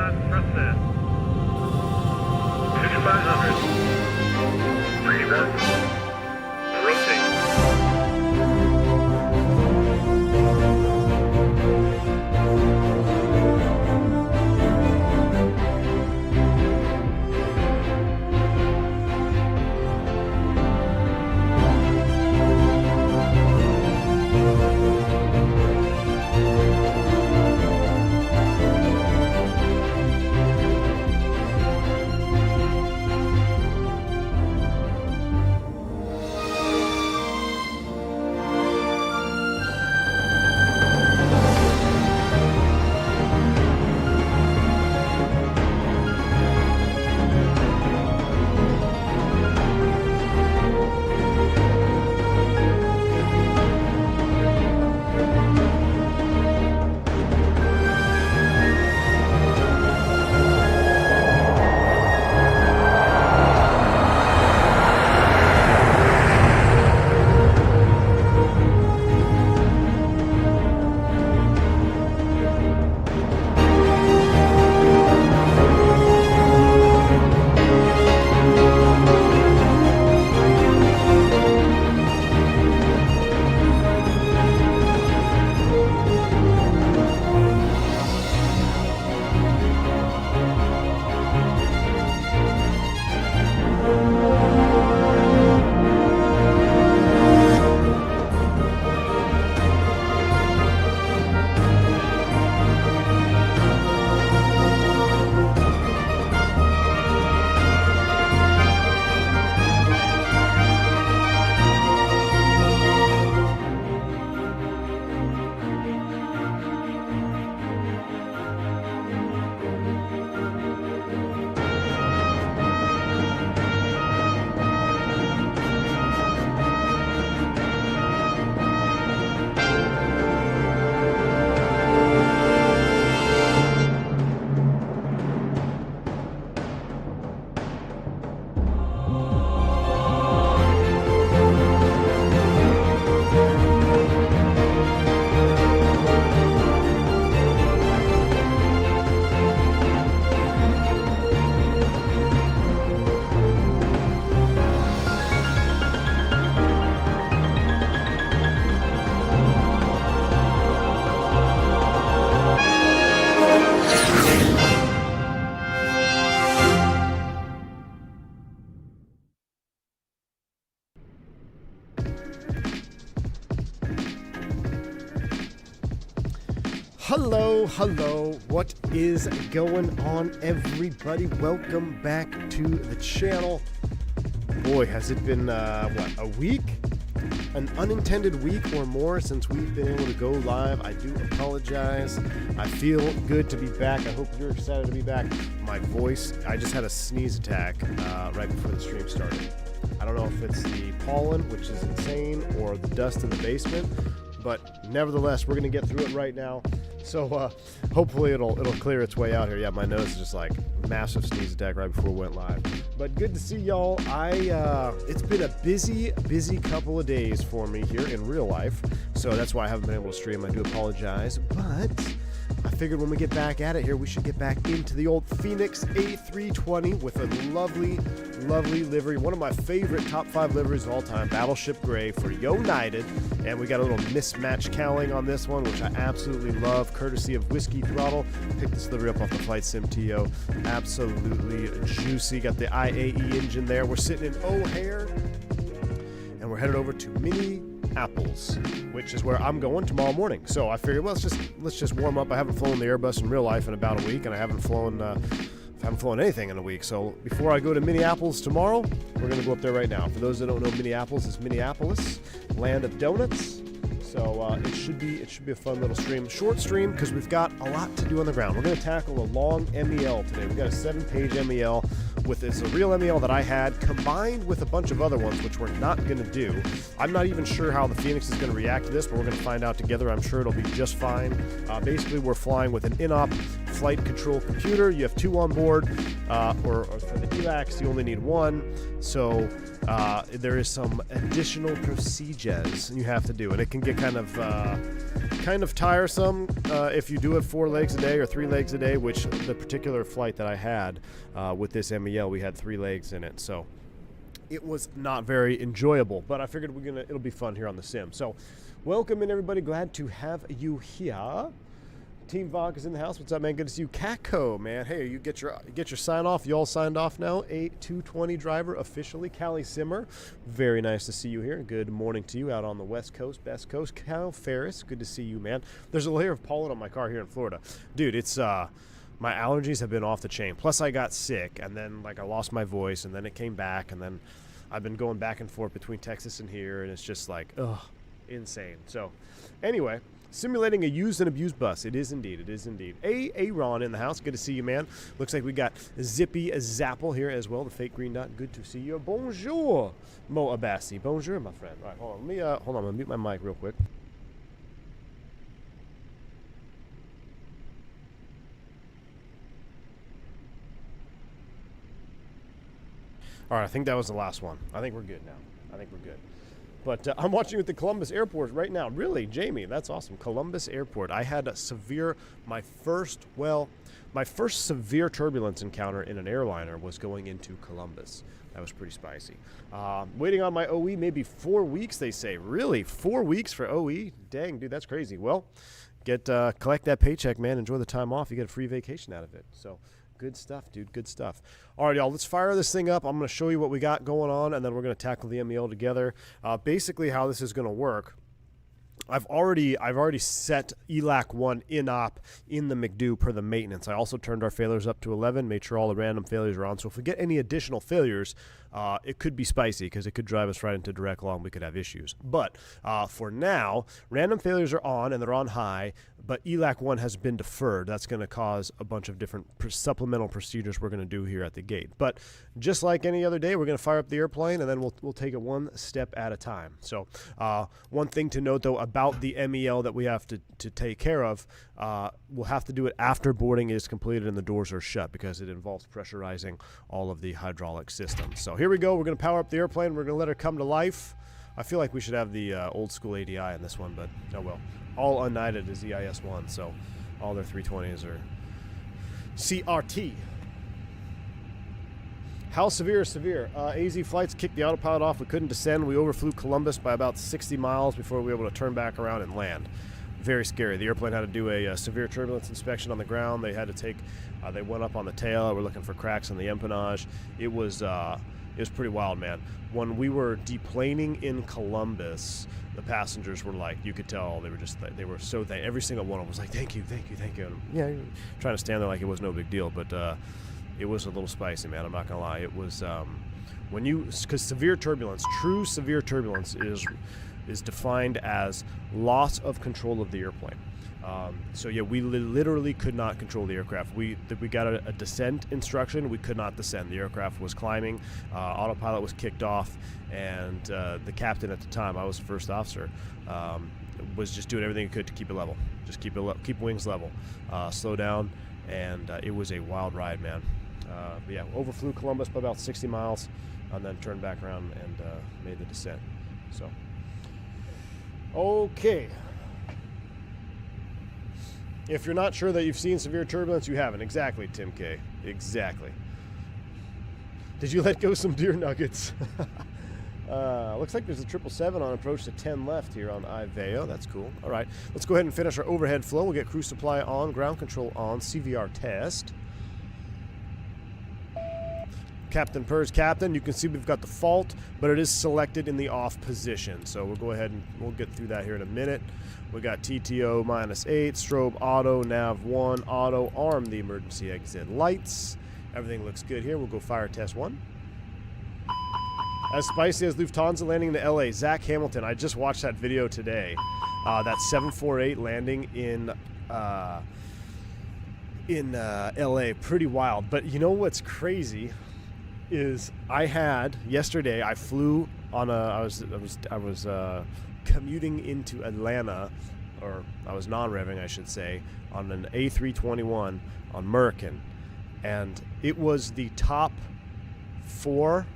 Thrustmaster. 5500. Reverse. Rotate. Hello, what is going on, everybody? Welcome back to the channel. Boy, has it been, a week? An unintended week or more since we've been able to go live. I do apologize. I feel good to be back. I hope you're excited to be back. My voice, I just had a sneeze attack right before the stream started. I don't know if it's the pollen, which is insane, or the dust in the basement, but nevertheless, we're going to get through it right now. So hopefully it'll clear its way out here. Yeah, my nose is just like massive sneeze attack right before we went live. But good to see y'all. It's been a busy couple of days for me here in real life. So that's why I haven't been able to stream. I do apologize. But I figured when we get back at it here, we should get back into the old Fenix A320 with a lovely livery. One of my favorite top 5 liveries of all time, Battleship Gray for United. And we got a little mismatch cowling on this one, which I absolutely love, courtesy of Whiskey Throttle. Picked this livery up off the Flight Sim TO. Absolutely juicy. Got the IAE engine there. We're sitting in O'Hare, and we're headed over to Minneapolis, which is where I'm going tomorrow morning. So I figured, well, let's just warm up. I haven't flown the Airbus in real life in about a week, and I haven't flown anything in a week. So before I go to Minneapolis tomorrow, we're going to go up there right now. For those that don't know, Minneapolis is Minneapolis, land of donuts. So it should be a fun little stream, short stream, because we've got a lot to do on the ground. We're going to tackle a long MEL today. We've got a 7-page MEL it's a real MEL that I had combined with a bunch of other ones, which we're not going to do. I'm not even sure how the Fenix is going to react to this, but we're going to find out together. I'm sure it'll be just fine. Basically, we're flying with an INOP flight control computer. You have 2 on board, or for the ELACs, you only need 1. So there is some additional procedures you have to do, and it can get kind of kind of tiresome if you do it 4 legs a day or 3 legs a day, which the particular flight that I had with this MEL, we had 3 legs in it. So it was not very enjoyable, but I figured it'll be fun here on the sim. So welcome in, everybody. Glad to have you here. Team Vog is in the house. What's up, man? Good to see you. Caco, man. Hey, you get your sign off. You all signed off now. A320 driver officially. Callie Simmer, very nice to see you here. Good morning to you out on the West Coast, Best Coast. Cal Ferris, good to see you, man. There's a layer of pollen on my car here in Florida, dude. It's my allergies have been off the chain. Plus, I got sick, and then I lost my voice, and then it came back, and then I've been going back and forth between Texas and here, and it's just insane. So, anyway. Simulating a used and abused bus. It is indeed. It is indeed. Aaron in the house. Good to see you, man. Looks like we got Zippy Zapple here as well. The fake green dot. Good to see you. Bonjour, Mo Abassi. Bonjour, my friend. All right, hold on. Hold on. I'm gonna mute my mic real quick. All right, I think that was the last one. I think we're good now. I think we're good. But I'm watching at the Columbus Airport right now. Really, Jamie, that's awesome. Columbus Airport. I had my first severe turbulence encounter in an airliner was going into Columbus. That was pretty spicy. Waiting on my OE, maybe 4 weeks, they say. Really? 4 weeks for OE? Dang, dude, that's crazy. Well, collect that paycheck, man. Enjoy the time off. You get a free vacation out of it. So good stuff, dude. Good stuff. All right, y'all, let's fire this thing up. I'm going to show you what we got going on, and then we're going to tackle the MEL together. Basically, how this is going to work, I've already set ELAC 1 INOP in the McDo per the maintenance. I also turned our failures up to 11, made sure all the random failures are on. So if we get any additional failures, it could be spicy because it could drive us right into direct long. We could have issues. But for now, random failures are on and they're on high, but ELAC 1 has been deferred. That's going to cause a bunch of different supplemental procedures we're going to do here at the gate. But just like any other day, we're going to fire up the airplane and then we'll take it one step at a time. So one thing to note, though, about the MEL that we have to take care of, we'll have to do it after boarding is completed and the doors are shut because it involves pressurizing all of the hydraulic systems. So here we go. We're going to power up the airplane. We're going to let her come to life. I feel like we should have the old school ADI in this one, but oh well. All unknighted is EIS-1, so all their 320s are CRT. How severe is severe? AZ flights kicked the autopilot off. We couldn't descend. We overflew Columbus by about 60 miles before we were able to turn back around and land. Very scary. The airplane had to do a severe turbulence inspection on the ground. They had to take, they went up on the tail. We're looking for cracks in the empennage. It was pretty wild, man. When we were deplaning in Columbus, the passengers were like, you could tell they were so thankful. Every single one of them was like, thank you, thank you, thank you. And yeah, trying to stand there like it was no big deal, but it was a little spicy, man. I'm not gonna lie. It was because severe turbulence, true severe turbulence is defined as loss of control of the airplane. So yeah, we literally could not control the aircraft. We got a descent instruction. We could not descend. The aircraft was climbing. Autopilot was kicked off, and the captain at the time, I was the first officer, was just doing everything he could to keep it level. Just keep wings level, slow down, and it was a wild ride, man. But yeah, overflew Columbus by about 60 miles, and then turned back around and made the descent. So, okay. If you're not sure that you've seen severe turbulence, you haven't. Exactly, Tim K. Exactly. Did you let go some deer nuggets? Looks like there's a 777 on approach to 10 left here on Iveo. That's cool. All right, let's go ahead and finish our overhead flow. We'll get cruise supply on, ground control on, CVR test. Captain Purrs Captain, you can see we've got the fault, but it is selected in the off position. So we'll go ahead and we'll get through that here in a minute. We got TTO -8, strobe auto, nav 1, auto, arm the emergency exit lights. Everything looks good here. We'll go fire test 1. As spicy as Lufthansa landing into LA. Zach Hamilton, I just watched that video today. That 748 landing in LA. Pretty wild. But you know what's crazy is yesterday I flew on I was commuting into Atlanta, or I was non-revving, I should say, on an A321 on Merkin, and it was the top 4,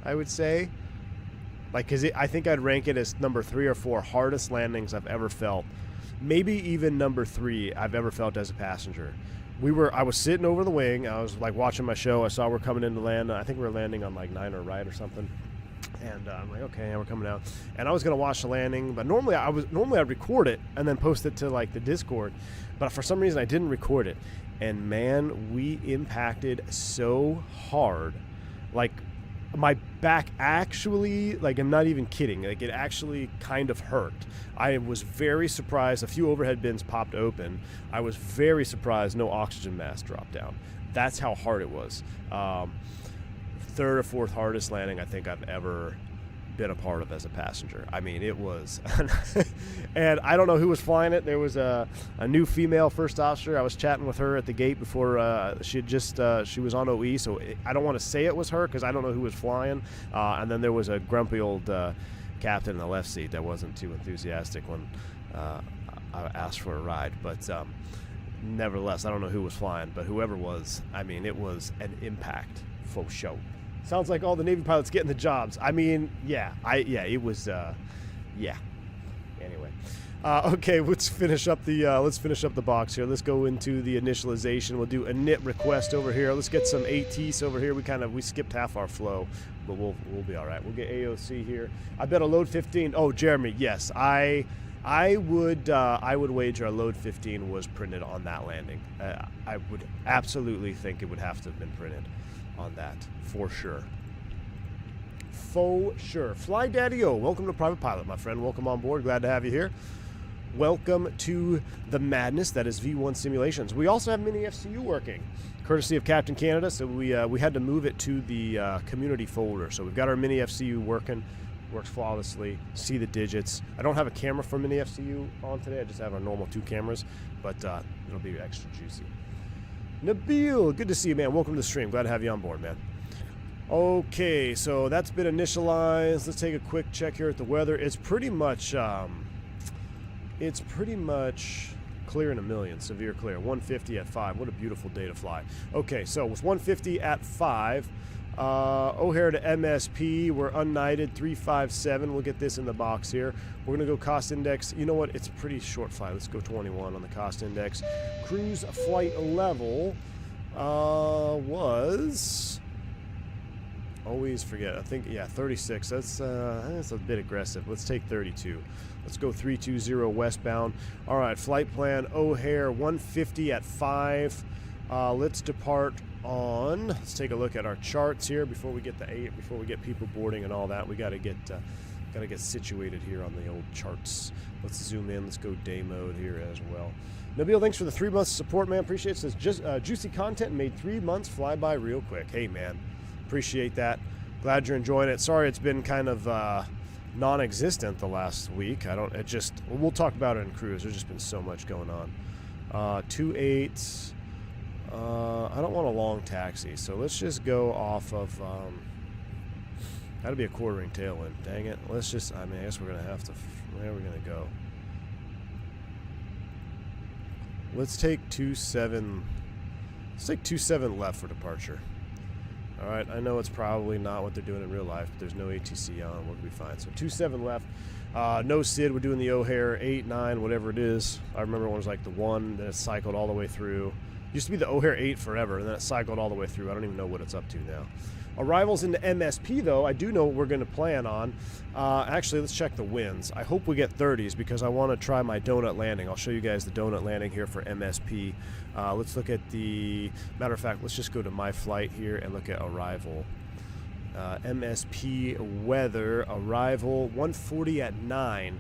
I would say, like, because I think I'd rank it as number 3 or 4 hardest landings I've ever felt maybe even number 3 I've ever felt as a passenger. I was sitting over the wing. I was like watching my show. I saw we're coming in to land. I think we were landing on like 9 or right or something. And I'm like, okay, we're coming out. And I was gonna watch the landing, but normally I'd record it and then post it to like the Discord. But for some reason I didn't record it. And man, we impacted so hard. Like my back actually, like I'm not even kidding, like it actually kind of hurt. I was very surprised. A few overhead bins popped open. I was very surprised no oxygen mask dropped down. That's how hard it was. Third or fourth hardest landing I think I've ever been a part of as a passenger. I mean, it was, and I don't know who was flying it. There was a new female first officer. I was chatting with her at the gate before she was on OE, so I don't want to say it was her because I don't know who was flying. And then there was a grumpy old captain in the left seat that wasn't too enthusiastic when I asked for a ride. But nevertheless, I don't know who was flying, but whoever was, I mean, it was an impact for show. Sounds like all the Navy pilots getting the jobs. I mean, it was, yeah. Anyway, okay, let's finish up the box here. Let's go into the initialization. We'll do a init request over here. Let's get some ATs over here. We skipped half our flow, but we'll be all right. We'll get AOC here. I bet a load 15. Oh, Jeremy, yes, I would wager a load 15 was printed on that landing. I would absolutely think it would have to have been printed on that, for sure. Fly Daddy-O, welcome to Private Pilot, my friend. Welcome on board. Glad to have you here. Welcome to the madness that is V1 Simulations. We also have Mini FCU working, courtesy of Captain Canada, so we had to move it to the community folder. So we've got our Mini FCU working. Works flawlessly. See the digits. I don't have a camera for Mini FCU on today. I just have our normal 2 cameras, but it'll be extra juicy. Nabil, good to see you, man. Welcome to the stream. Glad to have you on board, man. Okay, so that's been initialized. Let's take a quick check here at the weather. It's pretty much clear in a million, severe clear. 150 at 5. What a beautiful day to fly. Okay, so with 150 at 5, O'Hare to MSP, we're unknighted, 357. We'll get this in the box here. We're going to go cost index. You know what? It's a pretty short flight. Let's go 21 on the cost index. Cruise flight level was... Always forget. I think, yeah, 36. That's a bit aggressive. Let's take 32. Let's go 320 westbound. All right, flight plan O'Hare 150 at 5. Let's depart on. Let's take a look at our charts here before we get before we get people boarding and all that. We got to get situated here on the old charts. Let's zoom in. Let's go day mode here as well. Nabil, thanks for the 3 months support, man. Appreciate it. Says just juicy content made 3 months fly by real quick. Hey, man, appreciate that. Glad you're enjoying it. Sorry, it's been kind of non-existent the last week. We'll talk about it in cruise. There's just been so much going on. 28. I don't want a long taxi, so let's just go off of, gotta be a quartering tailwind, dang it. I guess we're gonna have to, where are we gonna go? Let's take 27 left for departure. Alright, I know it's probably not what they're doing in real life, but there's no ATC on, we'll be fine. So 27 left, no SID, we're doing the O'Hare 8, 9, whatever it is. I remember when it was like the 1, then it cycled all the way through. Used to be the O'Hare 8 forever, and then it cycled all the way through. I don't even know what it's up to now. Arrivals into MSP, though, I do know what we're going to plan on. Actually, let's check the winds. I hope we get 30s because I want to try my donut landing. I'll show you guys the donut landing here for MSP. Let's look at the... Matter of fact, let's just go to my flight here and look at arrival. MSP weather, arrival, 140 at 9.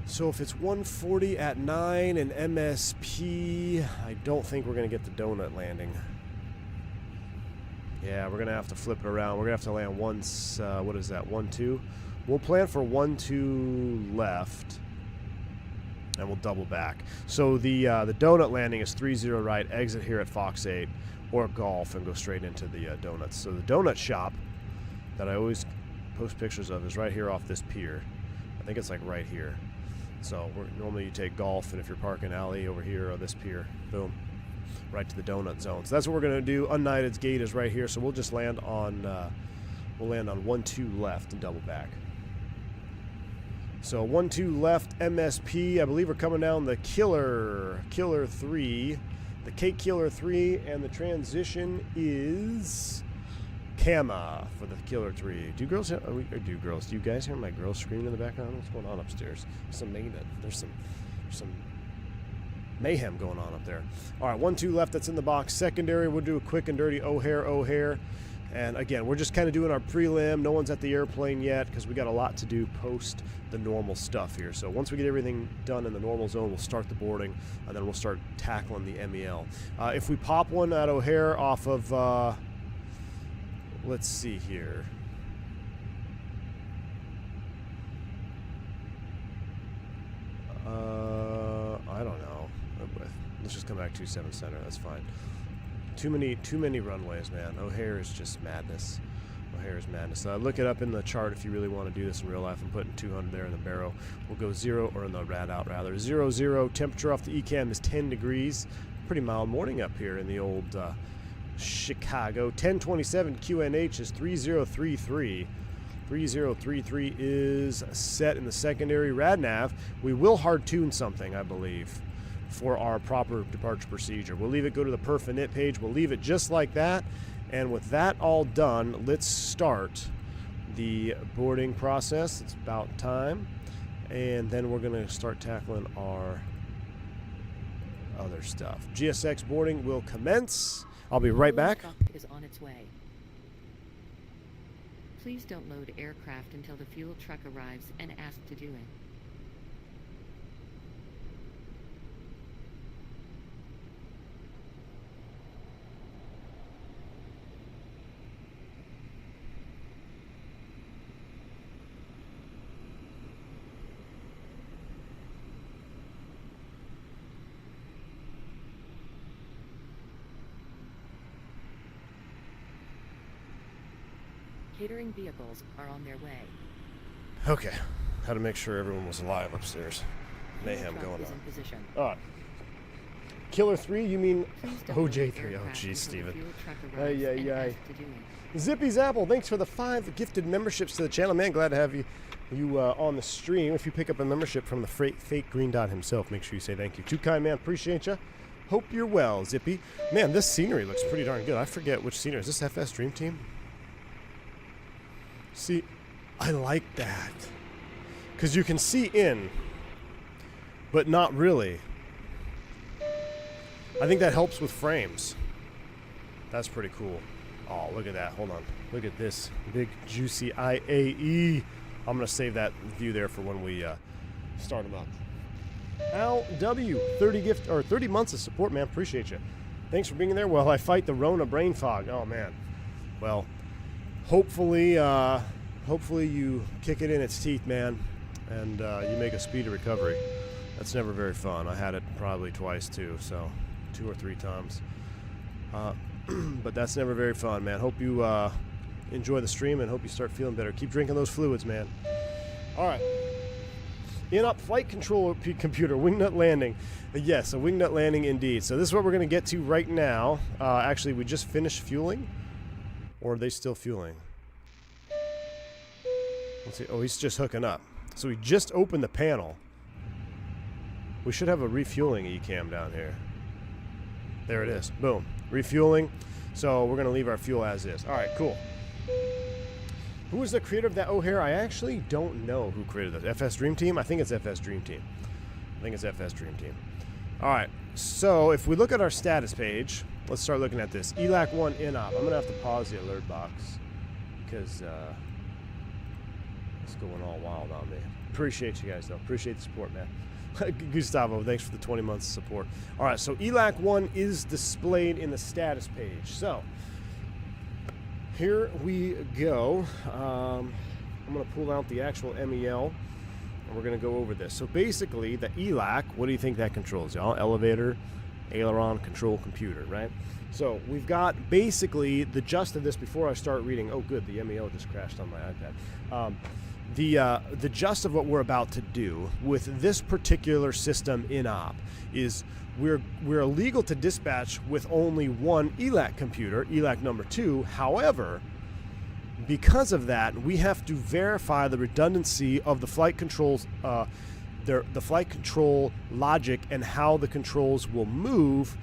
So if it's 140 at 9 and MSP, I don't think we're going to get the donut landing. Yeah, we're going to have to flip it around. We're going to have to land once, what is that, 1-2? We'll plan for 1-2 left, and we'll double back. So the donut landing is 30 right, exit here at Fox 8, or Golf, and go straight into the donuts. So the donut shop that I always post pictures of is right here off this pier. I think it's like right here. So normally you take Golf, and if you're parking alley over here or this pier, boom, right to the donut zone. So that's what we're going to do. Unknighted's gate is right here, so we'll just land on 1-2 left and double back. So 1-2 left, MSP. I believe we're coming down the Killer 3, the K Killer 3, and the transition is Kama for the Killer 3. Do girls? Do you guys hear my girls screaming in the background? What's going on upstairs? There's some mayhem going on up there. All right, 1-2 left. That's in the box. Secondary. We'll do a quick and dirty O'Hare. And again, we're just kind of doing our prelim. No one's at the airplane yet because we got a lot to do post the normal stuff here. So once we get everything done in the normal zone, we'll start the boarding, and then we'll start tackling the MEL. If we pop one at O'Hare off of, let's see here. I don't know. Let's just come back 27 center. That's fine. Too many runways, man. O'Hare is just madness. O'Hare is madness. Look it up in the chart if you really want to do this in real life. I'm putting 200 there in the barrow. We'll go 0, or in the rad out rather. 0. Temperature off the ECAM is 10 degrees. Pretty mild morning up here in the old Chicago. 1027 QNH is 3033. 3033 is set in the secondary. RadNav, we will hard tune something, I believe, for our proper departure procedure. We'll leave it go to the perf init page. We'll leave it just like that. And with that all done, let's start the boarding process. It's about time. And then we're going to start tackling our other stuff. GSX boarding will commence. I'll be right back. Is on its way. Please don't load aircraft until the fuel truck arrives and ask to do it. Catering vehicles are on their way. Okay. Had to make sure everyone was alive upstairs. Mayhem going on. All right. Killer 3, you mean OJ3. Oh, jeez, Steven. Ay. Zippy's Apple, thanks for the 5 gifted memberships to the channel. Man, glad to have you on the stream. If you pick up a membership from the fake Green Dot himself, make sure you say thank you. Too kind, man. Appreciate you. Hope you're well, Zippy. Man, this scenery looks pretty darn good. I forget which scenery. Is this FS Dream Team? See, I like that. Because you can see in, but not really. I think that helps with frames. That's pretty cool. Oh, look at that. Hold on. Look at this big, juicy IAE. I'm going to save that view there for when we start them up. Al W, 30 months of support, man. Appreciate you. Thanks for being there while I fight the Rona brain fog. Oh, man. Well, hopefully you kick it in its teeth, man, and you make a speedy recovery. That's never very fun. I had it probably twice, too, so 2 or 3 times. But that's never very fun, man. Hope you enjoy the stream and hope you start feeling better. Keep drinking those fluids, man. All right. INOP flight control computer, wingnut landing. Yes, a wingnut landing indeed. So this is what we're going to get to right now. Actually, we just finished fueling. Or are they still fueling? Let's see. Oh, he's just hooking up. So we just opened the panel. We should have a refueling ECAM down here. There it is. Boom. Refueling. So we're going to leave our fuel as is. All right, cool. Who was the creator of that O'Hare? I actually don't know who created that. FS Dream Team? I think it's FS Dream Team. All right. So if we look at our status page, let's start looking at this. ELAC 1 INOP. I'm going to have to pause the alert box because it's going all wild on me. Appreciate you guys, though. Appreciate the support, man. Gustavo, thanks for the 20 months of support. All right, so ELAC 1 is displayed in the status page. So here we go. I'm going to pull out the actual MEL, and we're going to go over this. So basically, the ELAC, what do you think that controls, y'all? Elevator, aileron, control computer, right? So we've got basically the gist of this before I start reading. Oh, good, the MEL just crashed on my iPad. The gist of what we're about to do with this particular system INOP is we're legal to dispatch with only one ELAC computer, ELAC number 2. However, Because of that, we have to verify the redundancy of the flight controls, the flight control logic and how the controls will move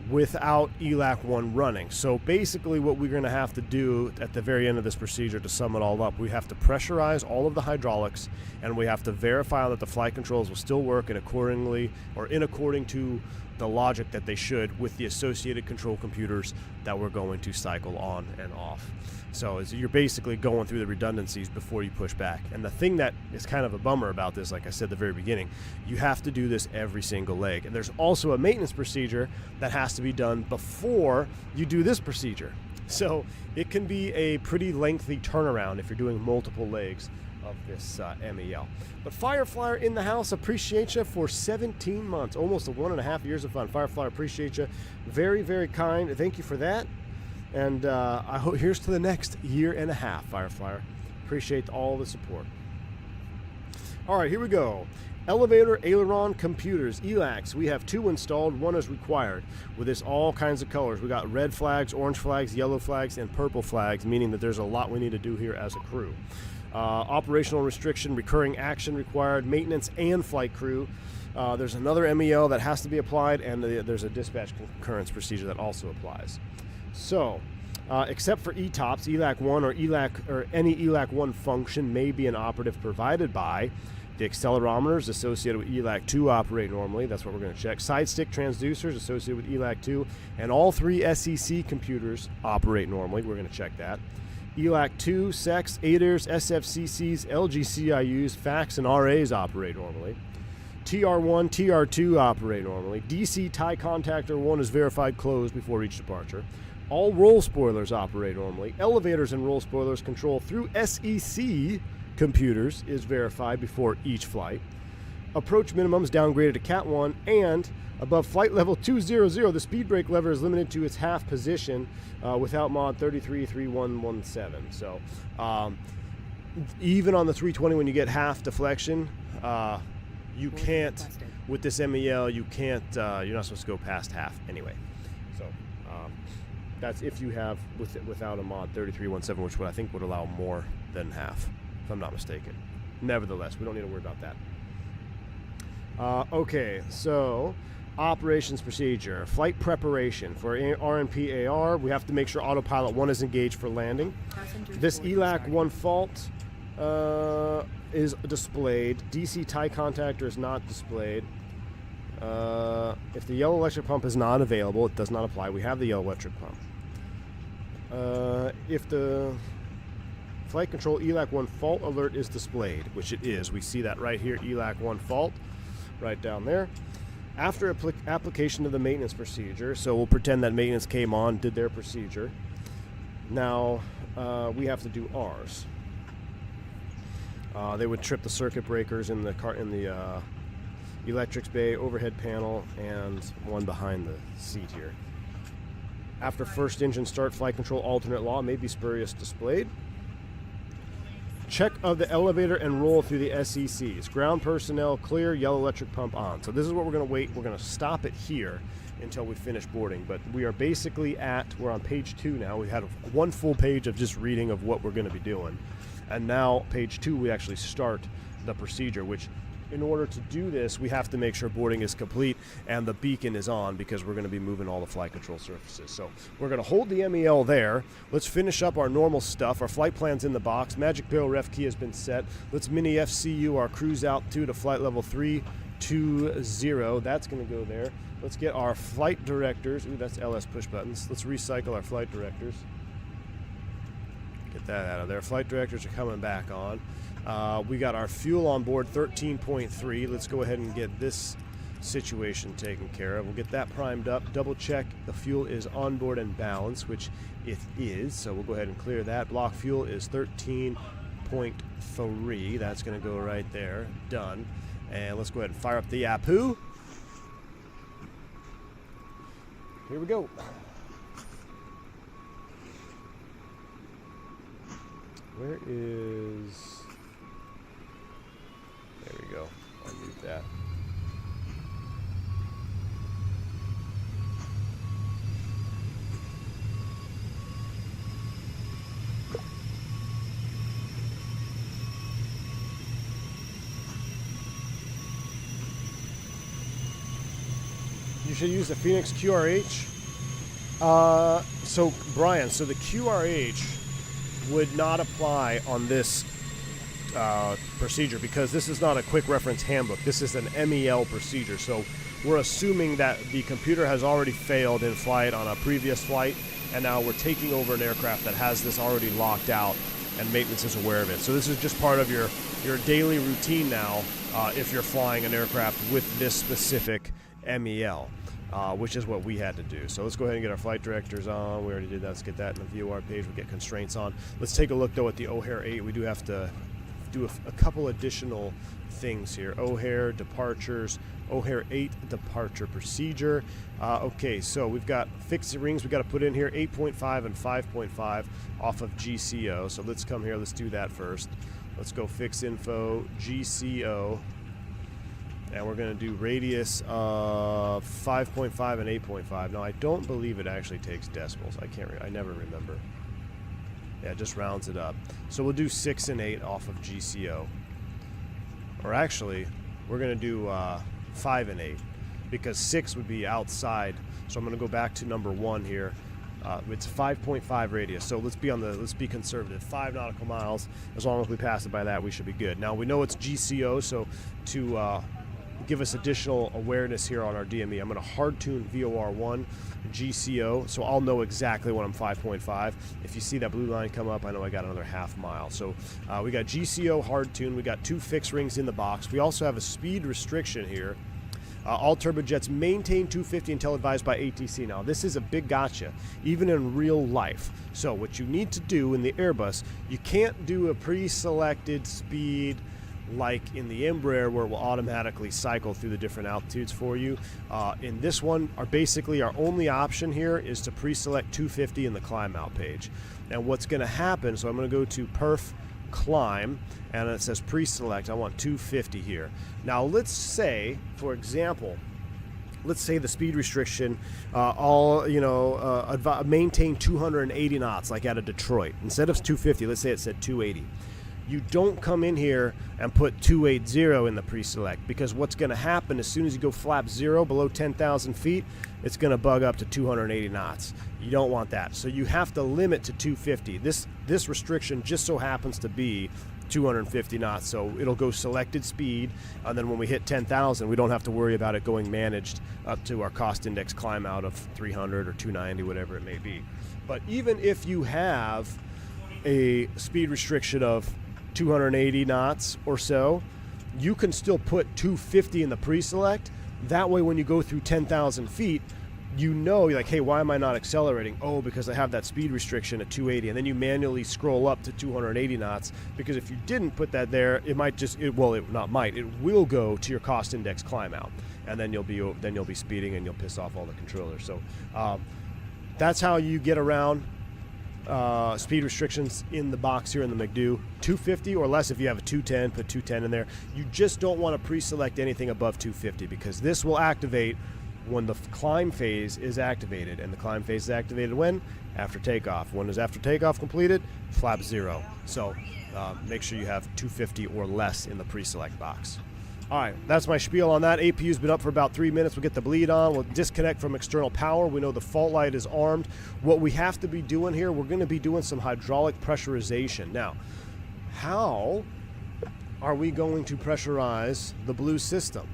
without ELAC 1 running. So basically what we're going to have to do at the very end of this procedure, to sum it all up, we have to pressurize all of the hydraulics, and we have to verify that the flight controls will still work and according to the logic that they should, with the associated control computers that we're going to cycle on and off. So you're basically going through the redundancies before you push back. And the thing that is kind of a bummer about this, like I said at the very beginning, you have to do this every single leg. And there's also a maintenance procedure that has to be done before you do this procedure. So it can be a pretty lengthy turnaround if you're doing multiple legs of this MEL. But Fireflyer in the house, appreciate you for 17 months, almost 1.5 years of fun. Fireflyer, appreciate you. Very, very kind. Thank you for that. And I hope here's to the next 1.5 years, Fireflyer. Appreciate all the support. All right, here we go. Elevator aileron computers, ELACs. We have 2 installed. 1 is required. With this, all kinds of colors. We got red flags, orange flags, yellow flags, and purple flags, meaning that there's a lot we need to do here as a crew. Operational restriction, recurring action required, maintenance and flight crew. There's another MEL that has to be applied, and there's a dispatch concurrence procedure that also applies. So, except for ETOPS, ELAC 1 or any ELAC 1 function may be an operative provided by. The accelerometers associated with ELAC 2 operate normally. That's what we're going to check. Side stick transducers associated with ELAC 2, and all 3 SEC computers operate normally. We're going to check that. ELAC 2, SECs, ADERs, SFCCs, LGCIUs, FACs, and RAs operate normally. TR1, TR2 operate normally. DC tie contactor 1 is verified closed before each departure. All roll spoilers operate normally. Elevators and roll spoilers control through SEC computers is verified before each flight. Approach minimums downgraded to Cat 1, and above flight level 200, the speed brake lever is limited to its half position without mod 333117. So even on the 320, when you get half deflection, you can't, with this MEL, you can't, you're not supposed to go past half anyway. So that's if you have without a mod 3317, which I think would allow more than half, if I'm not mistaken. Nevertheless, we don't need to worry about that. Okay, so operations procedure, flight preparation for RNP AR. We have to make sure autopilot 1 is engaged for landing. This ELAC 1 fault is displayed. DC tie contactor is not displayed. If the yellow electric pump is not available, it does not apply. We have the yellow electric pump. If the flight control ELAC 1 fault alert is displayed, which it is, we see that right here, ELAC 1 fault, right down there. After application of the maintenance procedure, so we'll pretend that maintenance came on, did their procedure. Now we have to do ours. They would trip the circuit breakers in the electrics bay, overhead panel, and one behind the seat here. After first engine start, flight control alternate law may be spurious displayed. Check of the elevator and roll through the SECs. Ground personnel clear, yellow electric pump on. So this is what we're going to wait. We're going to stop it here until we finish boarding. But we are basically we're on page 2 now. We had 1 full page of just reading of what we're going to be doing. And now page 2, we actually start the procedure, which in order to do this, we have to make sure boarding is complete and the beacon is on, because we're going to be moving all the flight control surfaces. So we're going to hold the MEL there. Let's finish up our normal stuff. Our flight plan's in the box. Magic barrel ref key has been set. Let's mini FCU our cruise out to flight level 320. That's going to go there. Let's get our flight directors. Ooh, that's LS push buttons. Let's recycle our flight directors. Get that out of there. Flight directors are coming back on. We got our fuel on board 13.3. Let's go ahead and get this situation taken care of. We'll get that primed up. Double check the fuel is on board and balanced, which it is. So we'll go ahead and clear that. Block fuel is 13.3. That's going to go right there. Done. And let's go ahead and fire up the Apu. Here we go. Where is... There we go. Unmute that. should use the Fenix QRH. So Brian, so the QRH would not apply on this procedure because this is not a quick reference handbook. This is an MEL procedure. So we're assuming that the computer has already failed in flight on a previous flight, and now we're taking over an aircraft that has this already locked out, and maintenance is aware of it. So this is just part of your daily routine now if you're flying an aircraft with this specific MEL, which is what we had to do. So let's go ahead and get our flight directors on. We already did that. Let's get that in the VOR page. We'll get constraints on. Let's take a look, though, at the O'Hare 8. We do have to do a couple additional things here. O'Hare departures, O'Hare 8 departure procedure. Okay, so we've got fixed rings we got to put in here, 8.5 and 5.5 off of GCO. So let's come here, let's do that first. Let's go fix info, GCO, and we're going to do radius of 5.5 and 8.5. Now I don't believe it actually takes decimals. I never remember. Yeah, it just rounds it up. So we'll do 6 and 8 off of GCO. Or actually, we're going to do 5 and 8 because 6 would be outside. So I'm going to go back to number 1 here. It's 5.5 radius. So let's be conservative. 5 nautical miles. As long as we pass it by that, we should be good. Now we know it's GCO, so to give us additional awareness here on our DME, I'm going to hard tune VOR1 GCO, so I'll know exactly when I'm 5.5. If you see that blue line come up, I know I got another half mile. So we got GCO hard tune. We got 2 fixed rings in the box. We also have a speed restriction here. All turbojets maintain 250 until advised by ATC. Now, this is a big gotcha, even in real life. So what you need to do in the Airbus, you can't do a pre-selected speed like in the Embraer where it will automatically cycle through the different altitudes for you. In this one, basically our only option here is to pre-select 250 in the climb out page. And what's going to happen, so I'm going to go to perf climb, and it says pre-select. I want 250 here. Now let's say, for example, let's say the speed restriction maintain 280 knots like out of Detroit. Instead of 250, let's say it said 280. You don't come in here and put 280 in the pre-select, because what's going to happen as soon as you go flap 0 below 10,000 feet, it's going to bug up to 280 knots. You don't want that. So you have to limit to 250. This restriction just so happens to be 250 knots. So it'll go selected speed, and then when we hit 10,000, we don't have to worry about it going managed up to our cost index climb out of 300 or 290, whatever it may be. But even if you have a speed restriction of 280 knots or so, you can still put 250 in the pre-select. That way when you go through 10,000 feet, you know, you're like, hey, why am I not accelerating? Oh, because I have that speed restriction at 280. And then you manually scroll up to 280 knots, because if you didn't put that there, it might just, it will go to your cost index climb out. And then you'll be speeding and you'll piss off all the controllers. So that's how you get around speed restrictions in the box here in the McDo. 250 or less. If you have a 210, put 210 in there. You just don't want to pre-select anything above 250, because this will activate when the climb phase is activated. And the climb phase is activated when? After takeoff. When is after takeoff completed? Flap 0. So make sure you have 250 or less in the pre-select box. All right, that's my spiel on that. APU's been up for about 3 minutes. We'll get the bleed on. We'll disconnect from external power. We know the fault light is armed. What we have to be doing here, we're going to be doing some hydraulic pressurization. Now, how are we going to pressurize the blue system?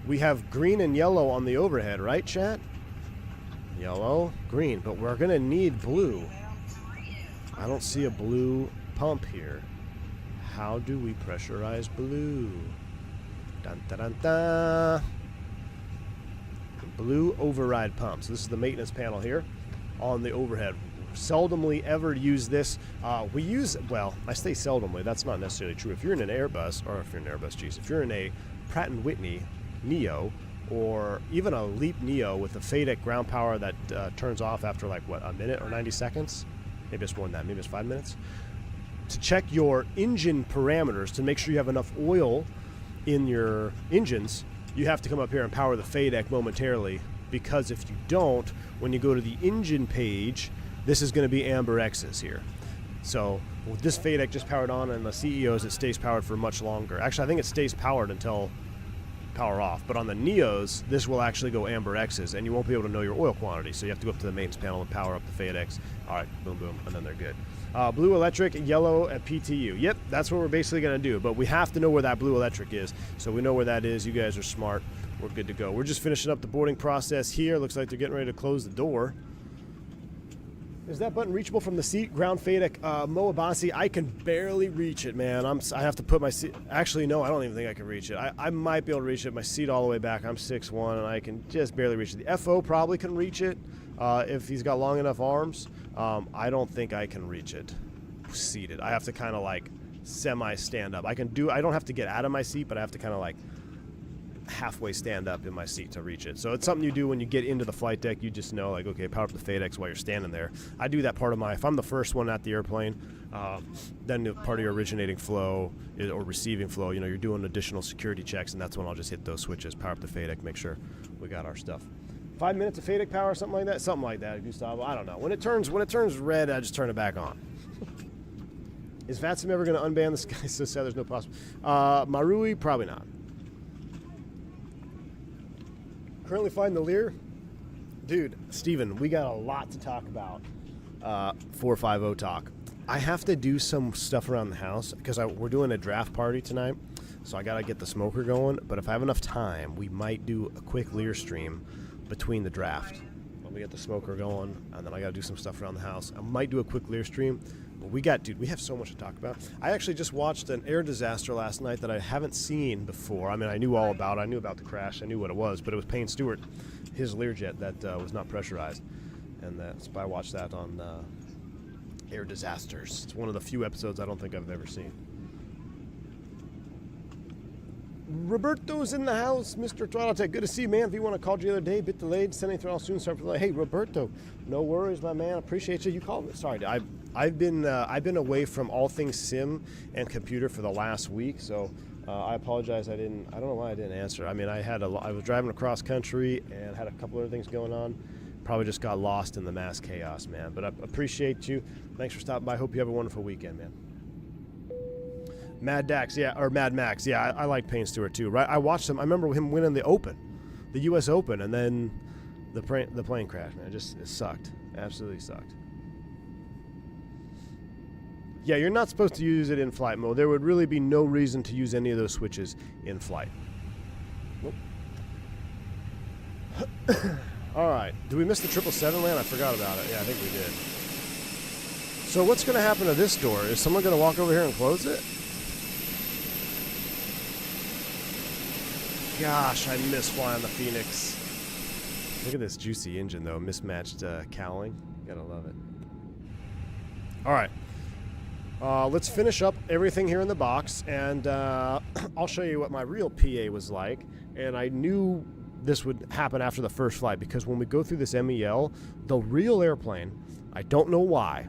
We have green and yellow on the overhead, right, chat? Yellow, green, but we're going to need blue. I don't see a blue pump here. How do we pressurize blue? Dun, dun, dun, dun. Blue override pumps. This is the maintenance panel here on the overhead. Seldomly ever use this. We use, well, I say seldomly. That's not necessarily true. If you're in an Airbus, or if you're in an Airbus, geez, if you're in a Pratt & Whitney Neo, or even a LEAP Neo with a FADEC ground power that turns off after like, what, a minute or 90 seconds? Maybe it's more than that. Maybe it's 5 minutes. To check your engine parameters to make sure you have enough oil in your engines, you have to come up here and power the FADEC momentarily, because if you don't, when you go to the engine page, this is going to be amber X's here. So with this FADEC just powered on, and the CEOs, it stays powered for much longer. Actually, I think it stays powered until power off. But on the Neos, this will actually go amber X's, and you won't be able to know your oil quantity. So you have to go up to the maintenance panel and power up the FADX. All right, boom, boom, and then they're good. Blue electric, yellow at PTU. Yep, that's what we're basically going to do. But we have to know where that blue electric is. So we know where that is. You guys are smart. We're good to go. We're just finishing up the boarding process here. Looks like they're getting ready to close the door. Is that button reachable from the seat? Ground FADEC, Moabasi. I can barely reach it, man. I have to put my seat. Actually, no, I don't even think I can reach it. I might be able to reach it. My seat all the way back. I'm 6'1", and I can just barely reach it. The FO probably can reach it if he's got long enough arms. I don't think I can reach it seated. I have to kind of like semi-stand up. I don't have to get out of my seat, but I have to kind of like halfway stand up in my seat to reach it. So it's something you do when you get into the flight deck. You just know, like, okay, power up the FADEX while you're standing there. I do that part of if I'm the first one at the airplane, then the part of your originating flow or receiving flow, you know, you're doing additional security checks, and that's when I'll just hit those switches, power up the FADEC, make sure we got our stuff. 5 minutes of FADEC power, something like that? Something like that, Gustavo. I don't know. When it turns red, I just turn it back on. Is VATSIM ever going to unban this guy? So sad there's no possible. Marui, probably not. Currently flying the Lear. Dude, Steven, we got a lot to talk about. 450 talk. I have to do some stuff around the house because we're doing a draft party tonight. So I got to get the smoker going. But if I have enough time, we might do a quick Lear stream between the draft. Let me get the smoker going, and then I got to do some stuff around the house. I might do a quick Lear stream. But we have so much to talk about. I actually just watched an air disaster last night that I haven't seen before. I mean, I knew all about it. I knew about the crash. I knew what it was. But it was Payne Stewart, his Learjet that was not pressurized. And I watched that on Air Disasters. It's one of the few episodes I don't think I've ever seen. Roberto's in the house, Mr. Throttletek. Good to see you, man. V1, I called you the other day. Bit delayed. Sending throttle soon. Start for hey, Roberto. No worries, my man. Appreciate you. You called me. Sorry, I've been away from all things sim and computer for the last week, so I apologize. I don't know why I didn't answer. I mean, I was driving across country and had a couple other things going on. Probably just got lost in the mass chaos, man. But I appreciate you. Thanks for stopping by. Hope you have a wonderful weekend, man. Mad Dax, yeah, or Mad Max, yeah. I like Payne Stewart too, right? I watched him. I remember him winning the U.S. Open, and then the plane crash, man. It sucked. Absolutely sucked. Yeah, you're not supposed to use it in flight mode. There would really be no reason to use any of those switches in flight. All right. Do we miss the 777 land? I forgot about it. Yeah, I think we did. So what's going to happen to this door? Is someone going to walk over here and close it? Gosh, I miss flying the Phoenix. Look at this juicy engine, though. Mismatched cowling. Gotta love it. All right. Let's finish up everything here in the box, and I'll show you what my real PA was like. And I knew this would happen after the first flight, because when we go through this MEL, the real airplane, I don't know why.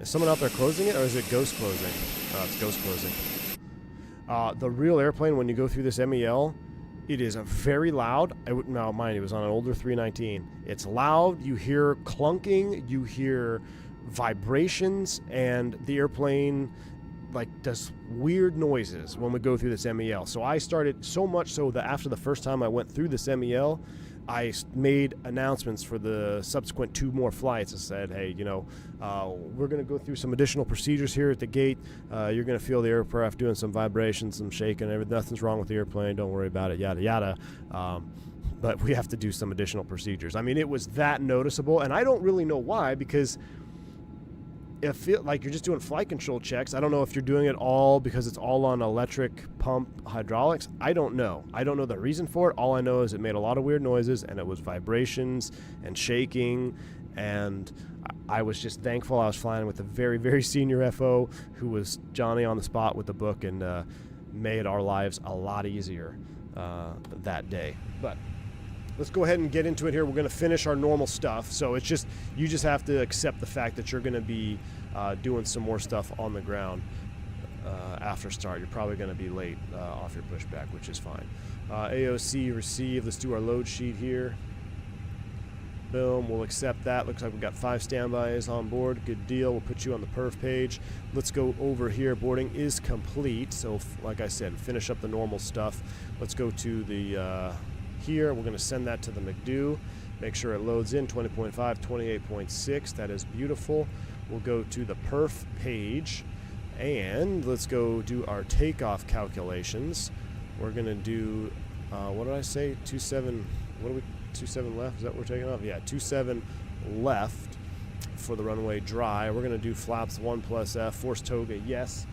Is someone out there closing it, or is it ghost closing? It's ghost closing. The real airplane, when you go through this MEL, it is a very loud. Now, mind, it was on an older 319. It's loud. You hear clunking. You hear vibrations, and the airplane does weird noises when we go through this MEL. So I started so much so that after the first time I went through this MEL, I made announcements for the subsequent 2 more flights. I said, hey, we're going to go through some additional procedures here at the gate. You're going to feel the aircraft doing some vibrations, some shaking, everything. Nothing's wrong with the airplane. Don't worry about it, yada, yada. But we have to do some additional procedures. I mean, it was that noticeable, and I don't really know why, because it feels like you're just doing flight control checks. I don't know if you're doing it all because it's all on electric pump hydraulics. I don't know. I don't know the reason for it. All I know is it made a lot of weird noises, and it was vibrations and shaking, and I was just thankful I was flying with a very, very senior FO who was Johnny on the spot with the book, and made our lives a lot easier that day. But let's go ahead and get into it here. We're going to finish our normal stuff. So it's just, you just have to accept the fact that you're going to be doing some more stuff on the ground after start. You're probably going to be late off your pushback, which is fine. AOC receive. Let's do our load sheet here. Boom, we'll accept that. Looks like we've got 5 standbys on board. Good deal. We'll put you on the perf page. Let's go over here. Boarding is complete. So, like I said, finish up the normal stuff. Let's go to the here. We're going to send that to the McDo. Make sure it loads in 20.5, 28.6. That is beautiful. We'll go to the perf page. And let's go do our takeoff calculations. We're going to do, what did I say? 27, what do we... 27 left, is that what we're taking off? Yeah, 27 left for the runway dry. We're going to do flaps 1+F, force Toga, yes.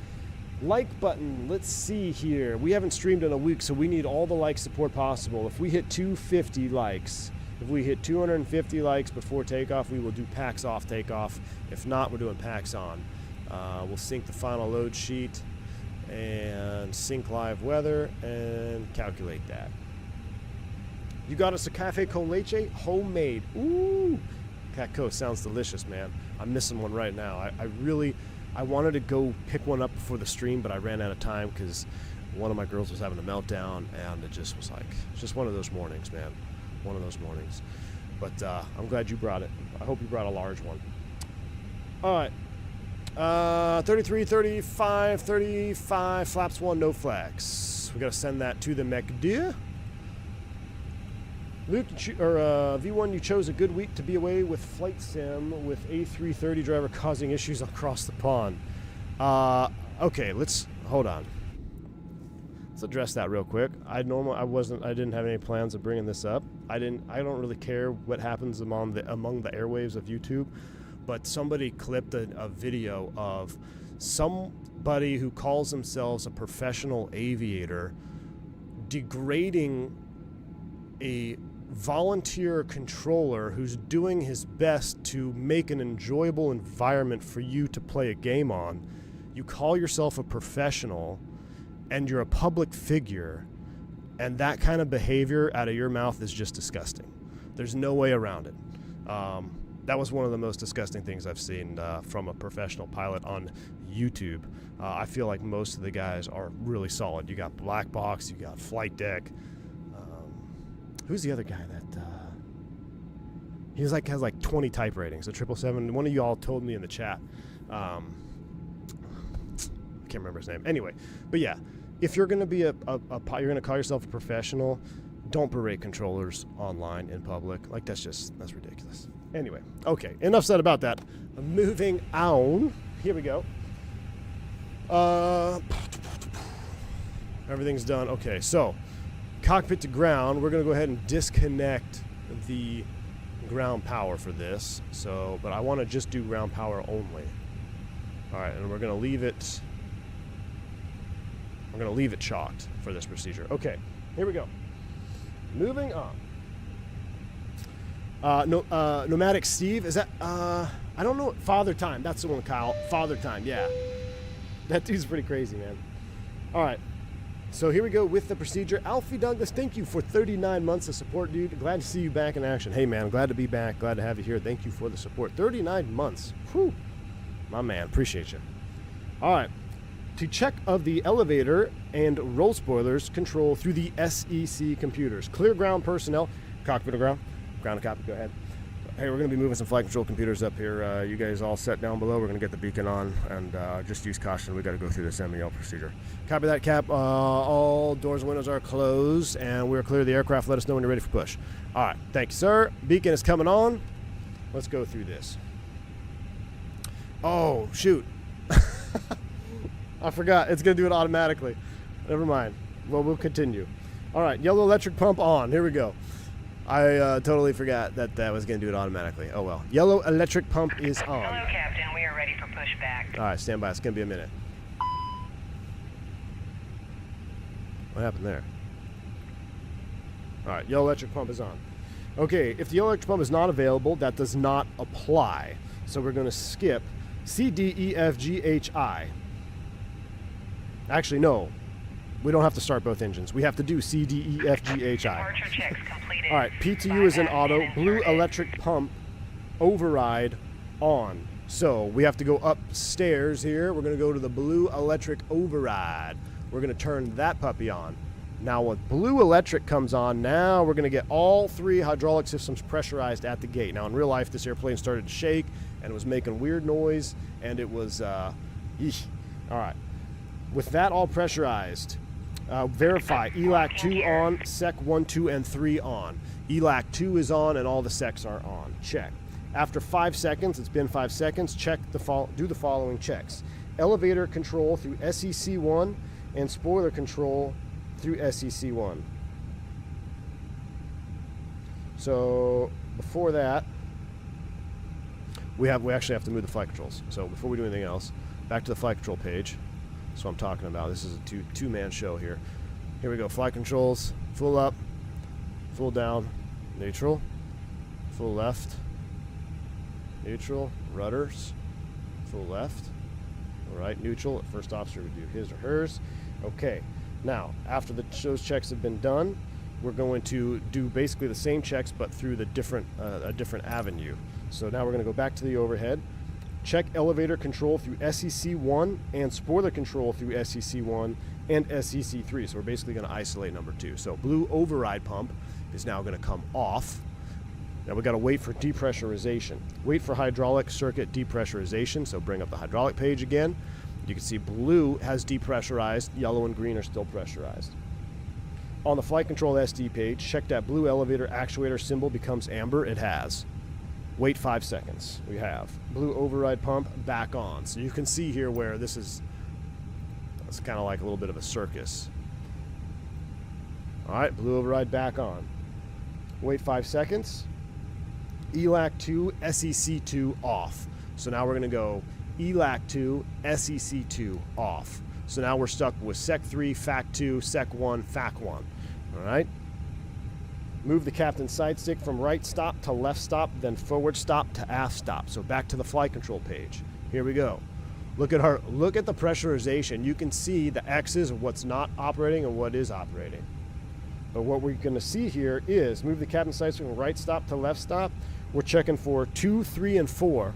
Like button, let's see here. We haven't streamed in a week, so we need all the like support possible. If we hit 250 likes, if we hit 250 likes before takeoff, we will do packs off takeoff. If not, we're doing packs on. We'll sync the final load sheet and sync live weather and calculate that. You got us a cafe con leche, homemade. Ooh, Catco sounds delicious, man. I'm missing one right now. I wanted to go pick one up before the stream, but I ran out of time because one of my girls was having a meltdown, and it just was like, it's just one of those mornings, man. One of those mornings. But I'm glad you brought it. I hope you brought a large one. All right. 33, 35, 35, flaps 1, no flags. We got to send that to the McDo. Luke, V1, you chose a good week to be away with flight sim with A330 driver causing issues across the pond. Okay, let's hold on. Let's address that real quick. I didn't have any plans of bringing this up. I don't really care what happens among the airwaves of YouTube, but somebody clipped a video of somebody who calls themselves a professional aviator degrading a volunteer controller who's doing his best to make an enjoyable environment for you to play a game on. You call yourself a professional and you're a public figure, and that kind of behavior out of your mouth is just disgusting. There's no way around it. That was one of the most disgusting things I've seen from a professional pilot on YouTube. I feel like most of the guys are really solid. You got Blackbox, you got Flightdeck. Who's the other guy that has like 20 type ratings? A 777. One of you all told me in the chat. I can't remember his name. Anyway, but yeah, if you're going to be you're going to call yourself a professional, don't berate controllers online in public. Like that's ridiculous. Anyway, okay, enough said about that. Moving on. Here we go. Everything's done. Okay, so cockpit to ground. We're going to go ahead and disconnect the ground power for this. So, but I want to just do ground power only. All right, and we're going to leave it. We're going to leave it chalked for this procedure. Okay, here we go. Moving on. Nomadic Steve, is that, I don't know, Father Time, that's the one, Kyle, Father Time, yeah. That dude's pretty crazy, man. All right, so here we go with the procedure. Alfie Douglas, thank you for 39 months of support, dude. Glad to see you back in action. Hey, man, I'm glad to be back, glad to have you here. Thank you for the support. 39 months, whew, my man, appreciate you. All right, to check of the elevator and roll spoilers control through the SEC computers. Clear ground personnel, cockpit to ground. Ground to cockpit, go ahead. Hey, we're going to be moving some flight control computers up here. You guys all set down below. We're going to get the beacon on, and just use caution. We got to go through this MEL procedure. Copy that, Cap. All doors and windows are closed, and we're clear of the aircraft. Let us know when you're ready for push. All right, thank you, sir. Beacon is coming on. Let's go through this. Oh, shoot. I forgot. It's going to do it automatically. Never mind. Well, we'll continue. All right, yellow electric pump on. Here we go. I totally forgot that was going to do it automatically. Oh, well. Yellow electric pump is on. Hello, Captain. We are ready for pushback. All right, stand by. It's going to be a minute. What happened there? All right, yellow electric pump is on. Okay, if the yellow electric pump is not available, that does not apply. So we're going to skip C, D, E, F, G, H, I. Actually, no. We don't have to start both engines. We have to do C, D, E, F, G, H, I. Departure checks completed. All right, PTU is in auto. Blue electric pump override on. So we have to go upstairs here. We're going to go to the blue electric override. We're going to turn that puppy on. Now when blue electric comes on, now we're going to get all 3 hydraulic systems pressurized at the gate. Now in real life, this airplane started to shake and it was making weird noise, and it was, eesh. All right. With that all pressurized, verify ELAC 2 on, SEC 1, 2, and 3 on. ELAC 2 is on and all the SECs are on. Check. After 5 seconds, it's been 5 seconds, do the following checks. Elevator control through SEC1 and spoiler control through SEC1. So before that, we actually have to move the flight controls. So before we do anything else, back to the flight control page. That's what I'm talking about. This is a two-man show here. Here we go. Flight controls, full up, full down, neutral, full left, neutral, rudders, full left, all right, neutral. First officer would do his or hers. Okay, now after those checks have been done, we're going to do basically the same checks but through the a different avenue. So now we're going to go back to the overhead, check elevator control through SEC1 and spoiler control through SEC1 and SEC3. So we're basically going to isolate number 2. So blue override pump is now going to come off. Now we got to wait for depressurization. Wait for hydraulic circuit depressurization. So bring up the hydraulic page again. You can see blue has depressurized, yellow and green are still pressurized. On the flight control SD page, check that blue elevator actuator symbol becomes amber. It has. Wait 5 seconds. We have. Blue override pump back on. So you can see here where it's kind of like a little bit of a circus. All right, blue override back on. Wait 5 seconds. ELAC 2, SEC2 off. So now we're going to go ELAC 2, SEC2 off. So now we're stuck with SEC 3, FAC 2, SEC 1, FAC 1. All right. Move the captain's side stick from right stop to left stop, then forward stop to aft stop. So back to the flight control page. Here we go. Look at the pressurization. You can see the X's of what's not operating and what is operating. But what we're going to see here is move the captain's side stick from right stop to left stop. We're checking for 2, 3, and 4.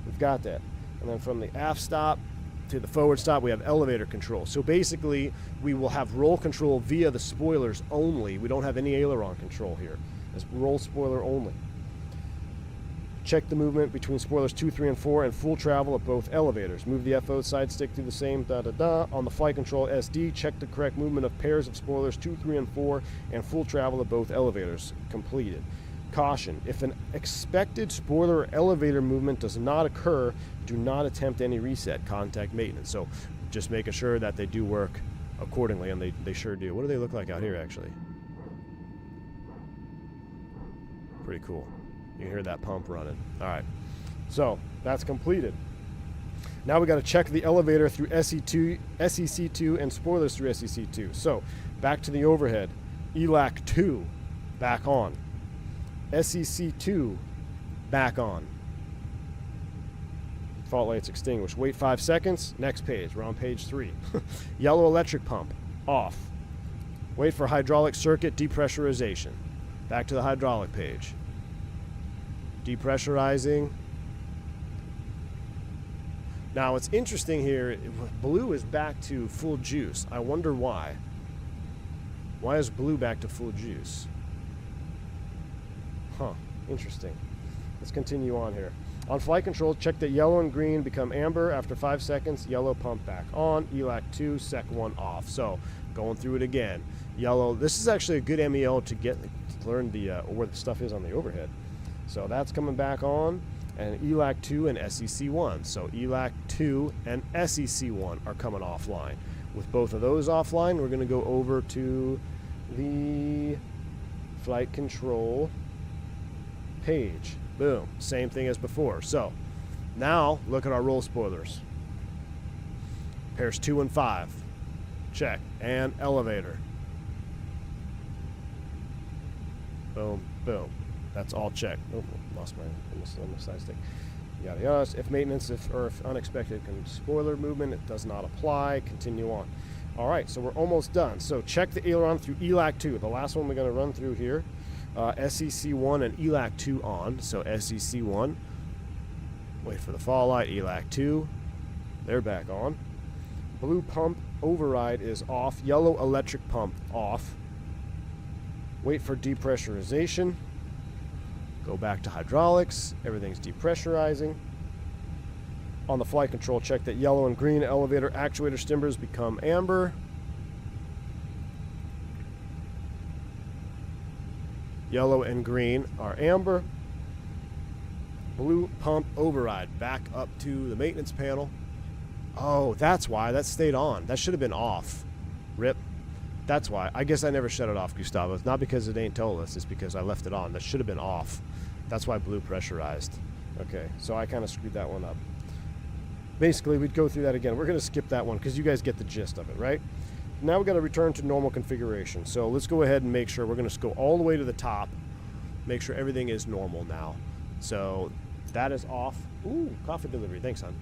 We've got that. And then from the aft stop to the forward stop, we have elevator control. So basically, we will have roll control via the spoilers only. We don't have any aileron control here. It's roll spoiler only. Check the movement between spoilers 2, 3, and 4 and full travel of both elevators. Move the FO side stick through the same On the flight control SD, check the correct movement of pairs of spoilers 2, 3, and 4 and full travel of both elevators. Completed. Caution, if an expected spoiler or elevator movement does not occur, do not attempt any reset. Contact maintenance. So just making sure that they do work accordingly, and they sure do. What do they look like out here, actually? Pretty cool. You can hear that pump running. All right. So that's completed. Now we got to check the elevator through SEC2 and spoilers through SEC2. So back to the overhead. ELAC 2 back on. SEC2 back on. Fault lights extinguished. Wait 5 seconds. Next page. We're on page 3. Yellow electric pump off. Wait for hydraulic circuit depressurization. Back to the hydraulic page. Depressurizing. Now what's interesting here, blue is back to full juice. I wonder why. Why is blue back to full juice? Huh, interesting. Let's continue on here. On flight control, check that yellow and green become amber. After 5 seconds, yellow pump back on. ELAC 2, SEC 1 off. So going through it again. Yellow. This is actually a good MEO to learn where the stuff is on the overhead. So that's coming back on. And ELAC 2 and SEC 1. So ELAC 2 and SEC 1 are coming offline. With both of those offline, we're going to go over to the flight control page. Boom. Same thing as before. So now look at our roll spoilers. Pairs 2 and 5. Check. And elevator. Boom. Boom. That's all checked. Oh, lost my side stick. Yada yada. If maintenance or if unexpected spoiler movement, it does not apply. Continue on. All right, so we're almost done. So check the aileron through ELAC 2. The last one we're going to run through here. SEC1 and ELAC 2 on. So SEC1. Wait for the fall light. ELAC 2. They're back on. Blue pump override is off. Yellow electric pump off. Wait for depressurization. Go back to hydraulics. Everything's depressurizing. On the flight control, check that yellow and green elevator actuator stimbers become amber. Yellow and green are amber. Blue pump override back up to the maintenance panel. Oh, that's why that stayed on. That should have been off. Rip. That's why. I guess I never shut it off, Gustavo. It's not because it ain't told us. It's because I left it on. That should have been off. That's why blue pressurized. Okay, so I kind of screwed that one up. Basically, we'd go through that again. We're going to skip that one because you guys get the gist of it, right? Now we've got to return to normal configuration. So let's go ahead and make sure we're going to go all the way to the top. Make sure everything is normal now. So that is off. Ooh, coffee delivery. Thanks, hon.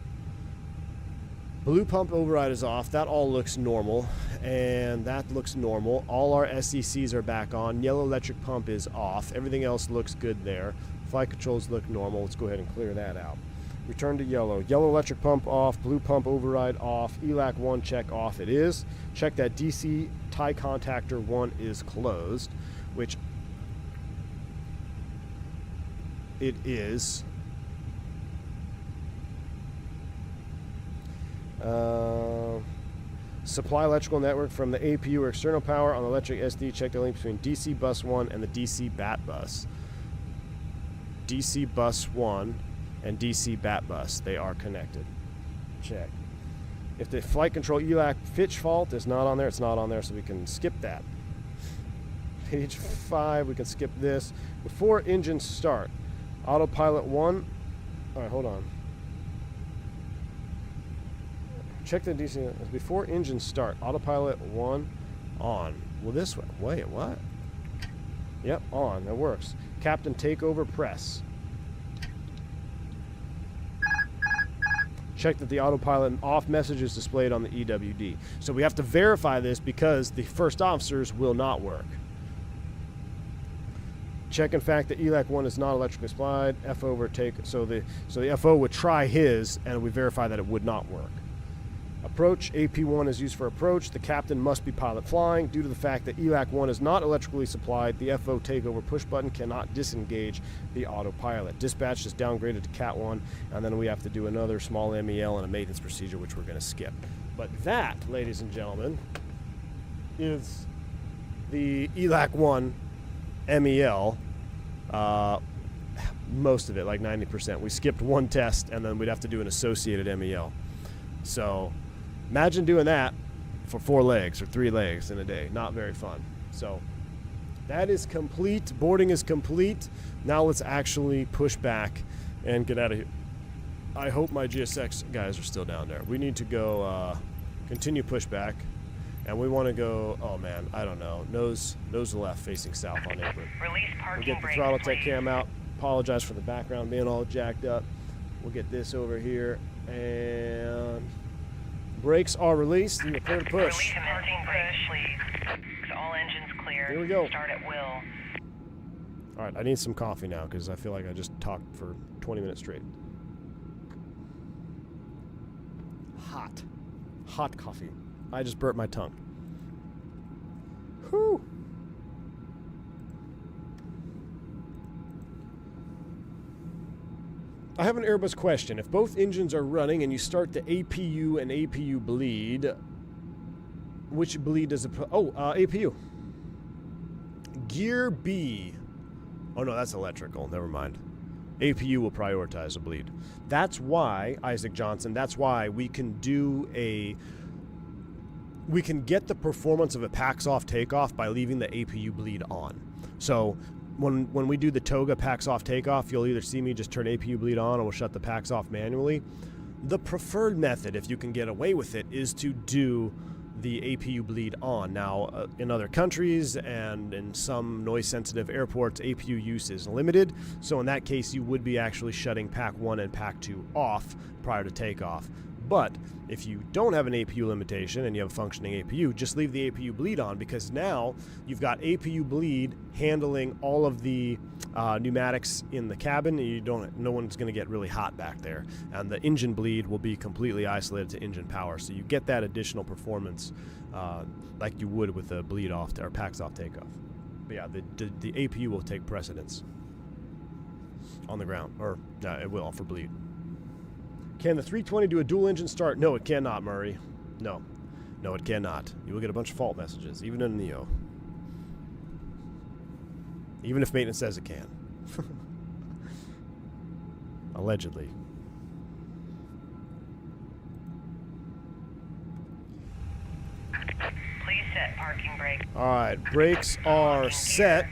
Blue pump override is off. That all looks normal. And that looks normal. All our SECs are back on. Yellow electric pump is off. Everything else looks good there. Flight controls look normal. Let's go ahead and clear that out. Return to yellow. Yellow electric pump off. Blue pump override off. ELAC 1 check off. It is. Check that DC tie contactor 1 is closed, which it is. Supply electrical network from the APU or external power on the electric SD. Check the link between DC bus 1 and the DC BAT bus. DC bus 1 and DC BAT bus. They are connected. Check. If the flight control ELAC Fitch fault is not on there, it's not on there, so we can skip that. Page 5, we can skip this. Before engines start, autopilot 1. All right, hold on. Check the DC. Before engines start, autopilot 1 on. Well, this way. Wait, what? Yep, on. That works. Captain takeover press. Check that the autopilot off message is displayed on the EWD. So we have to verify this because the first officers will not work. Check in fact that ELAC 1 is not electrically supplied. FO overtake. So the FO would try his, and we verify that it would not work. Approach. AP1 is used for approach. The captain must be pilot flying. Due to the fact that ELAC 1 is not electrically supplied, the FO takeover push button cannot disengage the autopilot. Dispatch is downgraded to Cat 1, and then we have to do another small MEL and a maintenance procedure, which we're going to skip. But that, ladies and gentlemen, is the ELAC 1 MEL. Most of it, like 90%. We skipped one test, and then we'd have to do an associated MEL. So imagine doing that for 4 legs or 3 legs in a day. Not very fun. So that is complete. Boarding is complete. Now let's actually push back and get out of here. I hope my GSX guys are still down there. We need to go continue pushback. And we want to go, oh man, I don't know, nose left facing south on apron. Release We'll parking get the brakes, Throttletek please. cam out. Apologize for the background being all jacked up. We'll get this over here. And brakes are released. And you're clear to push. Release parking brakes, please. All engines clear. Here we go. Start at will. All right, I need some coffee now because I feel like I just talked for 20 minutes straight. Hot coffee. I just burnt my tongue. Whew. I have an Airbus question. If both engines are running and you start the APU and APU bleed, which bleed does it put? Oh, APU. Gear B. Oh no, that's electrical. Never mind. APU will prioritize a bleed. That's why, Isaac Johnson, that's why we can do we can get the performance of a packs off takeoff by leaving the APU bleed on. So when we do the Toga packs off takeoff, you'll either see me just turn APU bleed on or we'll shut the packs off manually. The preferred method, if you can get away with it, is to do the APU bleed on. Now, in other countries and in some noise-sensitive airports, APU use is limited. So in that case, you would be actually shutting Pack 1 and Pack 2 off prior to takeoff. But if you don't have an APU limitation and you have a functioning APU, just leave the APU bleed on because now you've got APU bleed handling all of the pneumatics in the cabin. No one's going to get really hot back there, and the engine bleed will be completely isolated to engine power, so you get that additional performance like you would with a bleed off or packs off takeoff. But yeah, the APU will take precedence on the ground, or it will for bleed. Can the 320 do a dual engine start? No, it cannot, Murray. No, it cannot. You will get a bunch of fault messages, even in a Neo. Even if maintenance says it can. Allegedly. Please set parking brake. Alright, brakes are set.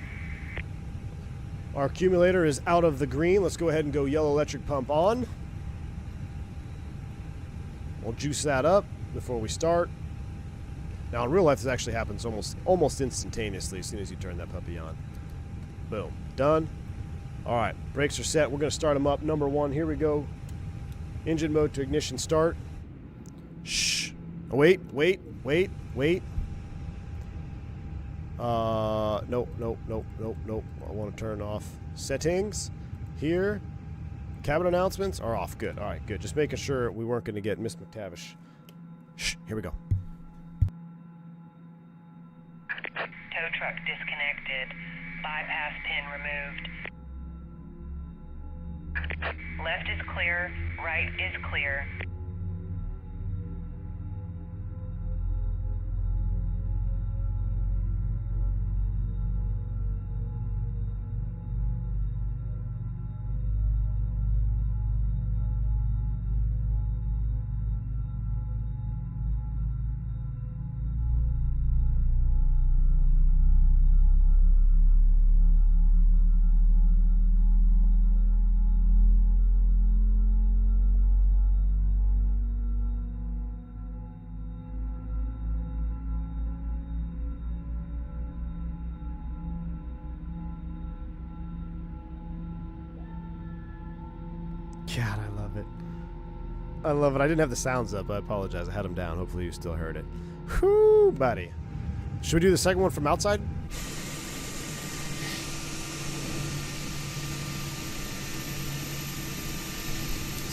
Our accumulator is out of the green. Let's go ahead and go yellow electric pump on. We'll juice that up before we start. Now in real life this actually happens almost instantaneously as soon as you turn that puppy on. Boom. Done. Alright, brakes are set. We're going to start them up. Number 1, here we go. Engine mode to ignition start. Shh. Oh, wait. Nope. I want to turn off settings. Here. Cabin announcements are off. Good. Alright, good. Just making sure we weren't going to get Miss McTavish. Shh. Here we go. Tow truck disconnected. Bypass pin removed. Left is clear, right is clear. God, I love it. I love it. I didn't have the sounds up. I apologize. I had them down. Hopefully you still heard it. Whoo, buddy. Should we do the second one from outside?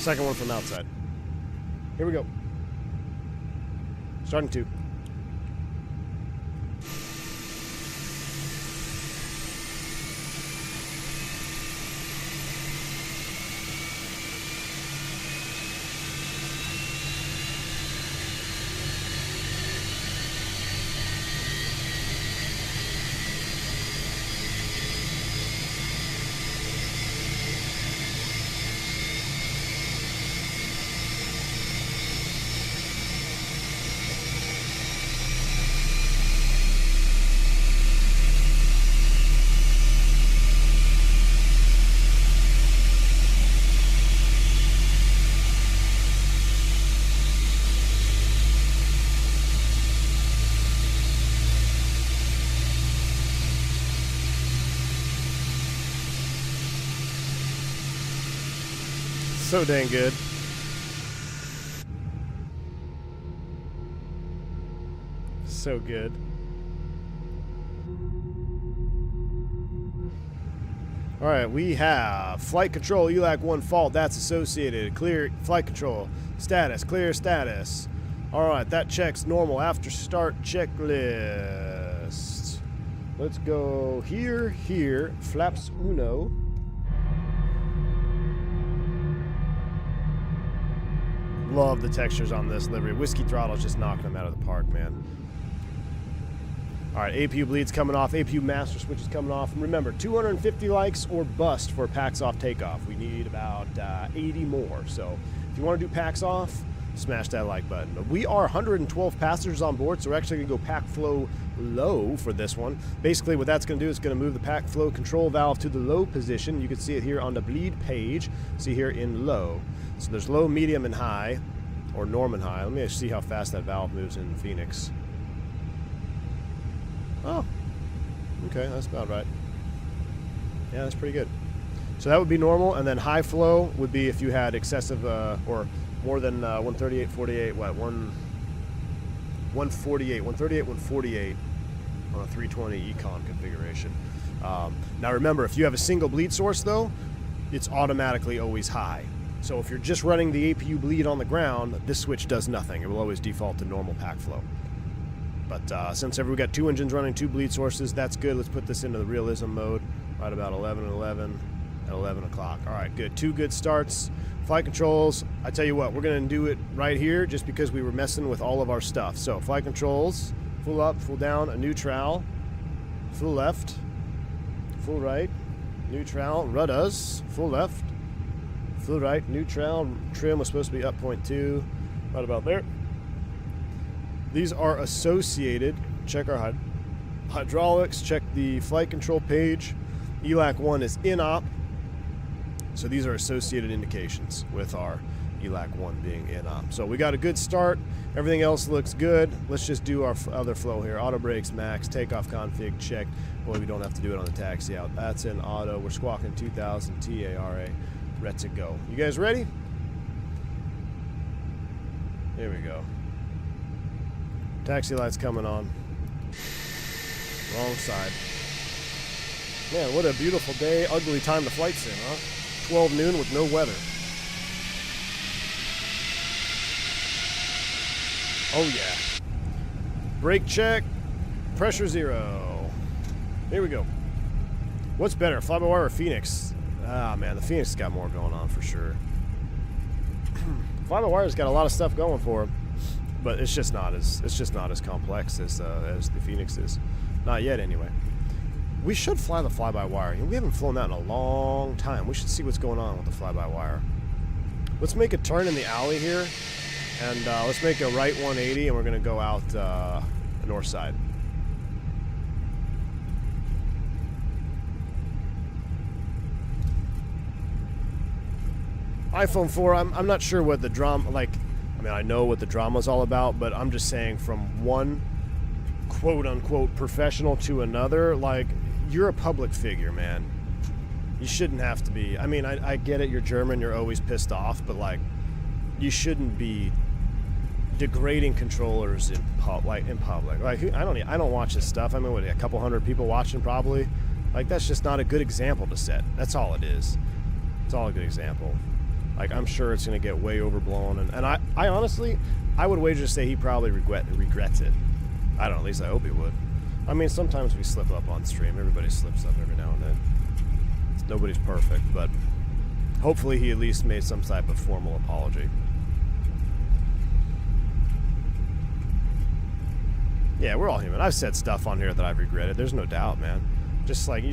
Second one from outside. Here we go. Starting 2. So dang good. So good. All right, we have flight control, ELAC 1 fault. That's associated. Clear flight control. Status, clear status. All right, that checks normal. After start checklist. Let's go here, flaps uno. Love the textures on this livery. Whiskey Throttle's just knocking them out of the park, man. Alright, APU bleed's coming off. APU master switch is coming off. And remember, 250 likes or bust for packs off takeoff. We need about 80 more. So if you want to do packs off, smash that like button. But we are 112 passengers on board, so we're actually going to go pack flow low for this one. Basically what that's going to do is going to move the pack flow control valve to the low position. You can see it here on the bleed page. See here in low. So there's low, medium, and high, or norm and high. Let me see how fast that valve moves in Phoenix. Oh, okay, that's about right. Yeah, that's pretty good. So that would be normal, and then high flow would be if you had excessive or more than 138, 48, what, 148 on a 320 Econ configuration. Now remember, if you have a single bleed source though, it's automatically always high. So if you're just running the APU bleed on the ground, this switch does nothing. It will always default to normal pack flow. But since we got 2 engines running 2 bleed sources, that's good. Let's put this into the realism mode right about 11 and 11 at 11 o'clock. All right, good. 2 good starts. Flight controls, I tell you what, we're going to do it right here just because we were messing with all of our stuff. So flight controls, full up, full down, a neutral, full left, full right, neutral, rudders, full left, full right, neutral, trim was supposed to be up 0.2, right about there. These are associated, check our hydraulics, check the flight control page. ELAC 1 is INOP, so these are associated indications with our ELAC 1 being INOP. So we got a good start, everything else looks good. Let's just do our other flow here. Auto brakes, max, takeoff config, check. Boy, we don't have to do it on the taxi out. That's in auto. We're squawking 2000 TARA, ready to go. You guys ready? Here we go. Taxi lights coming on. Wrong side. Man, what a beautiful day. Ugly time to flight sim, huh? 12 noon with no weather. Oh yeah. Brake check. Pressure 0. Here we go. What's better, fly-by-wire or Fenix? Ah man, the Fenix has got more going on for sure. Fly-by-wire's got a lot of stuff going for him, but it's just not as complex as the Fenix is. Not yet, anyway. We should fly the fly-by-wire. We haven't flown that in a long time. We should see what's going on with the fly-by-wire. Let's make a turn in the alley here, and let's make a right 180, and we're going to go out the north side. iPhone 4, I'm not sure what the drama, like, I mean, I know what the drama's all about, but I'm just saying from one quote-unquote professional to another, like, you're a public figure, man. You shouldn't have to be. I mean, I get it, you're German, you're always pissed off, but, like, you shouldn't be degrading controllers in public. Like, I don't watch this stuff. I mean, what, a couple hundred people watching probably? Like, that's just not a good example to set. That's all it is. It's all a good example. Like, I'm sure it's going to get way overblown, and I honestly, I would wager to say he probably regrets it. I don't know, at least I hope he would. I mean, sometimes we slip up on stream. Everybody slips up every now and then. Nobody's perfect, but hopefully he at least made some type of formal apology. Yeah, we're all human. I've said stuff on here that I've regretted. There's no doubt, man. Just like,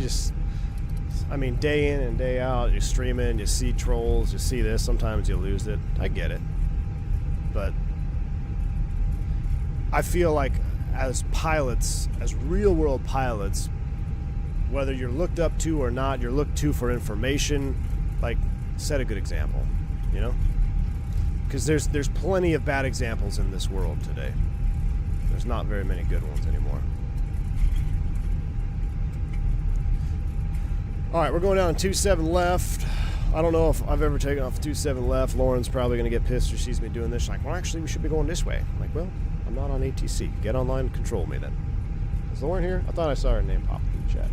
I mean, day in and day out, you stream in, you see trolls, you see this, sometimes you lose it. I get it. But I feel like as pilots, as real-world pilots, whether you're looked up to or not, you're looked to for information, like, set a good example, you know? Because there's plenty of bad examples in this world today. There's not very many good ones anymore. Alright, we're going down 27 left. I don't know if I've ever taken off 27 left. Lauren's probably going to get pissed if she sees me doing this. She's like, well, actually, we should be going this way. I'm like, well, I'm not on ATC. Get online and control me then. Is Lauren here? I thought I saw her name pop in the chat.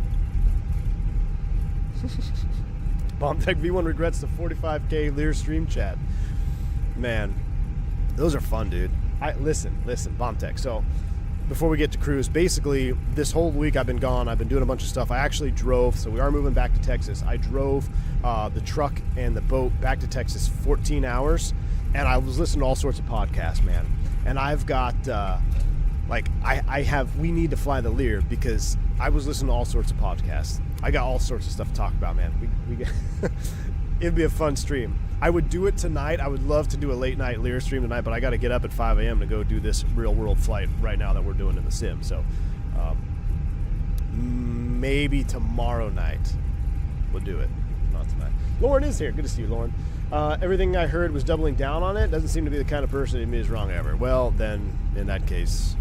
Bombtech V1 regrets the 45K Lear stream chat. Man, those are fun, dude. Listen, Bombtech. So, before we get to cruise, basically, this whole week I've been gone. I've been doing a bunch of stuff. I actually drove, so we are moving back to Texas. I drove the truck and the boat back to Texas 14 hours, and I was listening to all sorts of podcasts, man. And I've got, we need to fly the Lear because I was listening to all sorts of podcasts. I got all sorts of stuff to talk about, man. It'd be a fun stream. I would do it tonight. I would love to do a late night Lear stream tonight, but I got to get up at 5 a.m. to go do this real world flight right now that we're doing in the sim. So maybe tomorrow night we'll do it. Not tonight. Lauren is here. Good to see you, Lauren. Everything I heard was doubling down on it. Doesn't seem to be the kind of person who admits wrong ever. Well, then in that case,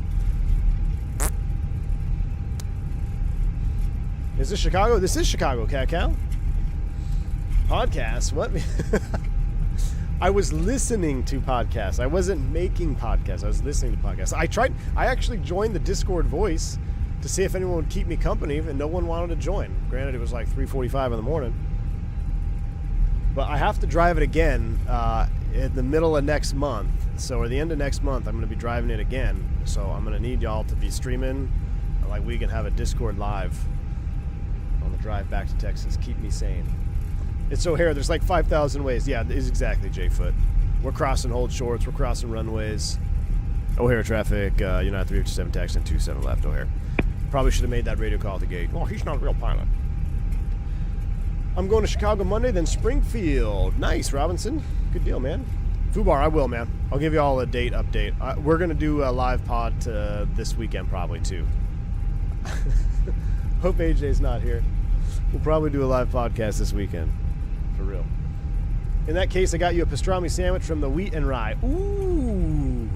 is this Chicago? This is Chicago, Cat Cow. Podcasts? What? I was listening to podcasts. I wasn't making podcasts. I was listening to podcasts. I actually joined the Discord voice to see if anyone would keep me company, and no one wanted to join. Granted, it was like 3:45 in the morning. But I have to drive it again in the middle of next month. So at the end of next month, I'm going to be driving it again. So I'm going to need y'all to be streaming. Like we can have a Discord live on the drive back to Texas. Keep me sane. It's O'Hare. There's like 5,000 ways. Yeah, it is exactly, J-Foot. We're crossing hold shorts. We're crossing runways. O'Hare traffic. United 357 taxi and 27 left, O'Hare. Probably should have made that radio call at the gate. Oh, he's not a real pilot. I'm going to Chicago Monday, then Springfield. Nice, Robinson. Good deal, man. Fubar, I will, man. I'll give you all a date update. We're going to do a live pod this weekend probably, too. Hope AJ's not here. We'll probably do a live podcast this weekend. For real. In that case, I got you a pastrami sandwich from the Wheat and Rye. Ooh.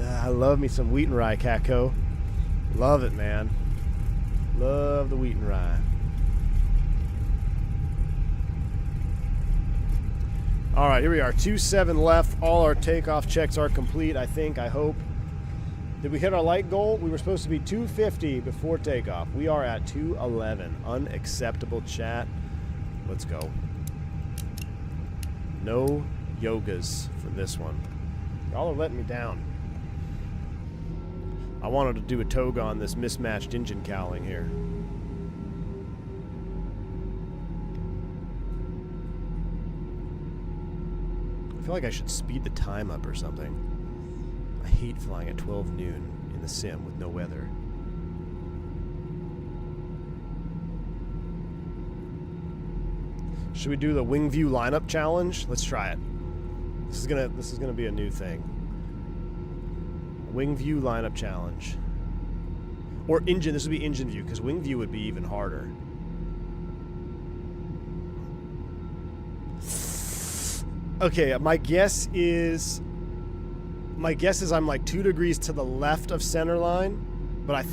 I love me some Wheat and Rye, Catco. Love it, man. Love the Wheat and Rye. All right, here we are. 2-7 left. All our takeoff checks are complete, I think, I hope. Did we hit our light goal? We were supposed to be 250 before takeoff. We are at 211. Unacceptable, chat. Let's go. No yogas for this one. Y'all are letting me down. I wanted to do a Toga on this mismatched engine cowling here. I feel like I should speed the time up or something. I hate flying at 12 noon in the sim with no weather. Should we do the wing view lineup challenge? Let's try it. This is gonna be a new thing. Wing view lineup challenge. Or engine, this would be engine view, because wing view would be even harder. Okay, my guess is I'm like 2 degrees to the left of center line, but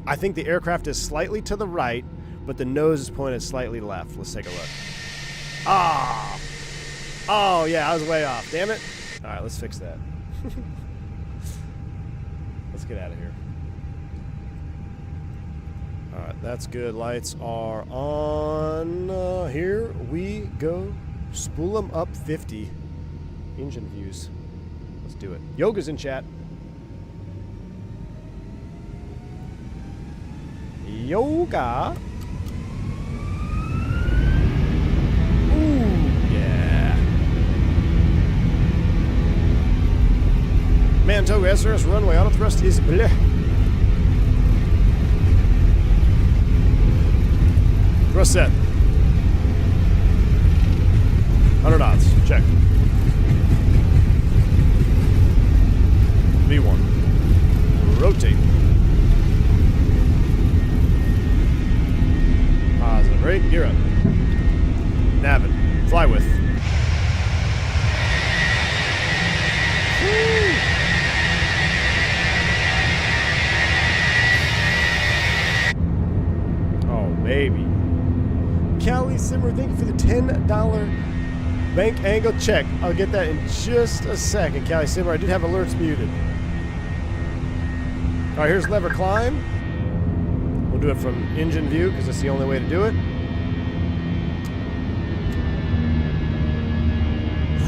I think the aircraft is slightly to the right, but the nose is pointed slightly left. Let's take a look. Ah! Oh, yeah, I was way off. Damn it. All right, let's fix that. Let's get out of here. All right, that's good. Lights are on. Here we go. Spool them up 50. Engine views. Let's do it. Yoga's in chat. Yoga. Ooh, yeah. Man, Toga SRS runway. Auto thrust is bleh. Thrust set. 100 knots. Check. V1. Rotate. Positive brake. Gear up. Navin. Fly with. Woo! Oh, baby. Callie Simmer, thank you for the $10 bank angle check. I'll get that in just a second. Callie Simmer, I did have alerts muted. All right, here's lever climb. We'll do it from engine view because it's the only way to do it.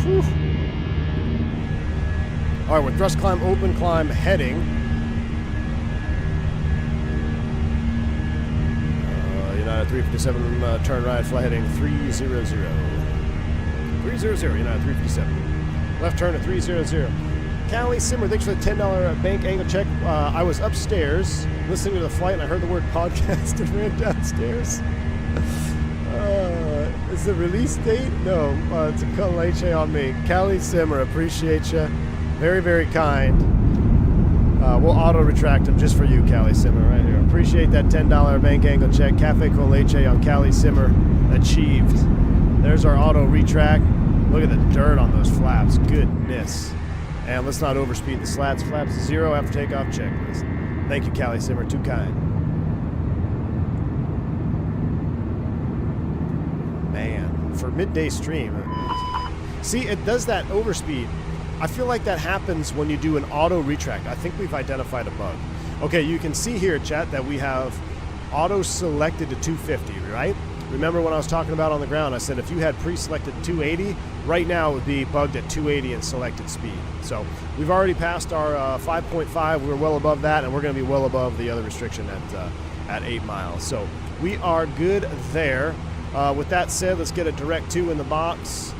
Whew. All right, we're thrust climb, open climb, heading. United 357, turn right, fly heading 300. 300, United 357. Left turn to 300. Callie Simmer, thanks for the $10 bank angle check. I was upstairs listening to the flight and I heard the word podcast and ran downstairs. Is the release date? No, it's a leche on me. Callie Simmer, appreciate you. Very, very kind. We'll auto retract them just for you, Callie Simmer, right here. Appreciate that $10 bank angle check. Cafe con leche on Callie Simmer achieved. There's our auto retract. Look at the dirt on those flaps. Goodness. And let's not overspeed the slats. Flaps 0 after takeoff checklist. Thank you, Callie Simmer. Too kind. Man, for midday stream. See, it does that overspeed. I feel like that happens when you do an auto retract. I think we've identified a bug. Okay, you can see here, chat, that we have auto-selected to 250, right? Remember when I was talking about on the ground, I said if you had pre-selected 280, right now it would be bugged at 280 and selected speed. So we've already passed our 5.5. We're well above that, and we're going to be well above the other restriction at 8 miles. So we are good there. With that said, let's get a direct 2 in the box.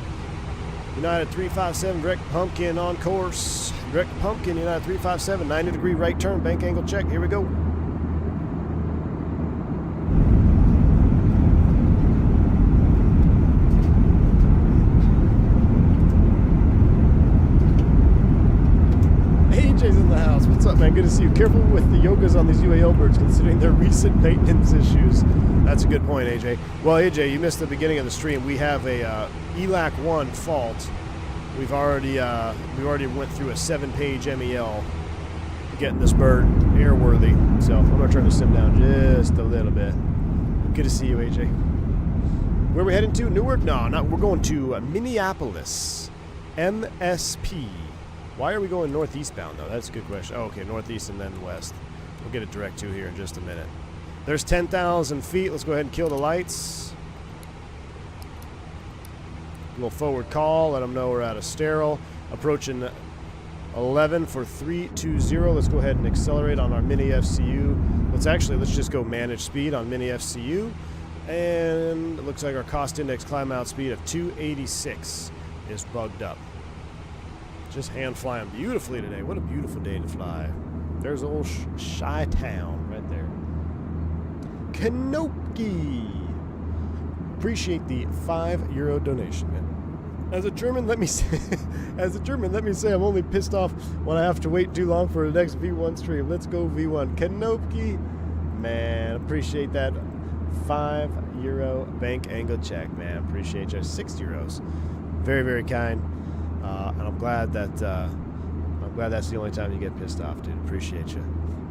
United 357, direct pumpkin on course. Direct pumpkin, United 357, 90-degree right turn, bank angle check. Here we go. AJ's in the house. What's up, man? Good to see you. Careful with the yogas on these UAL birds, considering their recent maintenance issues. That's a good point, AJ. Well, AJ, you missed the beginning of the stream. We have a ELAC 1 fault. We already went through a 7-page MEL getting this bird airworthy. So I'm gonna turn the sim down just a little bit. Good to see you, AJ. Where are we heading to? Newark? No, not. We're going to Minneapolis, MSP. Why are we going northeastbound though? That's a good question. Oh, okay, northeast and then west. We'll get a direct 2 here in just a minute. There's 10,000 feet. Let's go ahead and kill the lights. A little forward call. Let them know we're out of sterile. Approaching 11 for 320. Let's go ahead and accelerate on our mini FCU. Let's just go manage speed on mini FCU. And it looks like our cost index climb out speed of 286 is bugged up. Just hand flying beautifully today. What a beautiful day to fly. There's old Chi-Town right there. Kanoki. Appreciate the €5 donation, man. As a German, let me say I'm only pissed off when I have to wait too long for the next V1 stream. Let's go V1. Kanoki. Man, appreciate that €5 bank angle check, man. Appreciate you. €6. Very, very kind. And I'm glad that's the only time you get pissed off, dude. Appreciate you.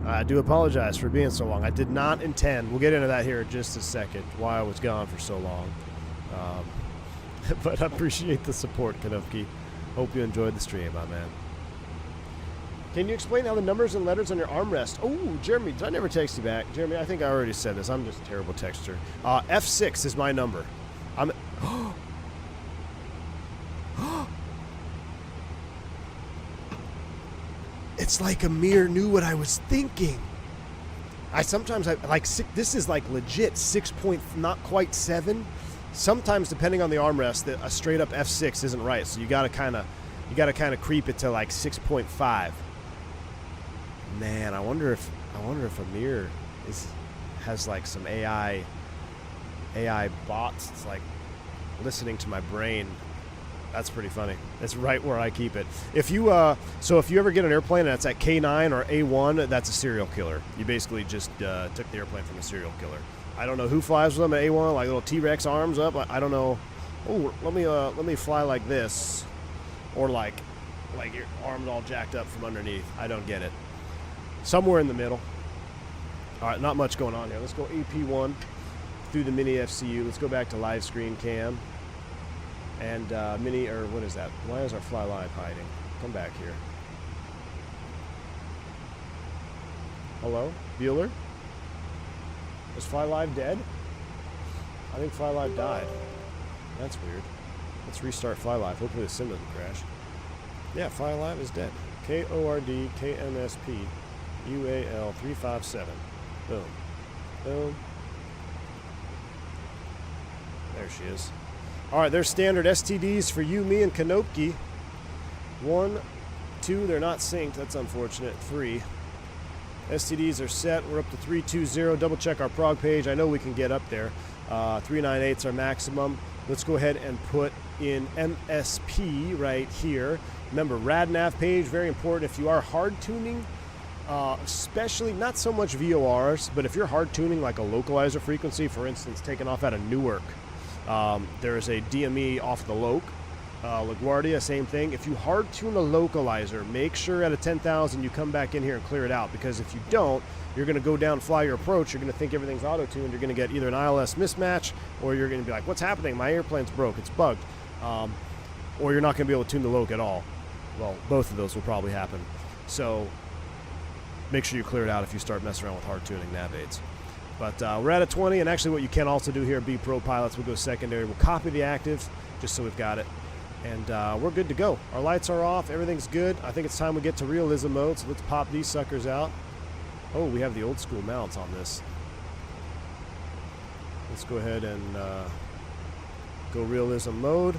I do apologize for being so long. I did not intend. We'll get into that here in just a second. Why I was gone for so long. But I appreciate the support, Kanovki. Hope you enjoyed the stream, my man. Can you explain how the numbers and letters on your armrest? Oh, Jeremy, did I never text you back? Jeremy, I think I already said this. I'm just a terrible texter. F6 is my number. It's like Amir knew what I was thinking. This is like legit 6 point, not quite 7. Sometimes, depending on the armrest, a straight up F6 isn't right. So you gotta kind of creep it to like 6.5. Man, I wonder if Amir has like some AI bots. It's like listening to my brain. That's pretty funny. That's right where I keep it. If you ever get an airplane and it's at K9 or A1, that's a serial killer. You basically just took the airplane from a serial killer. I don't know who flies with them at A1, like little T-Rex arms up. I don't know. Oh, let me fly like this, or like your arms all jacked up from underneath. I don't get it. Somewhere in the middle. All right, not much going on here. Let's go AP1 through the mini FCU. Let's go back to live screen cam. And what is that? Why is our fly live hiding? Come back here. Hello? Bueller? Is Fly Live dead? I think Fly Live died. That's weird. Let's restart Fly Live. Hopefully the sim doesn't crash. Yeah, Fly Live is dead. KORD KMSP UAL 357. Boom. Boom. There she is. All right, there's standard STDs for you, me, and Kanopki. 1, 2, they're not synced. That's unfortunate. 3. STDs are set. We're up to 320. Double check our prog page. I know we can get up there. 398 is our maximum. Let's go ahead and put in MSP right here. Remember, RadNav page, very important. If you are hard tuning, especially not so much VORs, but if you're hard tuning like a localizer frequency, for instance, taking off out of Newark, there's a DME off the loc. LaGuardia, same thing. If you hard tune a localizer, make sure at a 10,000 you come back in here and clear it out, because if you don't, you're going to go down, fly your approach, you're going to think everything's auto-tuned, you're going to get either an ILS mismatch, or you're going to be like, what's happening? My airplane's broke, it's bugged. Or you're not going to be able to tune the loc at all. Well, both of those will probably happen. So make sure you clear it out if you start messing around with hard tuning nav aids. But we're at a 20, and actually what you can also do here, be pro pilots, we'll go secondary. We'll copy the active just so we've got it. And we're good to go. Our lights are off. Everything's good. I think it's time we get to realism mode, so let's pop these suckers out. Oh, we have the old school mounts on this. Let's go ahead and go realism mode.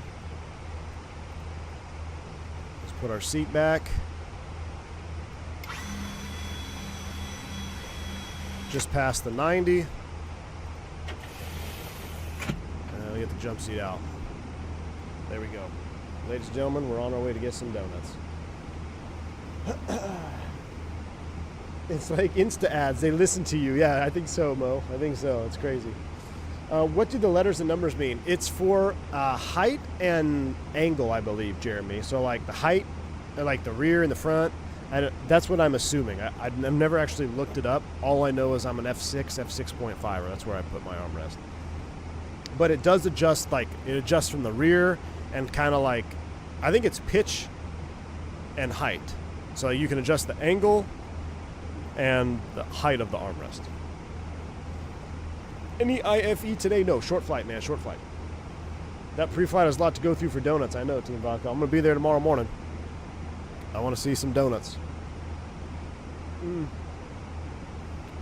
Let's put our seat back. Just past the 90. And we get the jump seat out. There we go. Ladies and gentlemen, we're on our way to get some donuts. It's like Insta ads. They listen to you. Yeah, I think so, Mo. I think so. It's crazy. What do the letters and numbers mean? It's for height and angle, I believe, Jeremy. So like the height, like the rear and the front. That's what I'm assuming. I've never actually looked it up. All I know is I'm an F6, F6.5. That's where I put my armrest. But it does adjust, like it adjusts from the rear and kind of like, I think it's pitch and height. So you can adjust the angle and the height of the armrest. Any IFE today? No, short flight, man, short flight. That pre-flight has a lot to go through for donuts. I know, Team Vodka. I'm going to be there tomorrow morning. I want to see some donuts.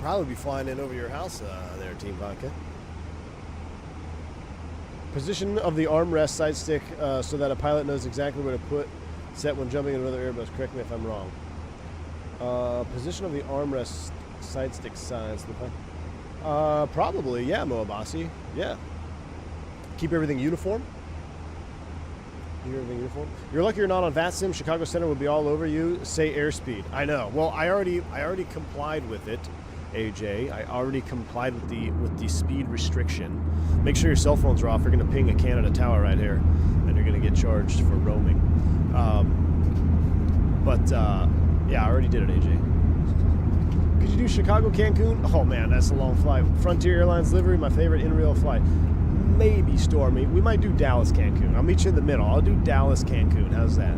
Probably be flying in over your house there, Team Vodka. Position of the armrest side stick so that a pilot knows exactly where to put set when jumping in another Airbus. Correct me if I'm wrong. Position of the armrest side stick size. Probably, yeah, Moabasi. Yeah. Keep everything uniform. You're lucky you're not on VATSIM. Chicago Center would be all over you. Say airspeed. I know. Well, I already complied with it, AJ. I already complied with the speed restriction. Make sure your cell phones are off. You're going to ping a Canada tower right here, and you're going to get charged for roaming. Yeah, I already did it, AJ. Could you do Chicago Cancun? Oh man, that's a long flight. Frontier Airlines livery, my favorite in-rail flight. Maybe Stormy. We might do Dallas Cancun. I'll meet you in the middle. I'll do Dallas Cancun. How's that?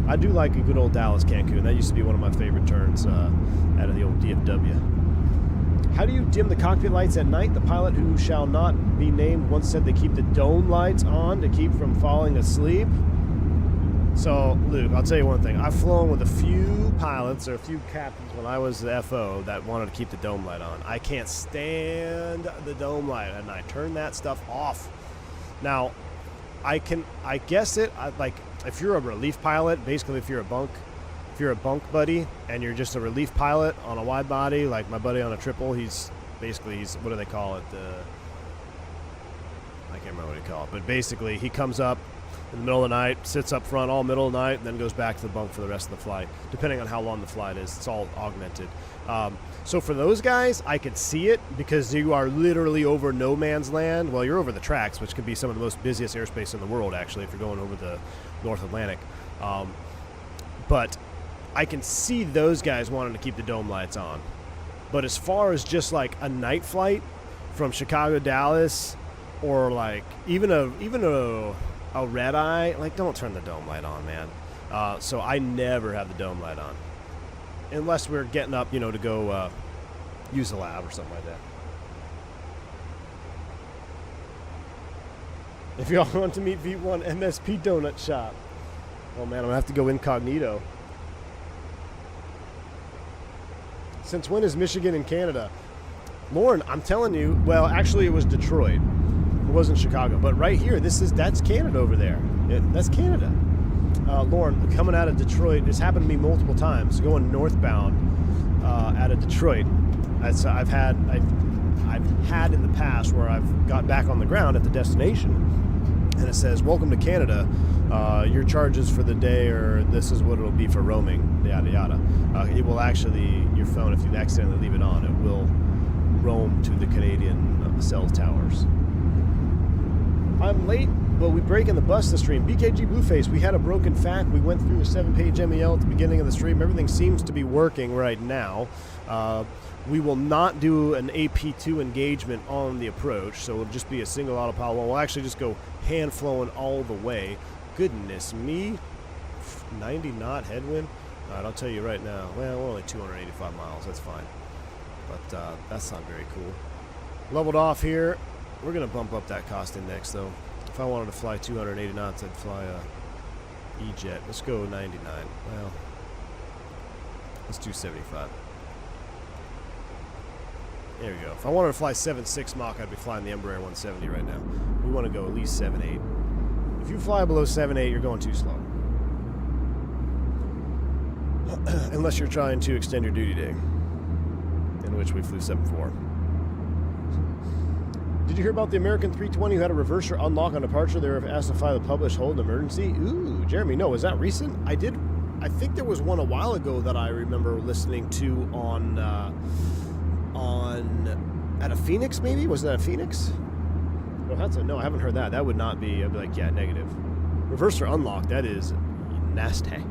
I do like a good old Dallas Cancun. That used to be one of my favorite turns out of the old DFW. How do you dim the cockpit lights at night? The pilot who shall not be named once said they keep the dome lights on to keep from falling asleep. So, Luke, I'll tell you one thing. I've flown with a few pilots or a few captains when I was the FO that wanted to keep the dome light on. I can't stand the dome light, and I turn that stuff off. Now, I guess it, like, if you're a relief pilot, basically if you're a bunk buddy and you're just a relief pilot on a wide body, like my buddy on a triple, he's what do they call it? I can't remember what he call it, but basically he comes up in the middle of the night, sits up front all middle of the night, and then goes back to the bunk for the rest of the flight, depending on how long the flight is. It's all augmented. So for those guys, I could see it because you are literally over no man's land. Well, you're over the tracks, which can be some of the most busiest airspace in the world, actually, if you're going over the North Atlantic. But I can see those guys wanting to keep the dome lights on. But as far as just like a night flight from Chicago to Dallas, or like even a red eye, like, don't turn the dome light on, man. So I never have the dome light on unless we're getting up, to go use the lab or something like that. If y'all want to meet V1 MSP Donut Shop, oh man, I'm gonna have to go incognito. Since when is Michigan in Canada? Lauren, I'm telling you, well, actually it was Detroit. It wasn't Chicago, but right here, that's Canada over there. That's Canada. Lauren, coming out of Detroit, this happened to me multiple times. Going northbound out of Detroit, I've had in the past where I've got back on the ground at the destination, and it says, "Welcome to Canada. Your charges for the day, or this is what it'll be for roaming." Yada yada. It will actually, your phone, if you accidentally leave it on, it will roam to the Canadian cell towers. I'm late, but we break in the bus the stream. BKG Blueface, we had a broken fact. We went through a 7-page MEL at the beginning of the stream. Everything seems to be working right now. We will not do an AP2 engagement on the approach, so it'll just be a single autopilot one. We'll actually just go hand flowing all the way. Goodness me. 90 knot headwind. Alright, I'll tell you right now. Well, we're only 285 miles. That's fine. But that's not very cool. Leveled off here. We're going to bump up that cost index, though. If I wanted to fly 280 knots, I'd fly a E-Jet. Let's go 99. Well, let's do 75. There we go. If I wanted to fly 7.6 Mach, I'd be flying the Embraer 170 right now. We want to go at least 7.8. If you fly below 7.8, you're going too slow. Unless you're trying to extend your duty day, in which we flew 7.4. Did you hear about the American 320 who had a reverser unlock on departure? They were asked to fly the published hold in emergency. Ooh, Jeremy, no, is that recent? I think there was one a while ago that I remember listening to on at a Phoenix, maybe? Was that a Phoenix? No, I haven't heard that. That would not be, I'd be like, yeah, negative. Reverser unlock, that is nasty.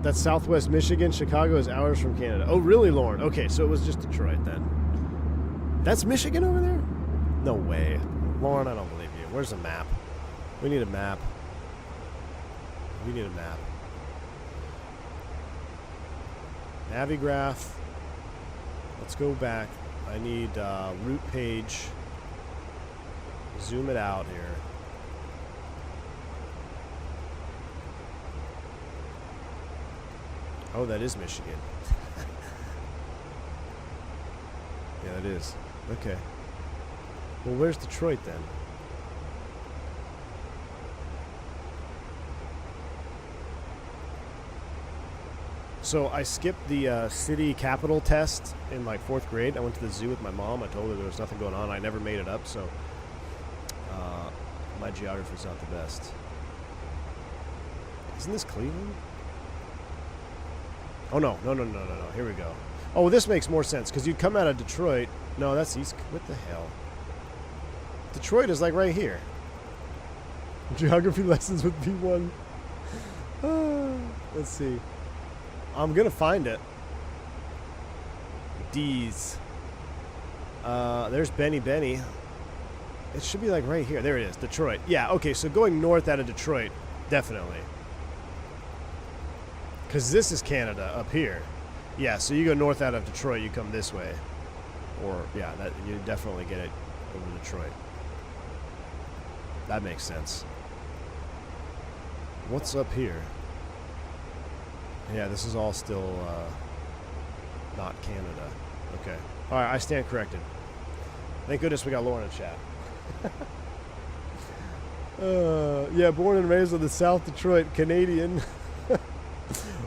That's Southwest Michigan. Chicago is hours from Canada. Oh, really, Lauren? Okay, so it was just Detroit then. That's Michigan over there? No way. Lauren, I don't believe you. Where's the map? We need a map. We need a map. Navigraph. Let's go back. I need route page. Zoom it out here. Oh, that is Michigan. Yeah, it is. Okay. Well, where's Detroit then? So I skipped the city capital test in like 4th grade. I went to the zoo with my mom. I told her there was nothing going on. I never made it up, so my geography's not the best. Isn't this Cleveland? Oh, no. Here we go. Oh, this makes more sense, because you'd come out of Detroit. No, that's East. What the hell? Detroit is like right here. Geography lessons with P1. Let's see. I'm going to find it. D's. There's Benny. It should be like right here. There it is. Detroit. Yeah, okay, so going north out of Detroit, definitely. Because this is Canada up here. Yeah, so you go north out of Detroit, you come this way. Or, yeah, that you definitely get it over Detroit. That makes sense. What's up here? Yeah, this is all still not Canada. Okay. All right, I stand corrected. Thank goodness we got Lauren in chat. Yeah, born and raised in the South Detroit, Canadian.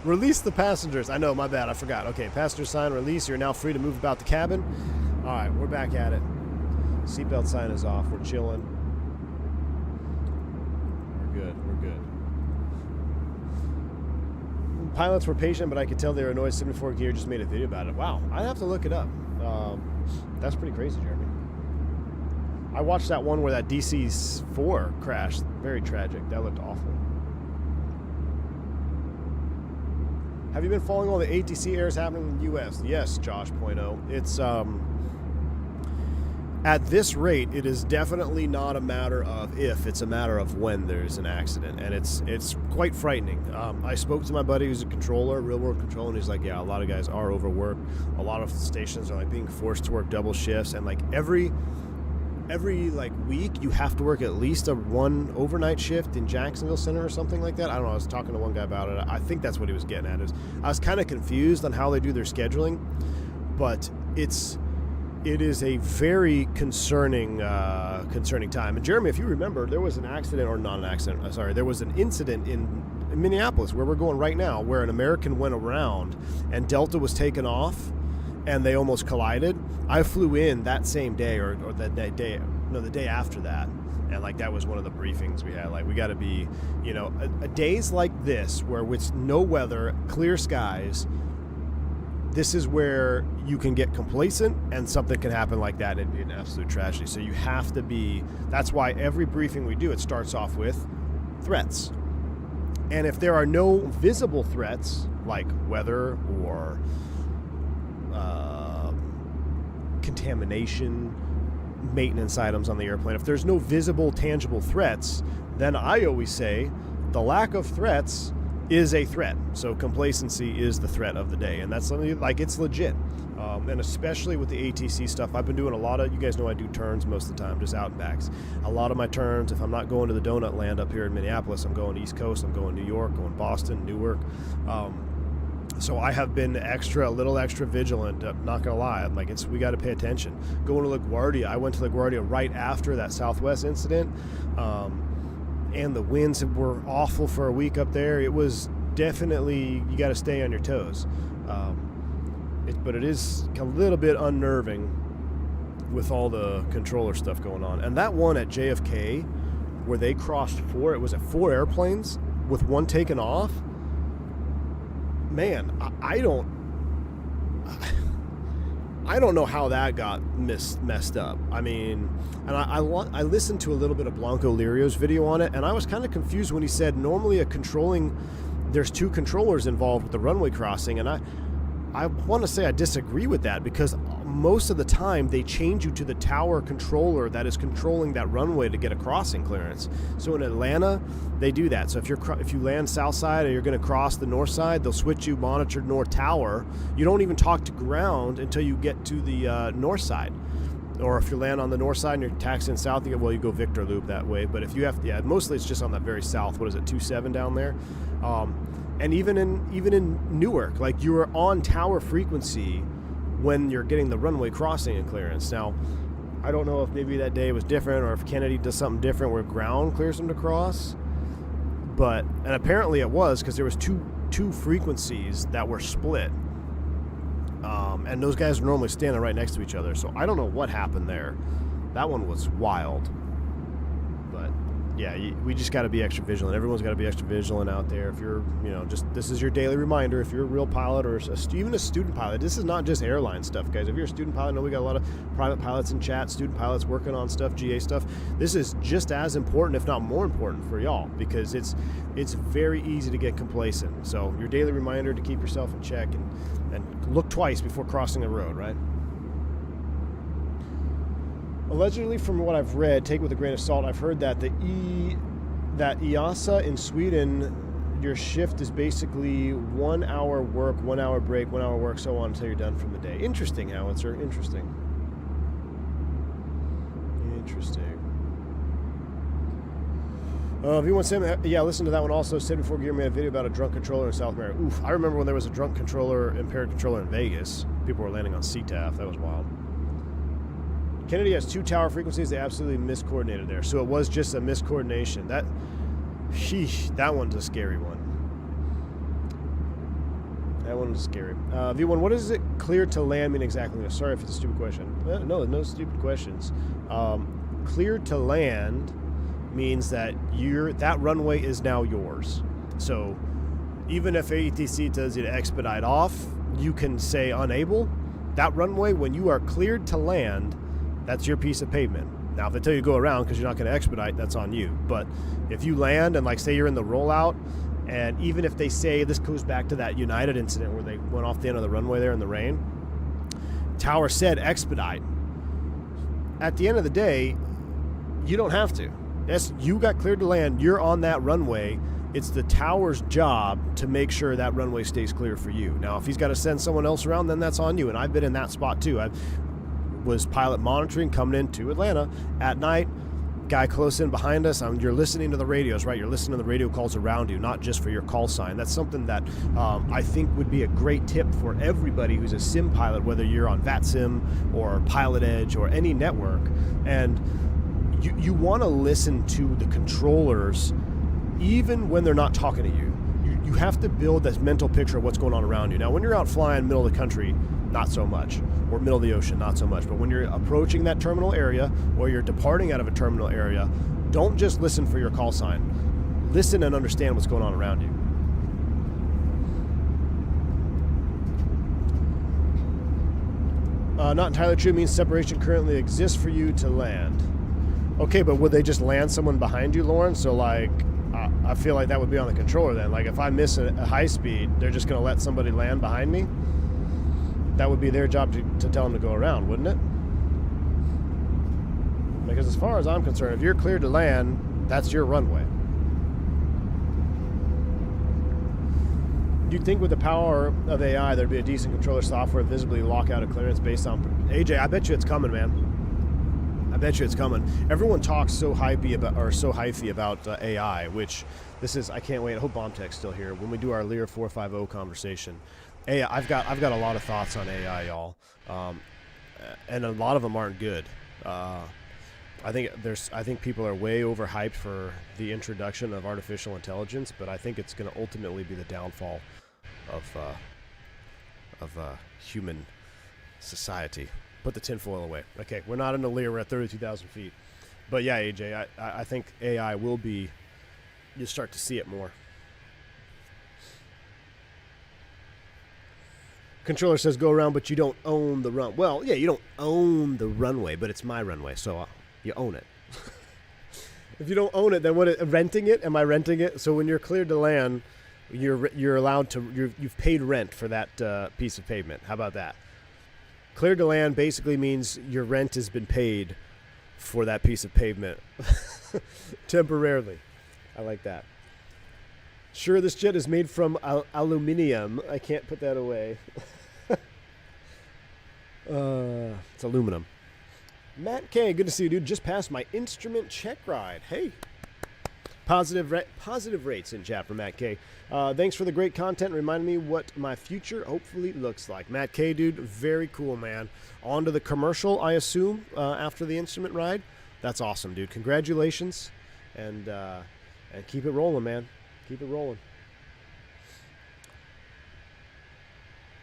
Release the passengers. I know, my bad. I forgot. Okay, passenger sign release. You're now free to move about the cabin. All right, we're back at it. Seatbelt sign is off. We're chilling. We're good. Pilots were patient, but I could tell they were annoyed. 74 Gear just made a video about it. Wow, I'd have to look it up. That's pretty crazy, Jeremy. I watched that one where that DC-4 crashed. Very tragic. That looked awful. Have you been following all the ATC errors happening in the U.S.? Yes, Josh Poino. It's, at this rate, it is definitely not a matter of if, it's a matter of when there's an accident. And it's quite frightening. I spoke to my buddy who's a controller, real-world controller, and he's like, yeah, a lot of guys are overworked. A lot of stations are, like, being forced to work double shifts. And, like, every like week you have to work at least one overnight shift in Jacksonville Center or something like that. I don't know. I was talking to one guy about it. I think that's what he was getting at. I was kind of confused on how they do their scheduling, but it is a very concerning time. And Jeremy, if you remember, there was an accident, or not an accident. Sorry, there was an incident in Minneapolis where we're going right now, where an American went around and Delta was taken off. And they almost collided. I flew in that same day, or the day after that, and like that was one of the briefings we had. Like, we got to be, a days like this where with no weather, clear skies. This is where you can get complacent, and something can happen like that, and it'd be an absolute tragedy. So you have to be. That's why every briefing we do, it starts off with threats, and if there are no visible threats like weather or contamination, maintenance items on the airplane, if there's no visible, tangible threats, then I always say the lack of threats is a threat. So complacency is the threat of the day, and that's something like it's legit. And especially with the ATC stuff, I've been doing a lot of, you guys know I do turns most of the time, just out and backs. A lot of my turns, if I'm not going to the donut land up here in Minneapolis, I'm going East Coast, I'm going New York, going Boston, Newark. So I have been a little extra vigilant. Not gonna lie, I'm like, we got to pay attention. Going to LaGuardia, I went to LaGuardia right after that Southwest incident, and the winds were awful for a week up there. It was definitely, you got to stay on your toes. But it is a little bit unnerving with all the controller stuff going on. And that one at JFK, where they crossed four airplanes with one taken off. Man, I don't know how that got messed up. I mean, and I listened to a little bit of Blanco Lirio's video on it, and I was kind of confused when he said normally there's two controllers involved with the runway crossing, and I want to say I disagree with that, because most of the time they change you to the tower controller that is controlling that runway to get a crossing clearance. So in Atlanta, they do that. So if you land south side and you're going to cross the north side, they'll switch you monitored north tower. You don't even talk to ground until you get to the north side. Or if you land on the north side and you're taxiing south, you go Victor Loop that way. But if you have, mostly it's just on that very south. What is it, 27 down there? And even in Newark, like, you are on tower frequency when you're getting the runway crossing and clearance. Now, I don't know if maybe that day was different, or if Kennedy does something different where ground clears them to cross. And apparently it was, because there was two frequencies that were split. And those guys are normally standing right next to each other. So I don't know what happened there. That one was wild. But yeah, we just got to be extra vigilant. Everyone's got to be extra vigilant out there. If you're, this is your daily reminder. If you're a real pilot, or even a student pilot, this is not just airline stuff, guys. If you're a student pilot, I know we got a lot of private pilots in chat, student pilots working on stuff, GA stuff. This is just as important, if not more important, for y'all, because it's very easy to get complacent. So your daily reminder to keep yourself in check and look twice before crossing the road, right? Allegedly, from what I've read, take it with a grain of salt, I've heard that that EASA in Sweden, your shift is basically 1 hour work, 1 hour break, 1 hour work, so on until you're done from the day. Interesting, Howitzer. Interesting. V17, yeah, listen to that one also. Said before, Gear made a video about a drunk controller in South America. Oof, I remember when there was a drunk controller, impaired controller in Vegas. People were landing on CTAF. That was wild. Kennedy has two tower frequencies. They absolutely miscoordinated there. So it was just a miscoordination. That one's a scary one. That one was scary. V1, what does it clear to land mean exactly? Sorry if it's a stupid question. No stupid questions. Cleared to land means that that runway is now yours. So even if ATC tells you to expedite off, you can say unable. That runway, when you are cleared to land, that's your piece of pavement. Now, if they tell you to go around because you're not going to expedite, that's on you. But if you land and, like, say you're in the rollout, and even if they say, this goes back to that United incident where they went off the end of the runway there in the rain, tower said expedite. At the end of the day, you don't have to. You got cleared to land. You're on that runway. It's the tower's job to make sure that runway stays clear for you. Now, if he's got to send someone else around, then that's on you. And I've been in that spot too. I was pilot monitoring coming into Atlanta at night. Guy close in behind us. You're listening to the radios, right? You're listening to the radio calls around you, not just for your call sign. That's something that I think would be a great tip for everybody who's a sim pilot, whether you're on VATSIM or Pilot Edge or any network. And you want to listen to the controllers even when they're not talking to you. You have to build this mental picture of what's going on around you. Now, when you're out flying middle of the country, not so much, or middle of the ocean, not so much. But when you're approaching that terminal area or you're departing out of a terminal area, don't just listen for your call sign. Listen and understand what's going on around you. Not entirely true means separation currently exists for you to land. Okay, but would they just land someone behind you, Lauren? So, like, I feel like that would be on the controller then. Like, if I miss a high speed, they're just going to let somebody land behind me? That would be their job to tell them to go around, wouldn't it? Because as far as I'm concerned, if you're cleared to land, that's your runway. You'd think with the power of AI, there'd be a decent controller software visibly lock out a clearance based on... AJ, I bet you it's coming, man. I bet you it's coming. Everyone talks so hypey about AI, which this is... I can't wait. I hope Bombtech's still here. When we do our Lear 450 conversation, AI, I've got a lot of thoughts on AI, y'all. And a lot of them aren't good. I think people are way overhyped for the introduction of artificial intelligence, but I think it's going to ultimately be the downfall of human society. Put the tinfoil away. Okay, we're not in the Lear. We're at 32,000 feet. But yeah, AJ, I think AI will be. You start to see it more. Controller says go around, but you don't own the run. Well, yeah, you don't own the runway, but it's my runway, so you own it. If you don't own it, then what? Renting it? Am I renting it? So when you're cleared to land, you're allowed to. You've paid rent for that piece of pavement. How about that? Cleared to land basically means your rent has been paid for that piece of pavement temporarily. I like that. Sure, this jet is made from aluminium. I can't put that away. It's aluminum. Matt K, good to see you, dude. Just passed my instrument check ride. Hey. Positive rates in chat for Matt K. Thanks for the great content. Remind me what my future hopefully looks like. Matt K, dude, very cool, man. On to the commercial, I assume, after the instrument ride. That's awesome, dude. Congratulations. And keep it rolling, man. Keep it rolling.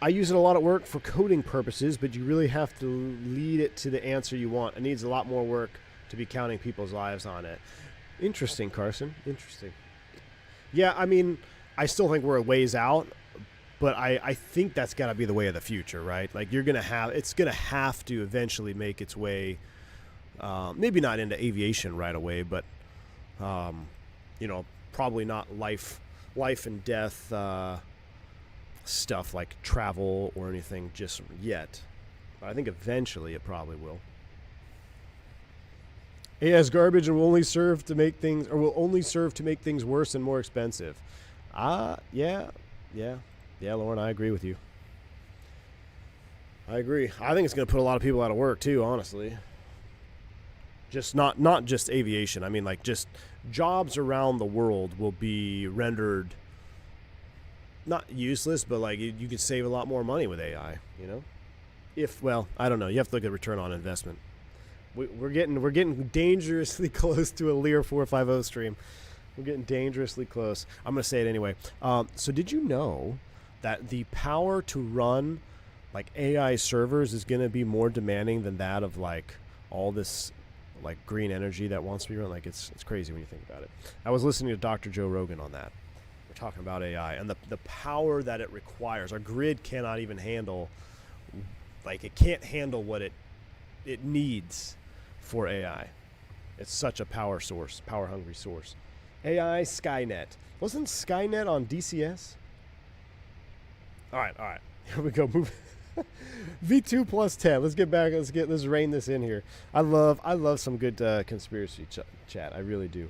I use it a lot at work for coding purposes, but you really have to lead it to the answer you want. It needs a lot more work to be counting people's lives on it. Interesting, Carson. Interesting. Yeah, I mean, I still think we're a ways out, but I think that's got to be the way of the future, right? Like it's going to have to eventually make its way, maybe not into aviation right away, but, probably not life and death stuff like travel or anything just yet. But I think eventually it probably will. AI is garbage and will only serve to make things worse and more expensive. Yeah, Lauren, I agree with you. I agree. I think it's going to put a lot of people out of work too, honestly. Just not just aviation. I mean, like, just jobs around the world will be rendered not useless, but like you could save a lot more money with AI, you know? I don't know. You have to look at return on investment. We're getting dangerously close to a Lear 450 stream. We're getting dangerously close. I'm going to say it anyway. So did you know that the power to run like AI servers is going to be more demanding than that of like all this like green energy that wants to be run? Like it's crazy when you think about it. I was listening to Dr. Joe Rogan on that. We're talking about AI and the power that it requires. Our grid cannot even handle, like it can't handle what it needs for AI. It's such a power hungry source. AI Skynet. Wasn't Skynet on DCS? All right. Here we go. Move. V2 plus 10. Let's get back. Let's rein this in here. I love some good conspiracy chat. I really do.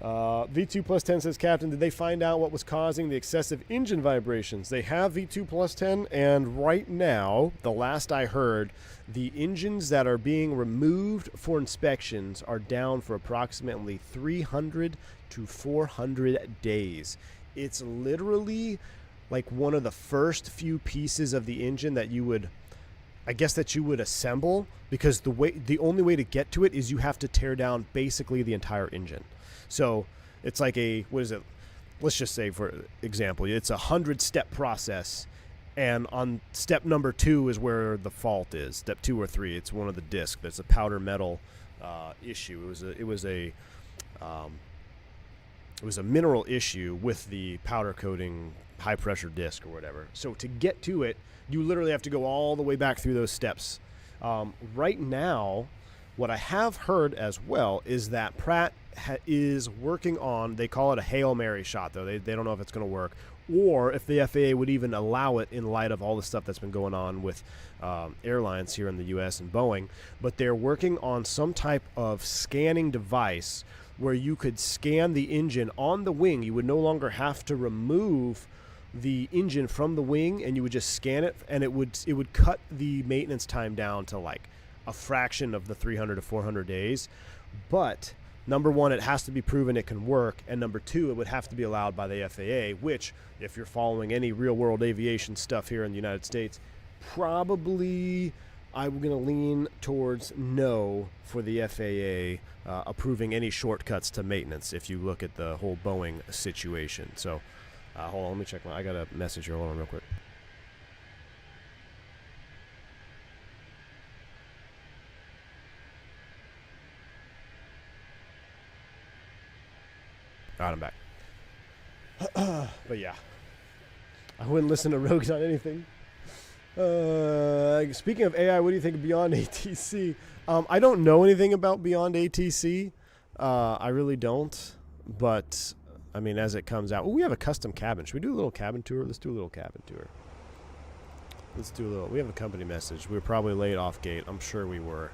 V2 plus 10 says, Captain, did they find out what was causing the excessive engine vibrations? They have V2 plus 10, and right now, the last I heard, the engines that are being removed for inspections are down for approximately 300 to 400 days. It's literally like one of the first few pieces of the engine that you would assemble, because the only way to get to it is you have to tear down basically the entire engine. So it's like let's just say, for example, it's a 100-step process, and on step number 2 is where the fault is. Step 2 or 3, it's one of the discs. That's a powder metal issue. It was a mineral issue with the powder coating high pressure disc or whatever. So to get to it, you literally have to go all the way back through those steps. Right now, what I have heard as well is that Pratt is working on, they call it a Hail Mary shot, though. They don't know if it's going to work, or if the FAA would even allow it in light of all the stuff that's been going on with airlines here in the U.S. and Boeing. But they're working on some type of scanning device where you could scan the engine on the wing. You would no longer have to remove the engine from the wing, and you would just scan it, and it would cut the maintenance time down to like a fraction of the 300 to 400 days. But number one, it has to be proven it can work, and number two, it would have to be allowed by the FAA, which, if you're following any real-world aviation stuff here in the United States, probably I'm going to lean towards no for the FAA approving any shortcuts to maintenance if you look at the whole Boeing situation. So, hold on, let me check. I got a message here. Hold on real quick. All right, I'm back. But yeah, I wouldn't listen to rogues on anything. Speaking of AI, what do you think of Beyond ATC? I don't know anything about Beyond ATC. I really don't. But, I mean, as it comes out. Oh, we have a custom cabin. Should we do a little cabin tour? Let's do a little cabin tour. Let's do a little. We have a company message. We were probably late off gate. I'm sure we were.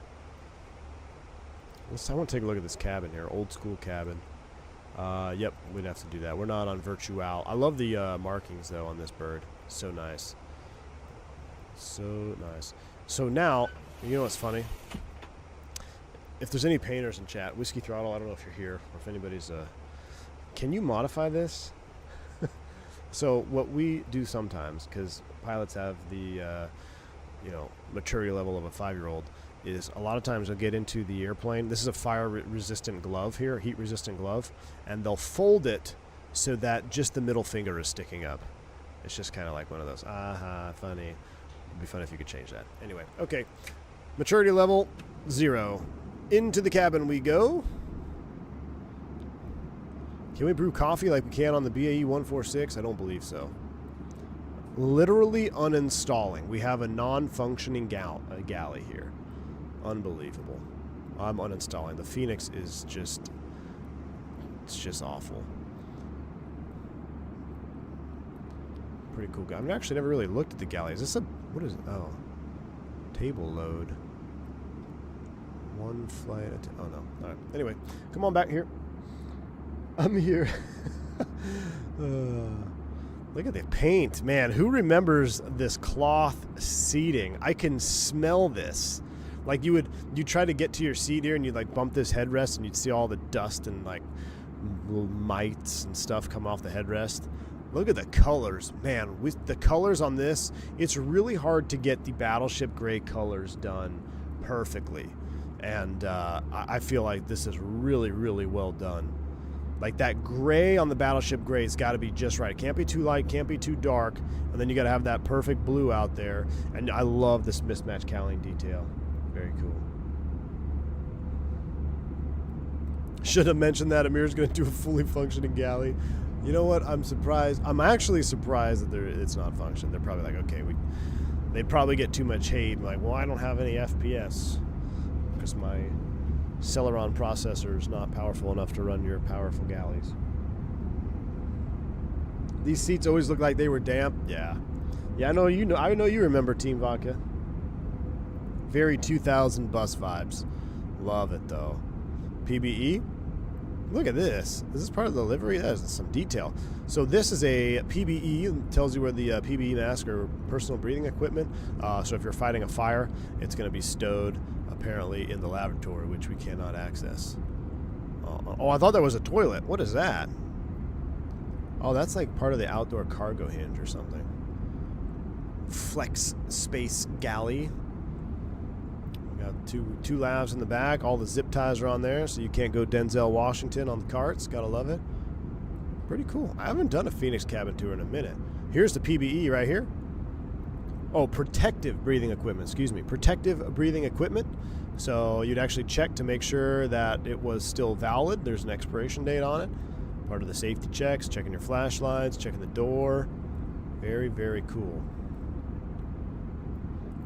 I want to take a look at this cabin here. Old school cabin. Yep, we'd have to do that. We're not on Virtual. I love the markings, though, on this bird. So nice. So nice. So now, you know what's funny? If there's any painters in chat, Whiskey Throttle, I don't know if you're here, or if anybody's... can you modify this? So what we do sometimes, because pilots have the, maturity level of a 5-year-old, is a lot of times they'll get into the airplane. This is a fire-resistant glove here, heat-resistant glove, and they'll fold it so that just the middle finger is sticking up. It's just kind of like one of those, funny. It'd be fun if you could change that. Anyway, okay. Maturity level 0. Into the cabin we go. Can we brew coffee like we can on the BAE 146? I don't believe so. Literally uninstalling. We have a non-functioning galley here. Unbelievable. I'm uninstalling. The Fenix is just... It's just awful. Pretty cool guy. I've actually never really looked at the galley. Is this a... What is it? Oh. Table load. One flight... Oh, no. Alright. Anyway. Come on back here. I'm here. Look at the paint. Man, who remembers this cloth seating? I can smell this. Like you'd try to get to your seat here and you'd like bump this headrest and you'd see all the dust and like little mites and stuff come off the headrest. Look at the colors, man. With the colors on this, it's really hard to get the battleship gray colors done perfectly. And I feel like this is really, really well done. Like that gray on the battleship gray has got to be just right. It can't be too light, can't be too dark. And then you got to have that perfect blue out there. And I love this mismatched cowling detail. Very cool. Should have mentioned that Amir's going to do a fully functioning galley. You know what? I'm surprised. I'm actually surprised that it's not functioning. They're probably like, okay, they'd probably get too much hate. Like, well, I don't have any FPS because my Celeron processor is not powerful enough to run your powerful galleys. These seats always look like they were damp. Yeah. Yeah, I know you remember Team Vodka. Very 2000 bus vibes. Love it though. PBE. Look at this. This is part of the livery. That is some detail. So this is a PBE. It tells you where the PBE mask or personal breathing equipment. So if you're fighting a fire, it's going to be stowed apparently in the lavatory, which we cannot access. Oh, I thought that was a toilet. What is that? Oh, that's like part of the outdoor cargo hinge or something. Flex space galley. Got two lavs in the back. All the zip ties are on there, so you can't go Denzel Washington on the carts. Gotta love it. Pretty cool. I haven't done a Phoenix cabin tour in a minute. Here's the PBE right here. Oh, protective breathing equipment. Excuse me. Protective breathing equipment. So you'd actually check to make sure that it was still valid. There's an expiration date on it. Part of the safety checks. Checking your flashlights. Checking the door. Very, very cool.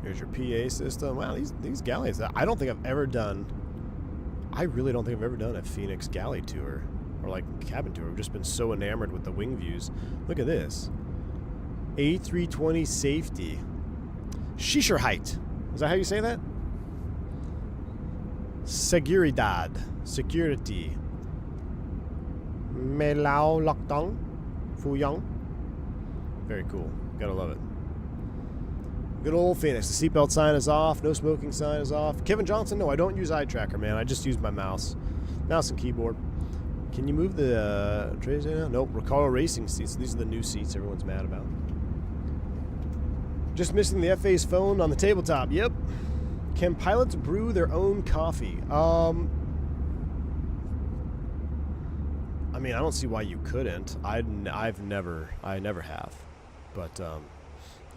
Here's your PA system. Wow, these galleys, I don't think I've ever done, I really don't think I've ever done a Phoenix galley tour or like cabin tour. We've just been so enamored with the wing views. Look at this. A320 safety. Sicherheit. Is that how you say that? Seguridad. Security. Melao Lockdown. Fuyang. Very cool. Gotta love it. Good old Phoenix. The seatbelt sign is off. No smoking sign is off. Kevin Johnson, no, I don't use eye tracker, man. I just use my mouse. Mouse and keyboard. Can you move the trays in now? Nope. Recaro Racing seats. These are the new seats everyone's mad about. Just missing the FA's phone on the tabletop. Yep. Can pilots brew their own coffee? I mean, I don't see why you couldn't. I never have. But I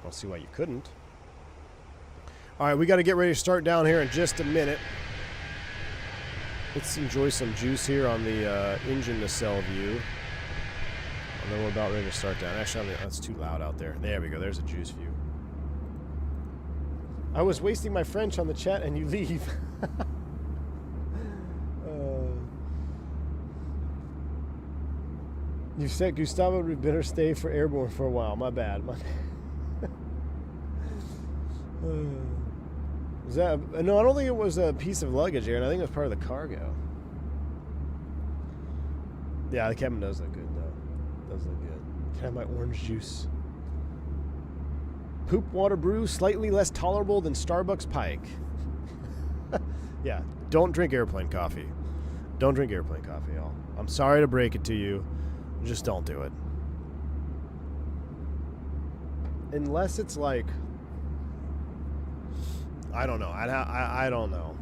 don't see why you couldn't. All right, we got to get ready to start down here in just a minute. Let's enjoy some juice here on the engine nacelle view. And then we're about ready to start down. Actually, that's too loud out there. There we go. There's a juice view. I was wasting my French on the chat and you leave. You said Gustavo would better stay for airborne for a while. My bad. My bad. Was that? No, I don't think it was a piece of luggage, Aaron. I think it was part of the cargo. Yeah, the cabin does look good, though. Does look good. Can I have my orange juice? Poop water brew, slightly less tolerable than Starbucks Pike. Yeah, don't drink airplane coffee. Don't drink airplane coffee, y'all. I'm sorry to break it to you. Just don't do it. Unless it's like, I don't know. I don't know.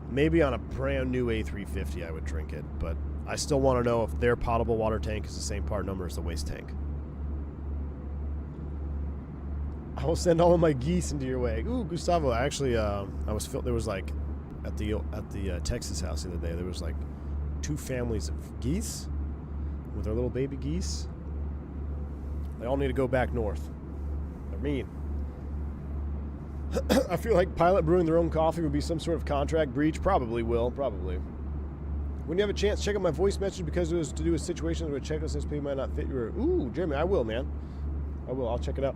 Maybe on a brand new A350 I would drink it, but I still want to know if their potable water tank is the same part number as the waste tank. I will send all of my geese into your way. Ooh, Gustavo. Actually, there was like at the Texas house the other day. There was like 2 families of geese with their little baby geese. They all need to go back north. They're mean. I feel like pilot brewing their own coffee would be some sort of contract breach. Probably will. Probably. When you have a chance, check out my voice message because it was to do with situations where a checklist SP might not fit your... Ooh, Jeremy, I will, man. I will. I'll check it out.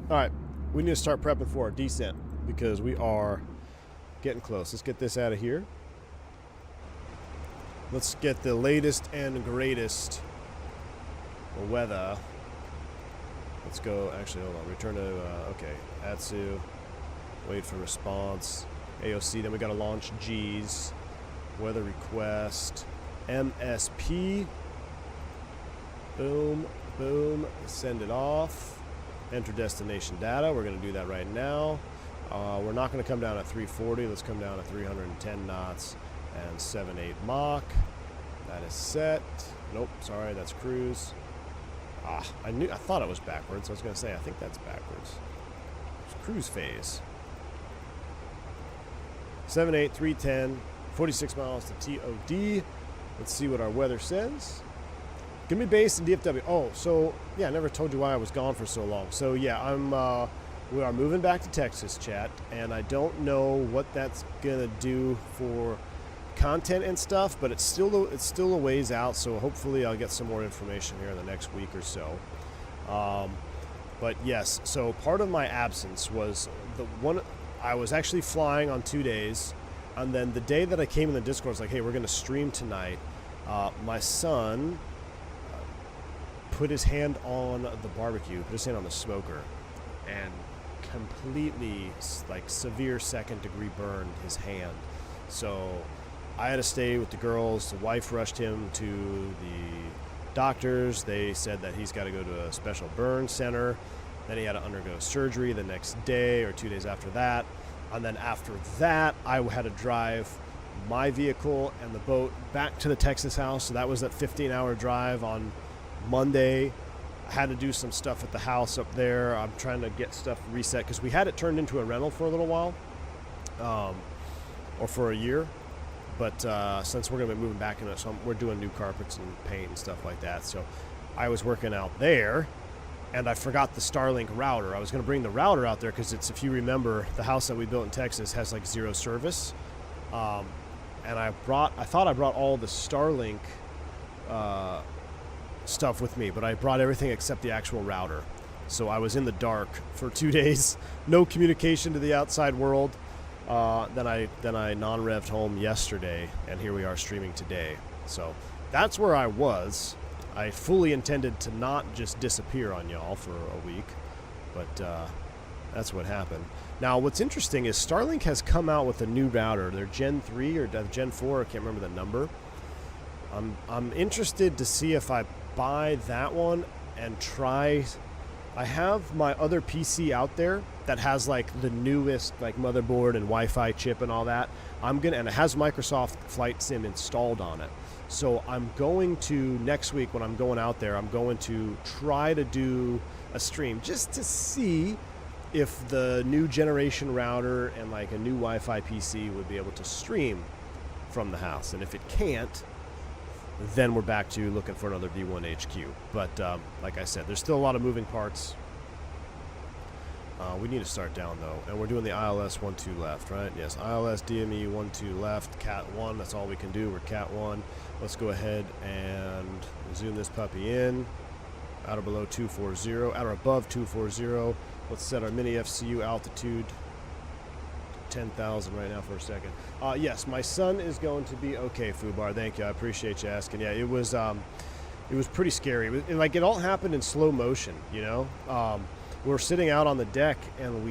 All right. We need to start prepping for our descent because we are getting close. Let's get this out of here. Let's get the latest and greatest weather. Let's go. Actually, hold on. Return to, okay. Atsu. Wait for response. AOC. Then we got to launch G's. Weather request. MSP. Boom. Boom. Send it off. Enter destination data. We're going to do that right now. We're not going to come down at 340. Let's come down at 310 knots and 7.8 Mach. That is set. Nope. Sorry. That's cruise. I thought it was backwards. I was going to say, I think that's backwards. It's cruise phase. 7.8, 310, 46 miles to TOD. Let's see what our weather says. Gonna be based in DFW. Oh, so, yeah, I never told you why I was gone for so long. So, yeah, we are moving back to Texas, chat, and I don't know what that's gonna do for content and stuff, but it's still a ways out, so hopefully I'll get some more information here in the next week or so. But yes, so part of my absence was I was actually flying on 2 days, and then the day that I came in the Discord, I was like, hey, we're going to stream tonight. My son put his hand on the barbecue, put his hand on the smoker, and completely, like, severe second-degree burned his hand. So I had to stay with the girls. The wife rushed him to the doctors. They said that he's got to go to a special burn center. Then he had to undergo surgery the next day or 2 days after that. And then after that, I had to drive my vehicle and the boat back to the Texas house. So that was that 15-hour drive on Monday. I had to do some stuff at the house up there. I'm trying to get stuff reset because we had it turned into a rental for a little while, or for a year. But since we're going to be moving back in it, so we're doing new carpets and paint and stuff like that. So I was working out there, and I forgot the Starlink router. I was going to bring the router out there because it's, if you remember, the house that we built in Texas has like 0 service. And I thought I brought all the Starlink stuff with me, but I brought everything except the actual router. So I was in the dark for 2 days, no communication to the outside world. Then I non-revved home yesterday, and here we are streaming today. So that's where I was. I fully intended to not just disappear on y'all for a week, but that's what happened. Now, what's interesting is Starlink has come out with a new router. They're Gen 3 or Gen 4. I can't remember the number. I'm interested to see if I buy that one and try. I have my other PC out there that has like the newest like motherboard and Wi-Fi chip and all that. And it has Microsoft Flight Sim installed on it. So I'm going to, next week when I'm going out there, I'm going to try to do a stream just to see if the new generation router and like a new Wi-Fi PC would be able to stream from the house. And if it can't, then we're back to looking for another V1 HQ. But like I said, there's still a lot of moving parts. We need to start down though, and we're doing the ILS 1-2 left, right? Yes, ILS DME 1-2 left, Cat 1. That's all we can do. We're Cat 1. Let's go ahead and zoom this puppy in. Out or below 240, out or above 240. Let's set our mini FCU altitude to 10,000 right now for a second. Yes, my son is going to be okay, Fubar. Thank you. I appreciate you asking. Yeah, it was pretty scary. It all happened in slow motion, you know? We were sitting out on the deck and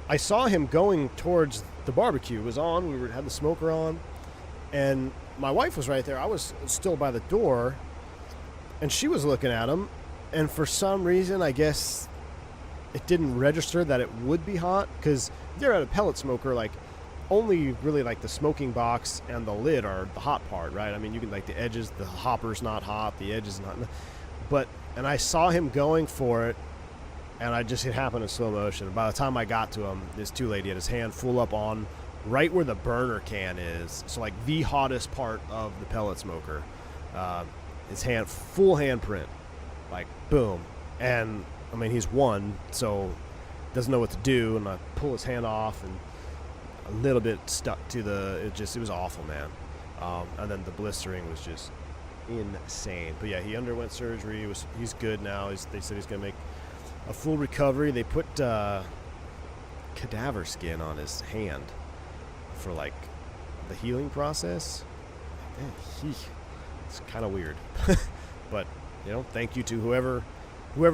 I saw him going towards the barbecue. It was on. We had the smoker on, and my wife was right there. I was still by the door, and she was looking at him, and for some reason, I guess it didn't register that it would be hot, because they're at a pellet smoker, like only really like the smoking box and the lid are the hot part, right? I mean, you can like the edges, the hopper's not hot, the edge is not, and I saw him going for it, and it happened in slow motion. By the time I got to him, it's too late. He had his hand full up on right where the burner can is. So like the hottest part of the pellet smoker. His hand, full handprint, like boom. And I mean, he's one, so doesn't know what to do. And I pull his hand off, and a little bit stuck to it was awful, man. And then the blistering was just insane. But yeah, he underwent surgery. He's good now. They said he's gonna make a full recovery. They put cadaver skin on his hand for like the healing process. It's kind of weird. But you know, thank you to whoever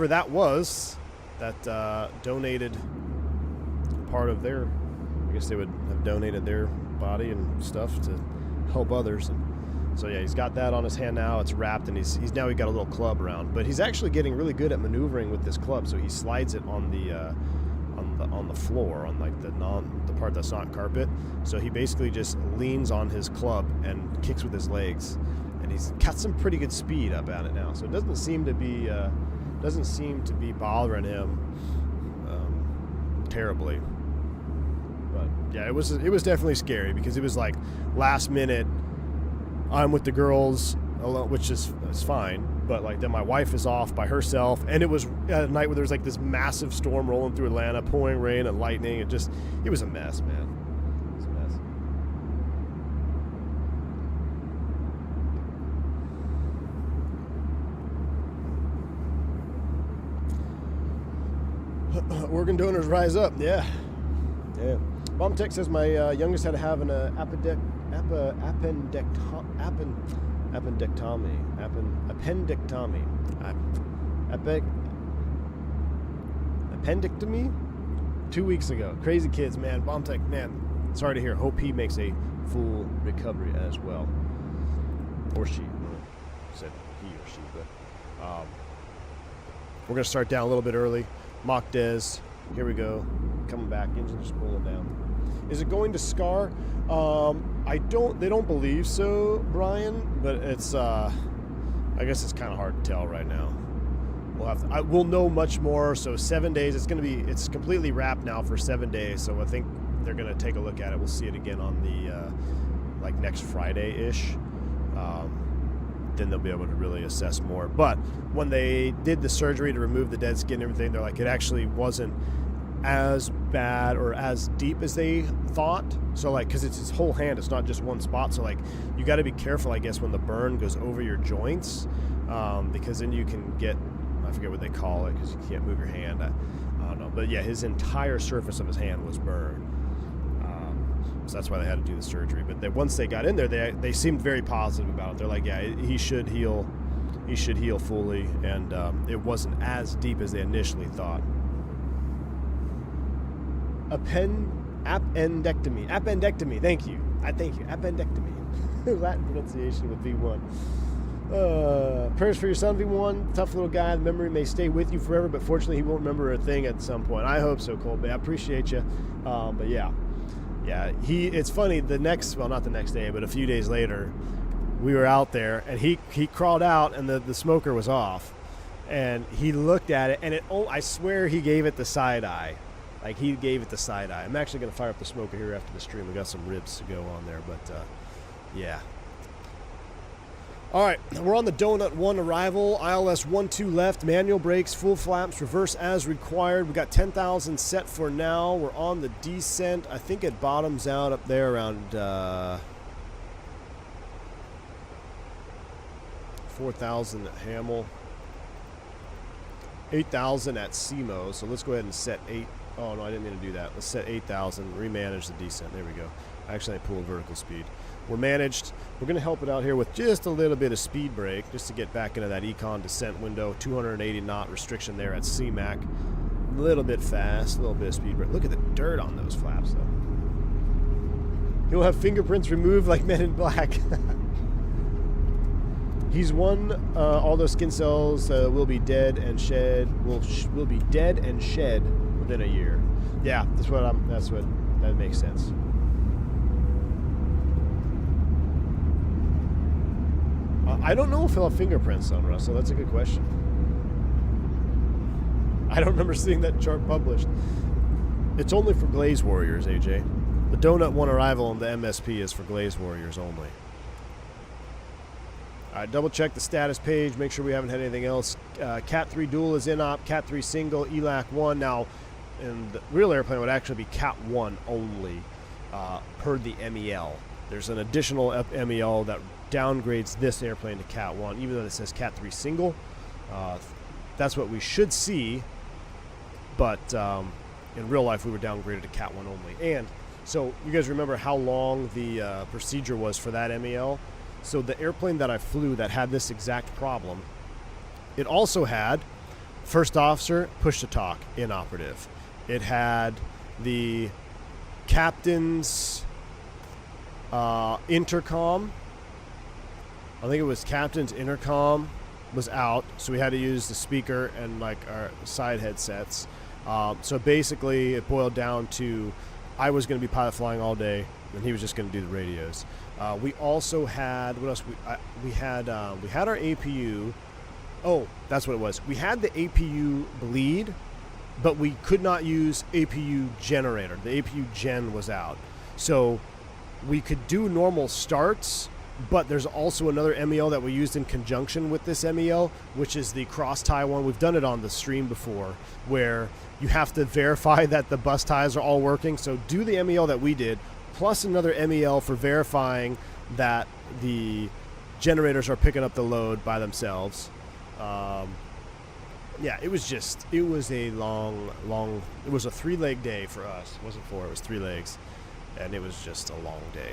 that was that donated part of their, I guess they would have donated their body and stuff to help others. And so yeah, he's got that on his hand now. It's wrapped, and he's got a little club around. But he's actually getting really good at maneuvering with this club. So he slides it on the floor, on like the part that's not carpet. So he basically just leans on his club and kicks with his legs, and he's got some pretty good speed up at it now. So it doesn't seem to be bothering him terribly. But yeah, it was definitely scary, because it was like last minute. I'm with the girls alone, which is fine, but like then my wife is off by herself, and it was at a night where there was like this massive storm rolling through Atlanta, pouring rain and lightning. It was a mess, man. It was a mess. Organ donors rise up, yeah. Mom Tech says my youngest had to have an appendectomy. Appendectomy 2 weeks ago. Crazy kids, man. Bomb Tech, man. Sorry to hear. Hope he makes a full recovery as well. Or she. Said he or she, but we're gonna start down a little bit early. Mock Des. Here we go. Coming back. Engine's just pulling down. Is it going to SCAR? They don't believe so, Brian, but it's, I guess it's kind of hard to tell right now. We'll know much more. So 7 days, it's completely wrapped now for 7 days. So I think they're going to take a look at it. We'll see it again on the, like next Friday-ish. Then they'll be able to really assess more. But when they did the surgery to remove the dead skin and everything, they're like, it actually wasn't as bad or as deep as they thought. So like, because it's his whole hand, it's not just one spot. So like, you got to be careful, I guess, when the burn goes over your joints, because then you can get, I forget what they call it, because you can't move your hand. I don't know, but yeah, his entire surface of his hand was burned. So that's why they had to do the surgery. But once they got in there, they seemed very positive about it. They're like, yeah, he should heal. He should heal fully, and it wasn't as deep as they initially thought. Appendectomy. Thank you. Appendectomy. Latin pronunciation with V1. Prayers for your son, V1. Tough little guy. The memory may stay with you forever, but fortunately he won't remember a thing at some point. I hope so, Colby. I appreciate you. But yeah. It's funny. Not the next day, but a few days later, we were out there, and he crawled out, and the smoker was off, and he looked at it, and I swear he gave it the side eye. Like, he gave it the side eye. I'm actually going to fire up the smoker here after the stream. We got some ribs to go on there, but yeah. All right, we're on the Donut 1 arrival. ILS 1-2 left, manual brakes, full flaps, reverse as required. We got 10,000 set for now. We're on the descent. I think it bottoms out up there around 4,000 at Hamel, 8,000 at SEMO. So let's go ahead and set 8. Oh, no, I didn't mean to do that. Let's set 8,000, remanage the descent. There we go. Actually, I pull vertical speed. We're managed. We're going to help it out here with just a little bit of speed brake just to get back into that econ descent window. 280 knot restriction there at CMAC. A little bit fast, a little bit of speed brake. Look at the dirt on those flaps, though. He'll have fingerprints removed like Men in Black. He's won. All those skin cells will be dead and shed. Will be dead and shed within a year. Yeah, that makes sense. I don't know if he'll have fingerprints on Russell. That's a good question. I don't remember seeing that chart published. It's only for Glaze Warriors, AJ. The Donut 1 arrival on the MSP is for Glaze Warriors only. All right, double check the status page. Make sure we haven't had anything else. Cat 3 dual is INOP. Cat 3 single, ELAC 1. Now, in the real airplane would actually be Cat 1 only per the MEL. There's an additional MEL that downgrades this airplane to Cat 1, even though it says Cat 3 single. That's what we should see, but in real life we were downgraded to Cat 1 only. And so you guys remember how long the procedure was for that MEL? So the airplane that I flew that had this exact problem, it also had first officer push to talk inoperative. It had the captain's intercom. I think it was captain's intercom was out, so we had to use the speaker and like our side headsets. So basically it boiled down to I was going to be pilot flying all day and he was just going to do the radios. We also had, what else? We had our APU. Oh, that's what it was. We had the APU bleed, but we could not use APU generator. The APU gen was out. So we could do normal starts, but there's also another MEL that we used in conjunction with this MEL, which is the cross tie one. We've done it on the stream before, where you have to verify that the bus ties are all working. So do the MEL that we did, plus another MEL for verifying that the generators are picking up the load by themselves. Yeah, it was a long, it was a 3-leg day for us. It wasn't 4, it was 3 legs. And it was just a long day.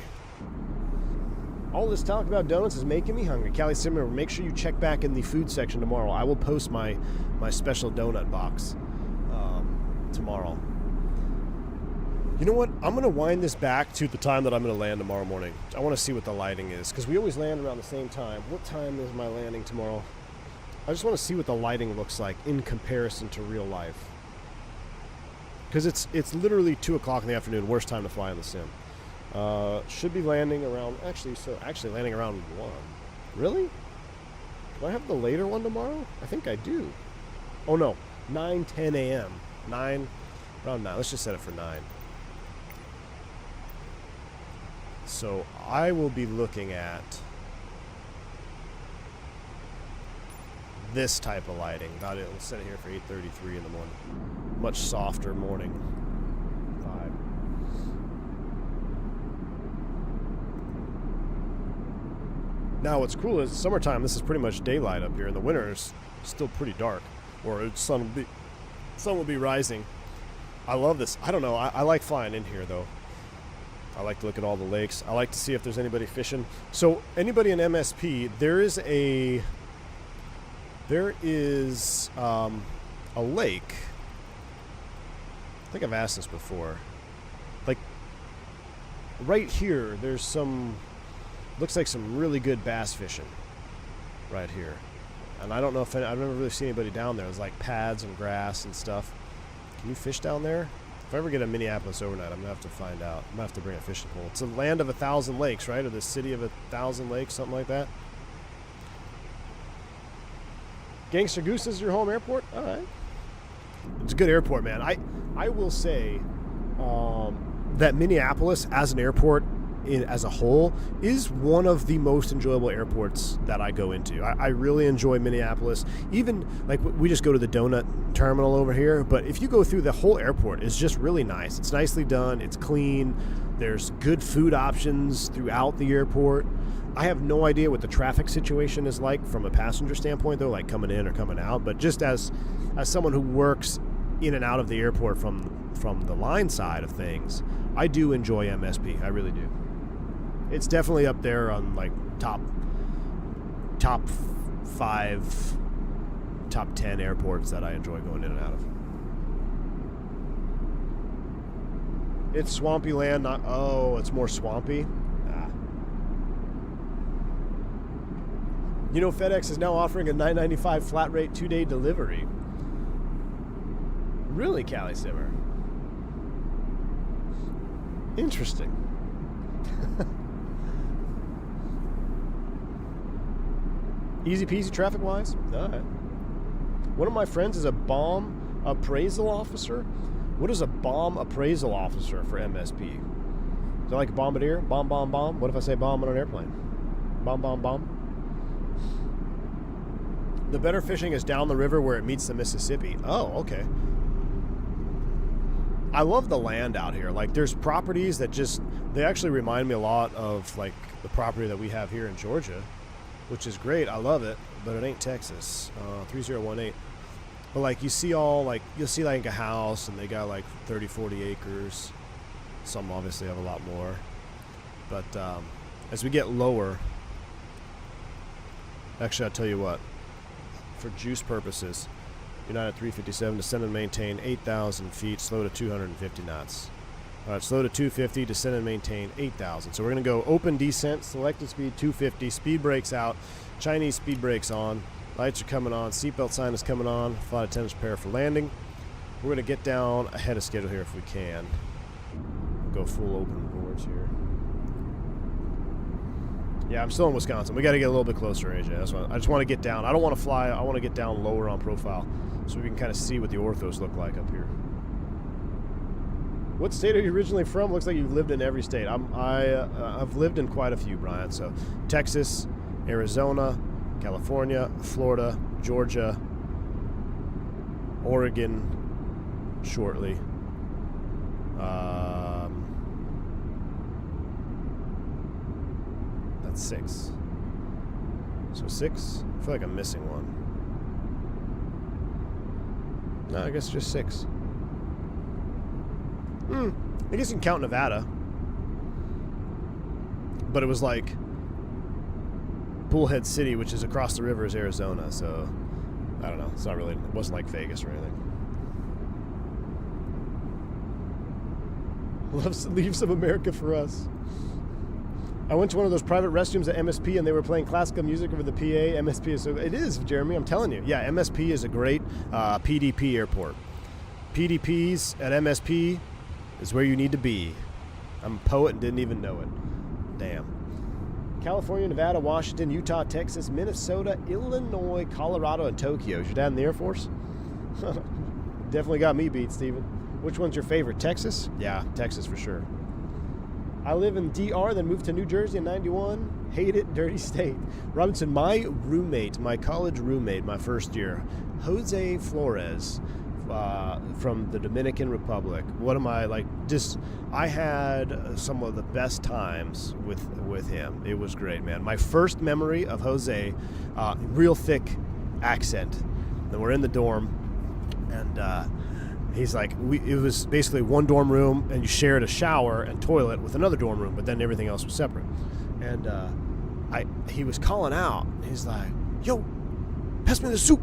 All this talk about donuts is making me hungry. Callie Simmer, make sure you check back in the food section tomorrow. I will post my special donut box tomorrow. You know what? I'm going to wind this back to the time that I'm going to land tomorrow morning. I want to see what the lighting is, because we always land around the same time. What time is my landing tomorrow? I just want to see what the lighting looks like in comparison to real life. Because it's literally 2 o'clock in the afternoon, worst time to fly in the sim. Should be landing around, actually landing around 1. Really? Do I have the later one tomorrow? I think I do. Oh no, 9:10 a.m. Around 9. Let's just set it for 9. So I will be looking at this type of lighting. Got it. We'll set it here for 8:33 in the morning. Much softer morning vibe. Now what's cool is summertime, this is pretty much daylight up here. In the winter, it's still pretty dark, or the sun will be rising. I love this. I don't know. I like flying in here though. I like to look at all the lakes. I like to see if there's anybody fishing. So anybody in MSP, there is a lake. I think I've asked this before. Like right here, there's looks like some really good bass fishing right here. And I don't know if I've never really seen anybody down there. There's like pads and grass and stuff. Can you fish down there? If I ever get a Minneapolis overnight, I'm going to have to find out. I'm going to have to bring a fishing pole. It's a land of 1,000 lakes, right? Or the city of 1,000 lakes, something like that. Gangster Goose is your home airport? All right. It's a good airport, man. I will say that Minneapolis as an airport as a whole is one of the most enjoyable airports that I go into. I really enjoy Minneapolis. Even like we just go to the donut terminal over here, but if you go through the whole airport, it's just really nice. It's nicely done. It's clean. There's good food options throughout the airport. I have no idea what the traffic situation is like from a passenger standpoint, though, like coming in or coming out. But just as someone who works in and out of the airport from the line side of things, I do enjoy MSP. I really do. It's definitely up there on like top 5, top 10 airports that I enjoy going in and out of. It's swampy land, it's more swampy. You know, FedEx is now offering a $9.95 flat rate 2-day delivery. Really, Cali Simmer? Interesting. Easy peasy traffic wise? All right. One of my friends is a bomb appraisal officer. What is a bomb appraisal officer for MSP? Is it like a bombardier? Bomb, bomb, bomb? What if I say bomb on an airplane? Bomb, bomb, bomb? The better fishing is down the river where it meets the Mississippi. Oh, okay. I love the land out here. Like, there's properties that they actually remind me a lot of, like, the property that we have here in Georgia, which is great. I love it, but it ain't Texas. 3018. But, like, you'll see, like, a house, and they got, like, 30, 40 acres. Some obviously have a lot more. But as we get lower, actually, I'll tell you what. For juice purposes, United 357, descend and maintain 8,000 feet, slow to 250 knots. All right, slow to 250, descend and maintain 8,000. So we're going to go open descent, selected speed 250, speed brakes out, Chinese speed brakes on, lights are coming on, seatbelt sign is coming on, flight attendants prepare for landing. We're going to get down ahead of schedule here if we can. Go full open boards here. Yeah, I'm still in Wisconsin. We got to get a little bit closer, AJ. That's why I just want to get down. I don't want to fly. I want to get down lower on profile so we can kind of see what the orthos look like up here. What state are you originally from? Looks like you've lived in every state. I've lived in quite a few, Brian. So Texas, Arizona, California, Florida, Georgia, Oregon, shortly. That's 6. So 6? I feel like I'm missing one. No, I guess just 6. I guess you can count Nevada. But it was like Bullhead City, which is across the river, is Arizona. So I don't know. It's not really. It wasn't like Vegas or anything. Leave some America for us. I went to one of those private restrooms at MSP and they were playing classical music over the PA. MSP is so. It is, Jeremy. I'm telling you. Yeah, MSP is a great PDP airport. PDPs at MSP is where you need to be. I'm a poet and didn't even know it. Damn. California, Nevada, Washington, Utah, Texas, Minnesota, Illinois, Colorado, and Tokyo. Is your dad in the Air Force? Definitely got me beat, Steven. Which one's your favorite? Texas? Yeah, Texas for sure. I live in DR, then moved to New Jersey in 91. Hate it, dirty state. Robinson, my college roommate, my first year, Jose Flores, from the Dominican Republic. What am I like? I had some of the best times with him. It was great, man. My first memory of Jose, real thick accent. Then we're in the dorm, and He's like, it was basically one dorm room, and you shared a shower and toilet with another dorm room, but then everything else was separate. And he was calling out. He's like, yo, pass me the soup.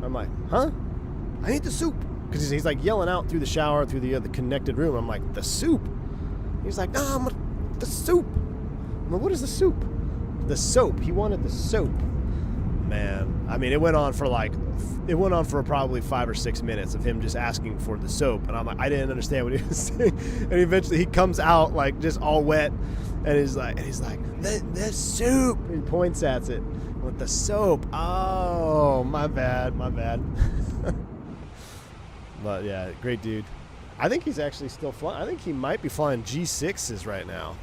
I'm like, huh? I need the soup. Because he's like yelling out through the shower, through the connected room. I'm like, the soup? He's like, no, the soup. I'm like, what is the soup? The soap. He wanted the soap. Man, I mean, it went on for probably 5 or 6 minutes of him just asking for the soap, and I'm like, I didn't understand what he was saying. And eventually, he comes out like just all wet, and he's like, the soup. And he points at it with the soap. Oh, my bad. But yeah, great dude. I think he's actually still flying. I think he might be flying G6s right now.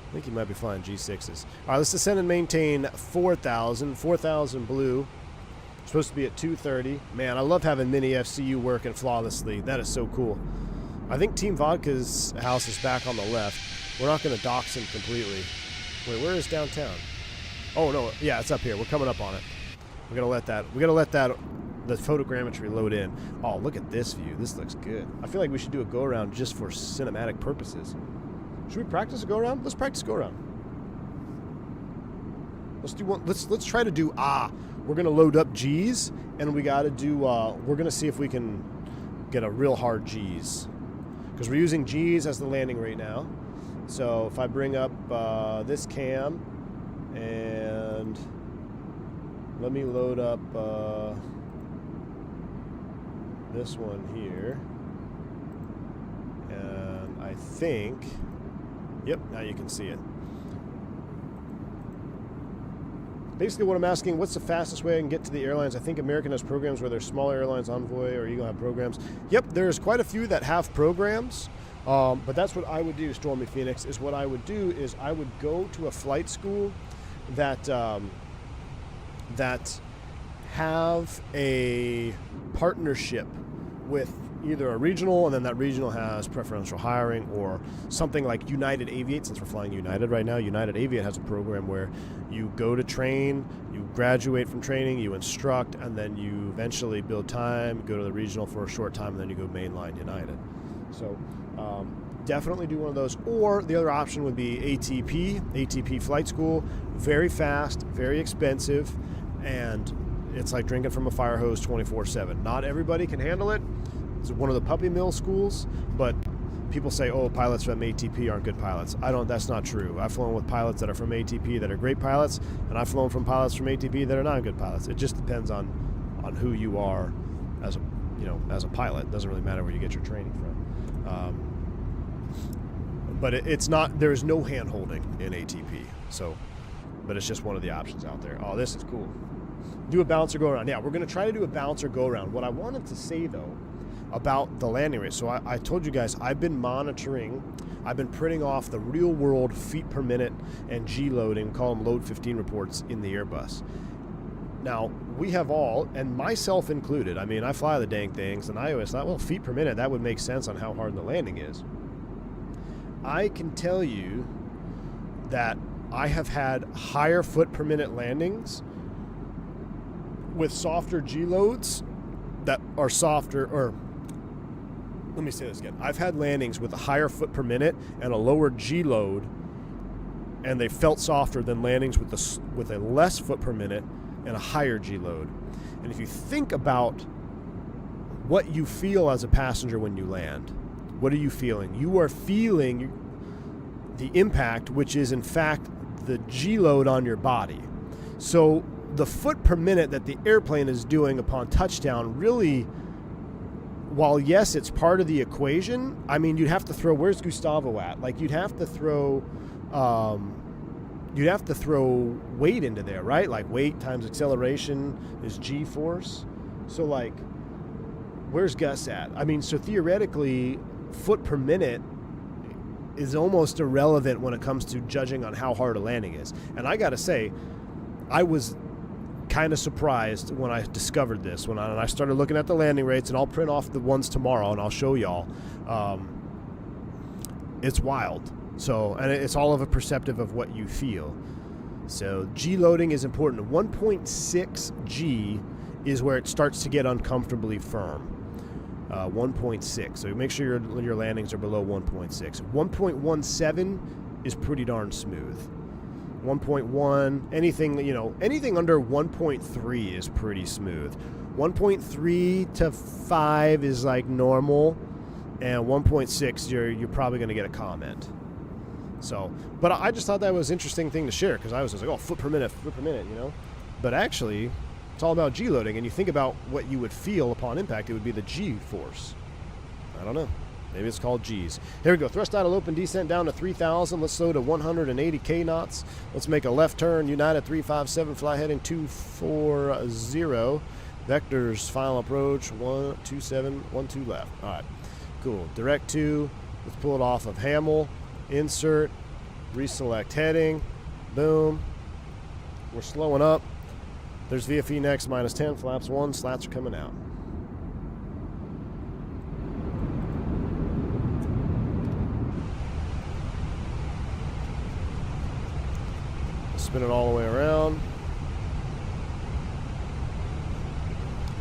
I think he might be flying G6s. All right, let's descend and maintain 4,000 blue. Supposed to be at 230. Man, I love having mini FCU working flawlessly. That is so cool. I think Team Vodka's house is back on the left. We're not going to dox him completely. Wait, where is downtown? Oh no, yeah, it's up here. We're coming up on it. We gotta let that the photogrammetry load in. Oh, look at this view. This looks good. I feel like we should do a go around just for cinematic purposes. Should we practice a go around? Let's practice go around. Let's do one. Let's try to do we're gonna load up G's, and we gotta do we're gonna see if we can get a real hard G's, because we're using G's as the landing rate now. So if I bring up this cam, and let me load up this one here, and I think, yep, now you can see it. Basically what I'm asking, what's the fastest way I can get to the airlines? I think American has programs where there's smaller airlines, Envoy or Eagle have programs. Yep, there's quite a few that have programs, but that's what I would do, Stormy Phoenix, is what I would do is I would go to a flight school that that have a partnership with either a regional, and then that regional has preferential hiring, or something like United Aviate. Since we're flying United right now, United Aviate has a program where you go to train, you graduate from training, you instruct, and then you eventually build time, go to the regional for a short time, and then you go mainline United. So definitely do one of those. Or the other option would be ATP Flight School. Very fast, very expensive, and it's like drinking from a fire hose 24/7. Not everybody can handle it. It's one of the puppy mill schools, but people say, oh, pilots from ATP aren't good pilots. That's not true. I've flown with pilots that are from ATP that are great pilots, and I've flown from pilots from ATP that are not good pilots. It just depends on who you are as a pilot. It doesn't really matter where you get your training from. But it's not, there's no hand holding in ATP. So, but it's just one of the options out there. Oh, this is cool. Do a bouncer go around. Yeah, we're going to try to do a bouncer go around. What I wanted to say though about the landing rate. So I told you guys I've been printing off the real world feet per minute and G loading, call them load 15 reports in the Airbus. Now, we have all, and myself included, I mean, I fly the dang things, and I always thought, well, feet per minute, that would make sense on how hard the landing is. I can tell you that I have had higher foot per minute landings with softer G loads that are softer, or let me say this again. I've had landings with a higher foot per minute and a lower G load, and they felt softer than landings with a less foot per minute and a higher G load. And if you think about what you feel as a passenger when you land, what are you feeling? You are feeling the impact, which is in fact the G load on your body. So the foot per minute that the airplane is doing upon touchdown really, while yes, it's part of the equation, I mean, you'd have to throw, where's Gustavo at? Like you'd have to throw weight into there, right? Like weight times acceleration is G-force. So like, where's Gus at? I mean, so theoretically, foot per minute is almost irrelevant when it comes to judging on how hard a landing is. And I gotta say, I was kind of surprised when I discovered this, when I started looking at the landing rates, and I'll print off the ones tomorrow and I'll show y'all. It's wild. So, and it's all of a perceptive of what you feel. So G loading is important. 1.6 G is where it starts to get uncomfortably firm. 1.6. So make sure your landings are below 1.6. 1.17 is pretty darn smooth. 1.1, anything under 1.3 is pretty smooth. 1.3 to 5 is like normal, and 1.6 you're probably going to get a comment. So, but I just thought that was an interesting thing to share, because I was just like, oh, foot per minute, But actually, it's all about G loading, and you think about what you would feel upon impact, it would be the G force. I don't know. Maybe it's called G's. Here we go. Thrust idle open descent down to 3,000. Let's slow to 180 K knots. Let's make a left turn. United 357. Fly heading 240. Vectors final approach 127. 12 left. All right. Cool. Direct 2. Let's pull it off of Hamel. Insert. Reselect heading. Boom. We're slowing up. There's VFE next. -10. Flaps 1. Slats are coming out. Spin it all the way around.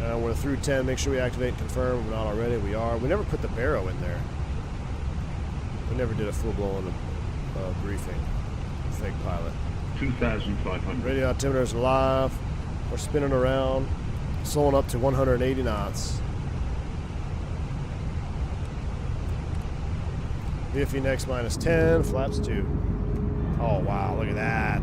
And we're through 10. Make sure we activate and confirm. We're not already. We are. We never put the barrow in there. We never did a full-blown briefing. Fake pilot. 2,500. Radio altimeter's live. We're spinning around. Slowing up to 180 knots. VFE next -10. Flaps 2. Oh, wow. Look at that.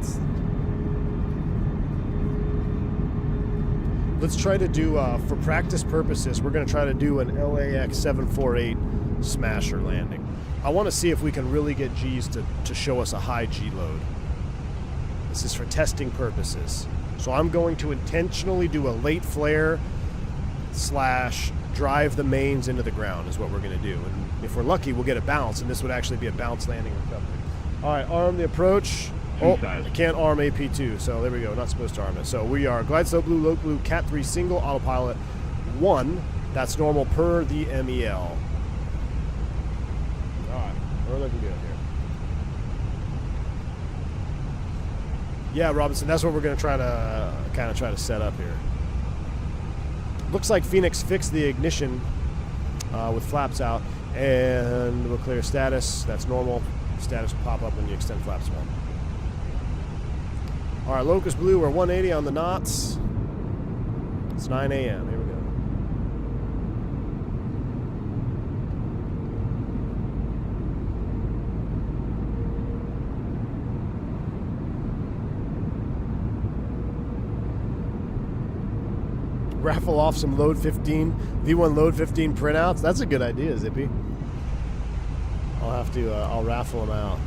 Let's try to do, for practice purposes, we're going to try to do an LAX 748 smasher landing. I want to see if we can really get G's to show us a high G load. This is for testing purposes. So I'm going to intentionally do a late flare / drive the mains into the ground is what we're going to do. And if we're lucky, we'll get a bounce, and this would actually be a bounce landing recovery. All right, arm the approach. Oh, I can't arm AP2, so there we go. Not supposed to arm it. So we are glide slope blue, low blue, cat 3 single, autopilot 1. That's normal per the MEL. All right, we're looking good here. Yeah, Robinson, that's what we're going to try to set up here. Looks like Phoenix fixed the ignition with flaps out, and we'll clear status. That's normal. Status will pop up when you extend flaps 1. All right, Locust Blue, we're 180 on the knots. It's 9 a.m. Here we go. Raffle off some Load 15, V1 Load 15 printouts. That's a good idea, Zippy. I'll raffle them out.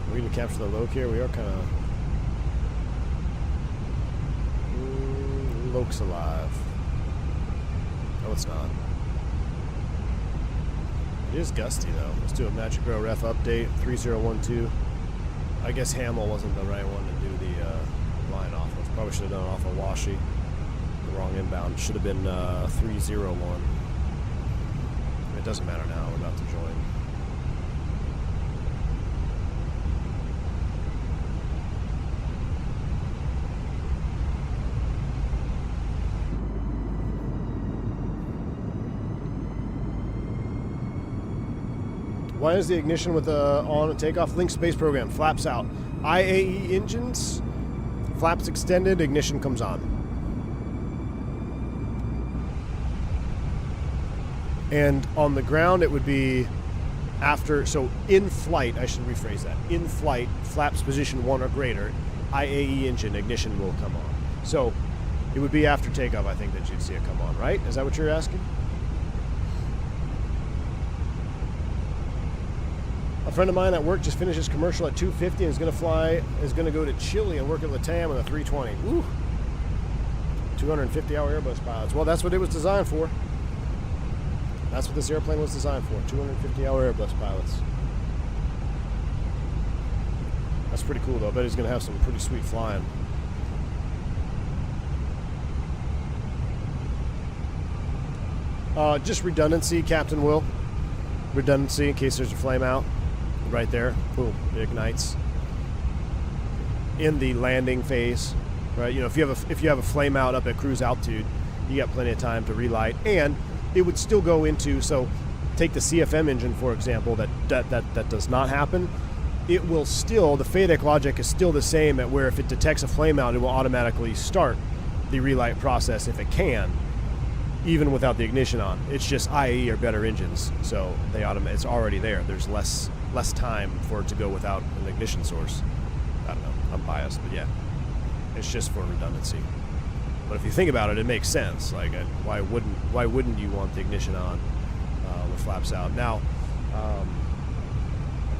We're going to capture the Loke here. We are kind of... Loke's alive. No, it's not. It is gusty, though. Let's do a Magic Row ref update. 3012. I guess Hamel wasn't the right one to do the line off of. Probably should have done it off of Washi. The wrong inbound. Should have been 301. It doesn't matter now. We're about to join. Why is the ignition with on and takeoff? Link space program. Flaps out. IAE engines. Flaps extended. Ignition comes on. And on the ground, it would be after. So in flight, I should rephrase that. In flight, flaps position 1 or greater. IAE engine ignition will come on. So it would be after takeoff, I think, that you'd see it come on, right? Is that what you're asking? A friend of mine at work just finished his commercial at 250 and is going to go to Chile and work at LATAM with a 320. Ooh. 250-hour Airbus pilots. Well, that's what it was designed for. That's what this airplane was designed for. 250-hour Airbus pilots. That's pretty cool, though. I bet he's going to have some pretty sweet flying. Just redundancy, Captain Will. Redundancy in case there's a flame out. Right there, boom, it ignites in the landing phase, right? You know, if you have a flame out up at cruise altitude, You got plenty of time to relight, and it would still go into, so take the CFM engine, for example, that does not happen. It will still, the FADEC logic is still the same at where if it detects a flame out, it will automatically start the relight process if it can, even without the ignition on. It's just IAE are better engines, so it's already there. There's less time for it to go without an ignition source. I don't know, I'm biased, but yeah, it's just for redundancy. But if you think about it, it makes sense. Like, why wouldn't you want the ignition on with flaps out? Now,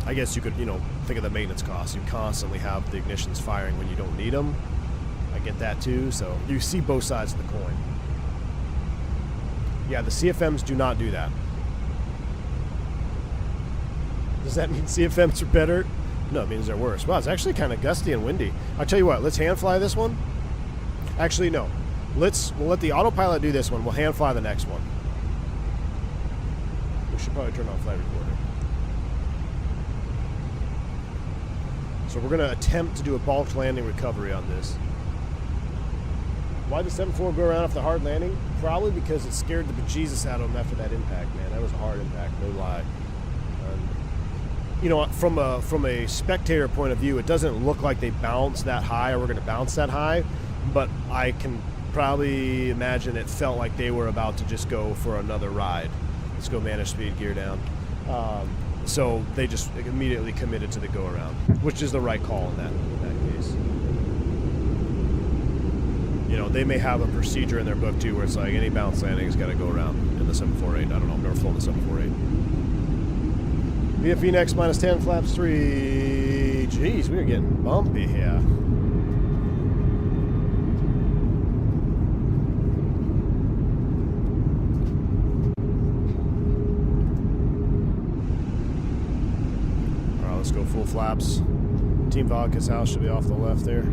I guess you could, think of the maintenance costs. You constantly have the ignitions firing when you don't need them. I get that too. So you see both sides of the coin. Yeah, the CFMs do not do that. Does that mean CFMs are better? No, it means they're worse. Wow, it's actually kind of gusty and windy. I'll tell you what, let's hand fly this one. Actually, no. We'll let the autopilot do this one. We'll hand fly the next one. We should probably turn on flight recorder. So we're going to attempt to do a bulk landing recovery on this. Why did 7-4 go around after the hard landing? Probably because it scared the bejesus out of them after that impact, man. That was a hard impact, no lie. From a spectator point of view, it doesn't look like they bounced that high or we're going to bounce that high, but I can probably imagine it felt like they were about to just go for another ride. Let's go manage speed, gear down. So they just immediately committed to the go around, which is the right call in that case. They may have a procedure in their book too where it's like any bounce landing has got to go around in the 748. I don't know, I've never flown the 748. VFE next minus 10, flaps 3. Jeez, we are getting bumpy here. Alright, let's go full flaps. Team Vodka's house should be off the left there.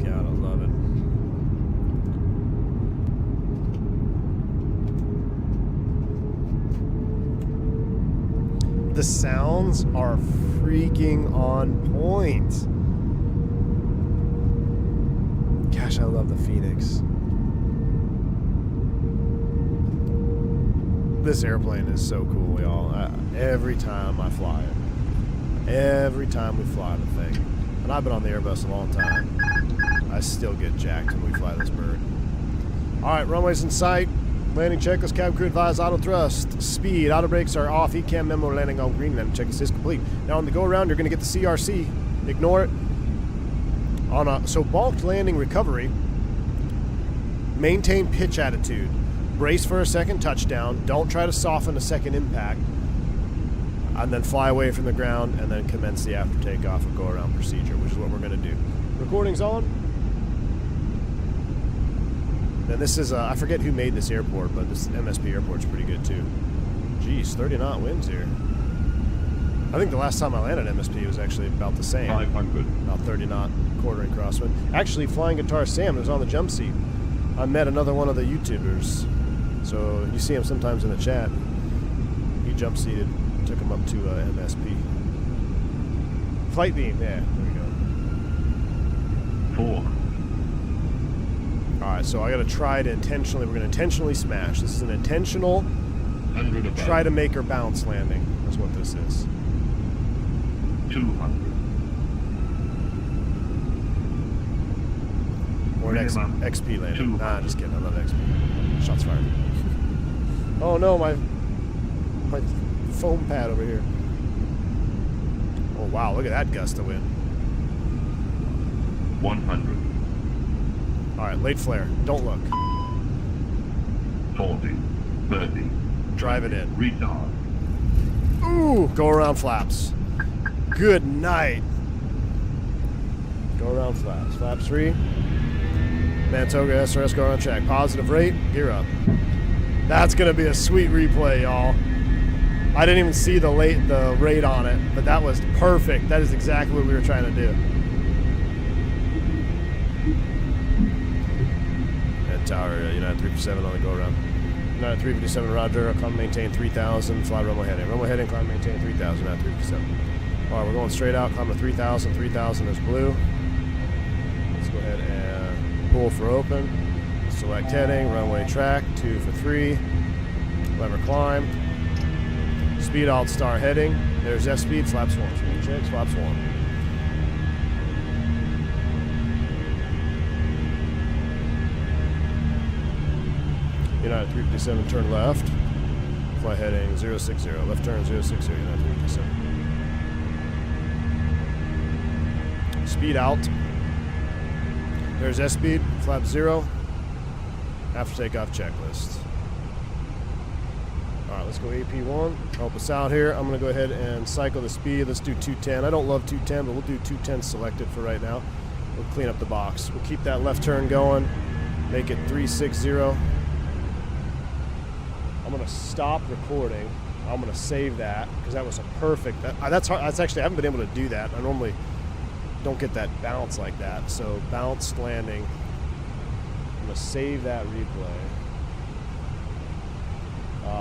God, I love it. The sounds are freaking on point. Gosh, I love the Phoenix. This airplane is so cool, y'all. Every time I fly it. Every time we fly the thing. And I've been on the Airbus a long time. I still get jacked when we fly this bird. Alright, runways in sight. Landing checklist, cabin crew advised, auto thrust, speed, auto brakes are off, ECAM memo landing on green, landing checklist is complete. Now on the go around, you're going to get the CRC. Ignore it. So bulk landing recovery, maintain pitch attitude. Brace for a second touchdown. Don't try to soften a second impact. And then fly away from the ground and then commence the after takeoff and go around procedure, which is what we're going to do. Recording's on. And this is, I forget who made this airport, but this MSP airport's pretty good too. Jeez, 30 knot winds here. I think the last time I landed MSP was actually about the same. 500. About 30 knot quartering crosswind. Actually, Flying Guitar Sam was on the jump seat. I met another one of the YouTubers. So you see him sometimes in the chat. He jump seated, took him up to MSP. Flight beam, yeah, there we go. 4. Alright, so I gotta try to intentionally, we're gonna intentionally smash. This is an intentional 100 above. try to make her bounce landing. That's what this is. 200. Or an Minimum. XP landing. 200. Nah, just kidding, I love XP. Shots fired. Oh no, my foam pad over here. Oh wow, look at that gust of wind. 100. Alright, late flare. Don't look. 40. 30. Drive it in. Retard. Ooh, go around flaps. Good night. Go around flaps. Flaps 3. Toga SRS, go around check. Positive rate, gear up. That's gonna be a sweet replay, y'all. I didn't even see the rate on it, but that was perfect. That is exactly what we were trying to do. Head tower, United 357 on the go around. United 357, roger. Climb maintain 3000. Fly runway heading. Runway heading, climb maintain 3000. United 357. All right, we're going straight out. Climb to 3000. 3000 is blue. ahead and pull for open. Select heading, runway track, 2 for 3. Lever climb. Speed alt star heading. There's F speed, flaps 1. Speed check, flaps 1. United 357, turn left. Fly heading 060. Left turn 060, United 357. Speed out. There's S speed, flap 0. After takeoff checklist. Alright, let's go AP1. Help us out here. I'm going to go ahead and cycle the speed. Let's do 210. I don't love 210, but we'll do 210 selected for right now. We'll clean up the box. We'll keep that left turn going. Make it 360. I'm going to stop recording. I'm going to save that because that was a perfect. That's hard. That's actually, I haven't been able to do that. I normally don't get that bounce like that. So bounced landing. I'm going to save that replay.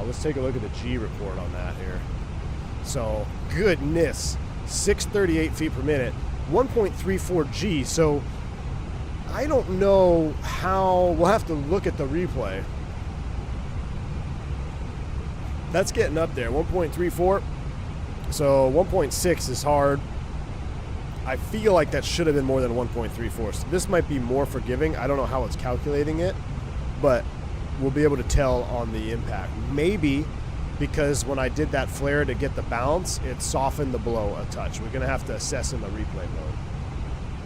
Let's take a look at the G report on that here. So, goodness, 638 feet per minute, 1.34 G. So, I don't know how, we'll have to look at the replay. That's getting up there, 1.34. So, 1.6 is hard. I feel like that should have been more than 1.34. So this might be more forgiving. I don't know how it's calculating it, but we'll be able to tell on the impact. Maybe because when I did that flare to get the bounce, it softened the blow a touch. We're going to have to assess in the replay mode.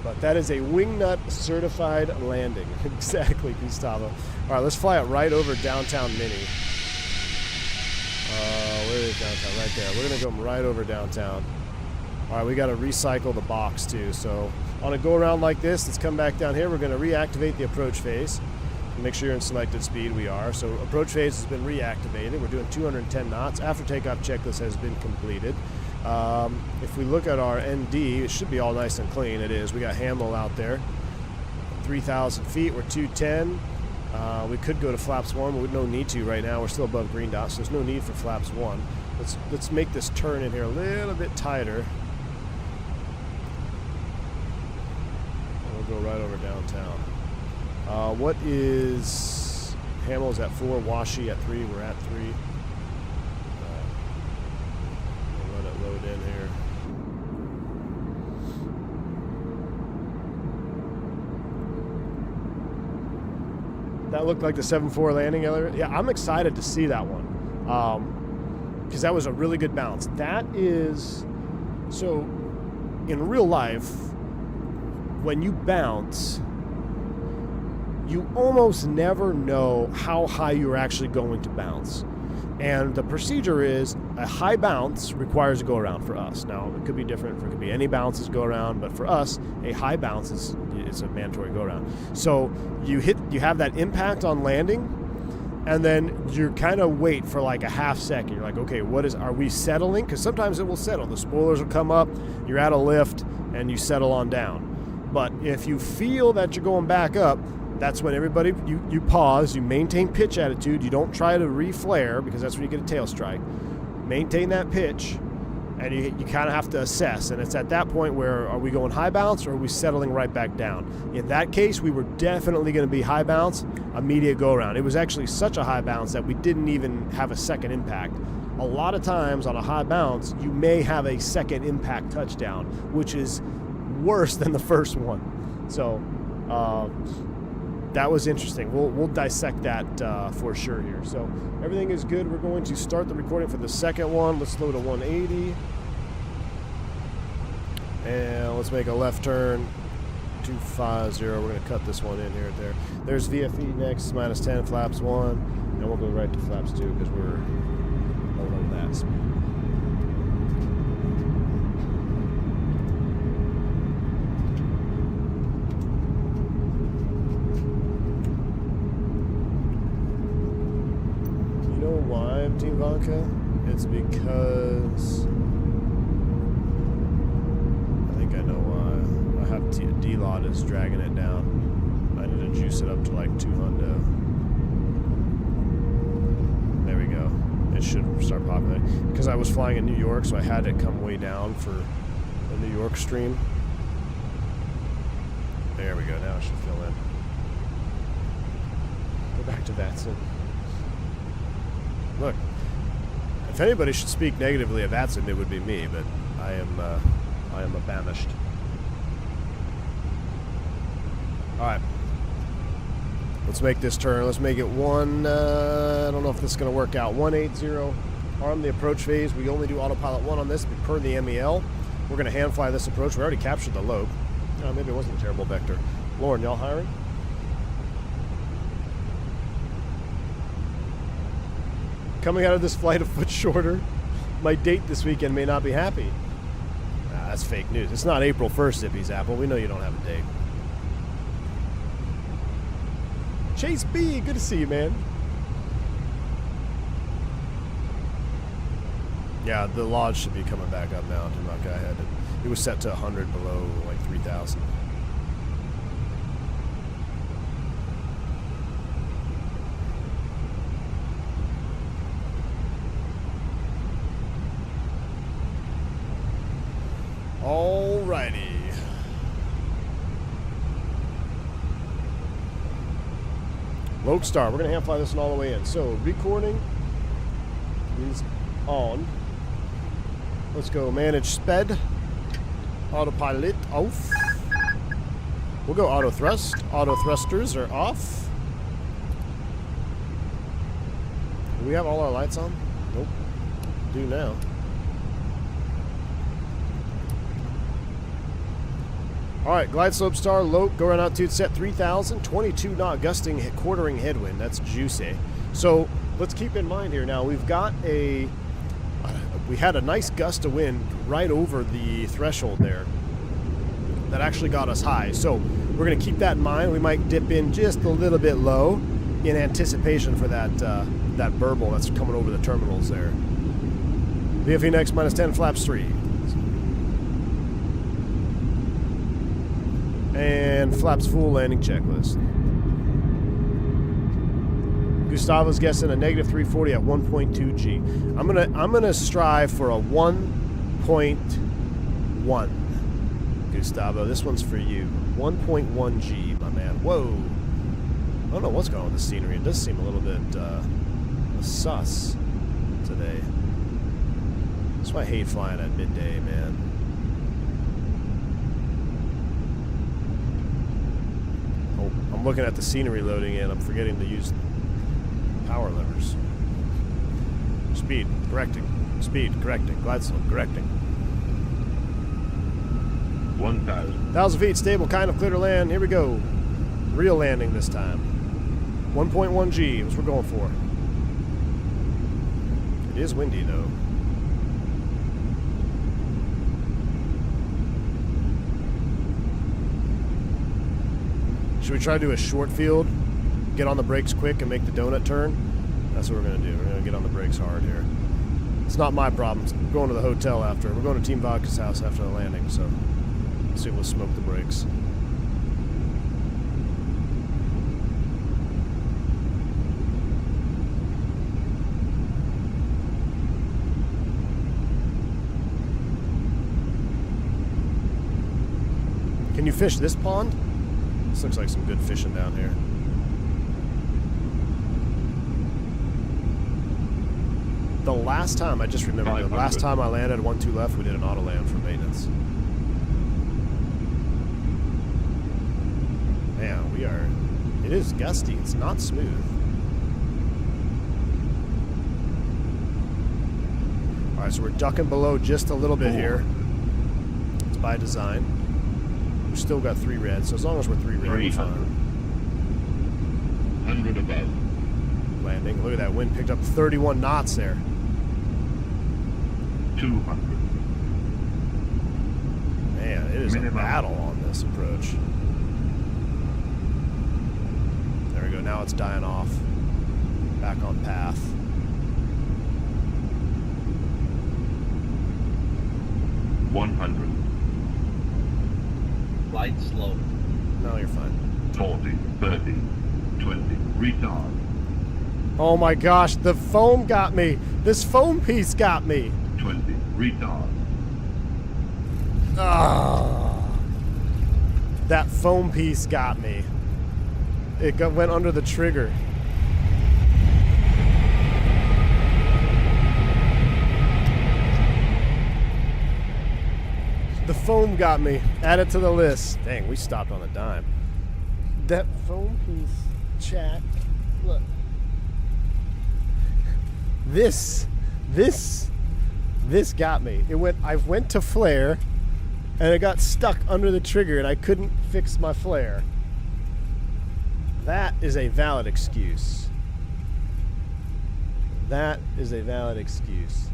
But that is a wingnut certified landing. Exactly, Gustavo. All right, let's fly it right over downtown Mini. Where is downtown? Right there. We're going to go right over downtown. All right, we got to recycle the box too. So on a go around like this, let's come back down here. We're going to reactivate the approach phase. Make sure you're in selected speed. We are. So approach phase has been reactivated. We're doing 210 knots. After takeoff checklist has been completed. If we look at our ND, it should be all nice and clean. It is. We got Hamill out there. 3,000 feet. We're 210. We could go to flaps 1, but we no need to right now. We're still above green dots, so there's no need for flaps 1. Let's make this turn in here a little bit tighter. Go right over downtown. What is Hamill's at 4, Washi at 3, we're at 3. We'll let it load in here. That looked like the 7.4 landing earlier. Yeah, I'm excited to see that one. Because that was a really good bounce. That is, so in real life, when you bounce, you almost never know how high you're actually going to bounce. And the procedure is a high bounce requires a go around for us. Now, it could be different. It could be any bounces go around, but for us, a high bounce is a mandatory go around. So you have that impact on landing, and then you kind of wait for like a half second. You're like, okay, are we settling? Because sometimes it will settle. The spoilers will come up, you're at a lift, and you settle on down. But if you feel that you're going back up, that's when everybody, you pause, you maintain pitch attitude, you don't try to re-flare because that's when you get a tail strike. Maintain that pitch, and you kind of have to assess. And it's at that point where, are we going high bounce or are we settling right back down? In that case, we were definitely going to be high bounce, immediate go around. It was actually such a high bounce that we didn't even have a second impact. A lot of times on a high bounce, you may have a second impact touchdown, which is worse than the first one. So that was interesting. We'll dissect that for sure here. So everything is good. We're going to start the recording for the second one. Let's load a 180. And let's make a left turn. 250. We're going to cut this one in here. There's VFE next, minus 10, flaps 1. And we'll go right to flaps 2 because we're below that speed. Team Vodka, it's because I think I know why. I have D-Lot is dragging it down. I need to juice it up to like 200. There we go. It should start popping. Because I was flying in New York, so I had it come way down for the New York stream. There we go. Now it should fill in. Go back to Vatson. Look, if anybody should speak negatively of Vatson, it would be me, but I am banished. Alright. Let's make this turn. Let's make it one, I don't know if this is going to work out. 180. Arm the approach phase. We only do autopilot 1 on this, but per the MEL. We're going to hand fly this approach. We already captured the lobe. Maybe it wasn't a terrible vector. Lauren, y'all hiring? Coming out of this flight a foot shorter. My date this weekend may not be happy. That's fake news. It's not April 1st, Zippy Zapple. We know you don't have a date. Chase B, good to see you, man. Yeah, the lodge should be coming back up now. I had it. It was set to 100 below like 3,000. Alrighty. Lodestar, we're going to hand fly this one all the way in. So, recording is on. Let's go manage sped. Autopilot off. We'll go auto thrust. Auto thrusters are off. Do we have all our lights on? Nope. Do now. Alright, glide slope star, low, go around altitude set 3,000, 22 knot gusting, quartering headwind. That's juicy. So let's keep in mind here now, we've got we had a nice gust of wind right over the threshold there that actually got us high. So we're going to keep that in mind. We might dip in just a little bit low in anticipation for that burble that's coming over the terminals there. VFE next minus 10, flaps 3. And flaps full landing checklist. Gustavo's guessing a negative 340 at 1.2 G. I'm gonna strive for a 1.1. Gustavo, this one's for you. 1.1 G, my man. Whoa. I don't know what's going on with the scenery. It does seem a little bit sus today. That's why I hate flying at midday, man. I'm looking at the scenery loading in. I'm forgetting to use power levers. Speed, correcting. Speed, correcting. Glide slope, correcting. 1,000. 1,000 feet, stable, kind of clear to land. Here we go. Real landing this time. 1.1 G is what we're going for. It is windy, though. Should we try to do a short field, get on the brakes quick, and make the donut turn? That's what we're going to do. We're going to get on the brakes hard here. It's not my problem. We're going to the hotel after. We're going to Team Vodka's house after the landing, so let's see if we'll smoke the brakes. Can you fish this pond? This looks like some good fishing down here. The last time, I just remembered, the last time I landed 1-2 left, we did an auto land for maintenance. Man, we are, it is gusty, it's not smooth. Alright, so we're ducking below just a little bit here. It's by design. We've still got 3 red, so as long as we're 3 red, we're fine. 100 above. Landing. Look at that wind picked up 31 knots there. 200. Man, it is a battle on this approach. There we go. Now it's dying off. Back on path. $100. Light slow. No, you're fine. 40, 30, 20. Retard. Oh my gosh, the foam got me. This foam piece got me. 20. Retard. Ah. That foam piece got me. Went under the trigger. The foam got me. Add it to the list. Dang, we stopped on a dime. That foam piece, chat. Look. This got me. I went to flare, and it got stuck under the trigger, and I couldn't fix my flare. That is a valid excuse. That is a valid excuse.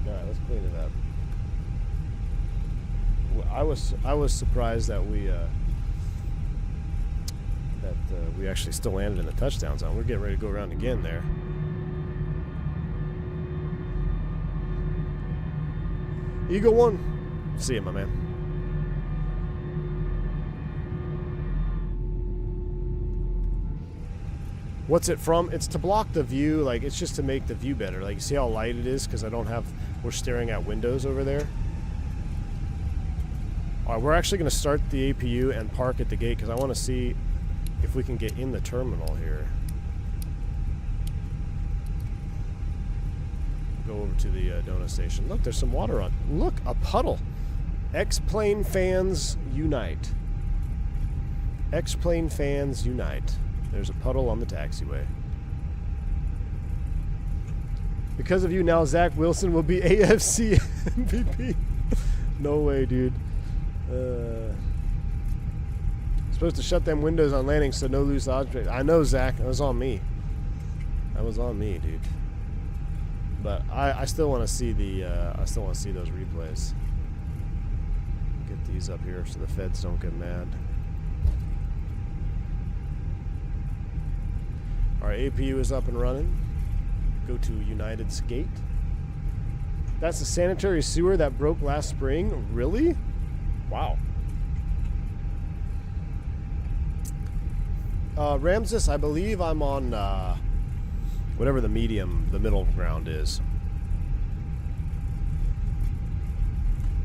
All right, let's clean it up. I was surprised that we actually still landed in the touchdown zone. We're getting ready to go around again there. Eagle 1. See you, my man. What's it from? It's to block the view. Like, it's just to make the view better. Like, you see how light it is? Because we're staring at windows over there. Alright, we're actually going to start the APU and park at the gate because I want to see if we can get in the terminal here. Go over to the donut station. Look, there's some water on. Look, a puddle. X-plane fans unite. X-plane fans unite. There's a puddle on the taxiway. Because of you now, Zach Wilson will be AFC MVP. No way, dude. Supposed to shut them windows on landing so no loose objects. I know, Zach. That was on me. That was on me, dude. But I still want to see I still want to see those replays. Get these up here so the feds don't get mad. Our APU is up and running. Go to United's gate. That's the sanitary sewer that broke last spring? Really? Wow. Ramses, I believe I'm on whatever the middle ground is.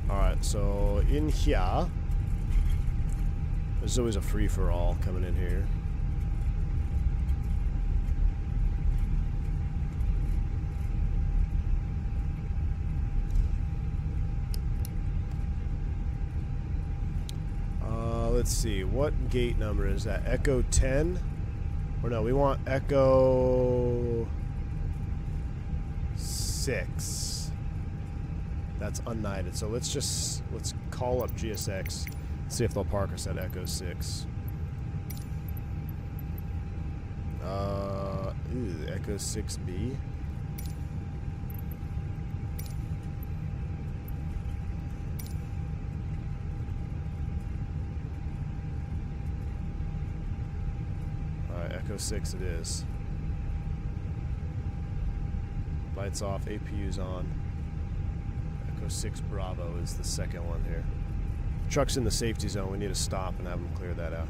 Alright, so in here, there's always a free-for-all coming in here. Let's see, what gate number is that? Echo 10? Or no, we want Echo 6. That's unknighted. So let's call up GSX, see if they'll park us at Echo 6. Echo 6B. Echo 6 it is. Lights off, APU's on. Echo 6 Bravo is the second one here. Truck's in the safety zone. We need to stop and have them clear that out.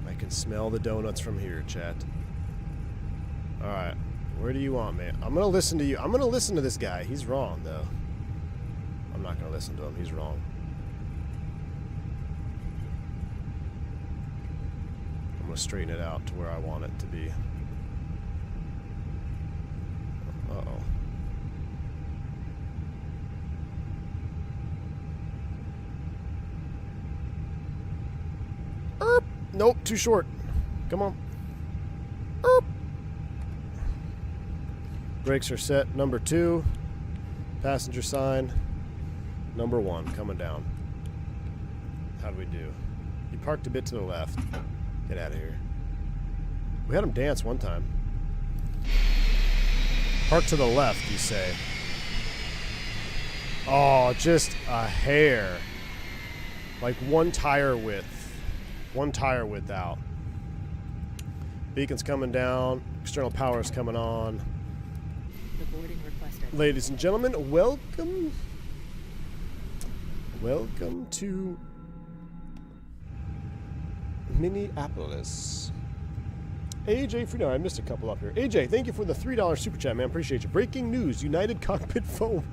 I can smell the donuts from here, chat. Alright. Where do you want me? I'm going to listen to you. I'm going to listen to this guy. He's wrong, though. I'm not going to listen to him. He's wrong. I'm going to straighten it out to where I want it to be. Uh-oh. Erp! Nope, too short. Come on. Erp! Brakes are set. Number 2. Passenger sign. Number 1 coming down. How do we do? You parked a bit to the left. Get out of here. We had him dance one time. Park to the left, you say. Oh, just a hair. Like one tire width. One tire width out. Beacon's coming down. External power is coming on. Boarding requested. Ladies and gentlemen, welcome to Minneapolis. AJ for no, I missed a couple up here. AJ, thank you for the $3 super chat, man. Appreciate you. Breaking news: United cockpit foam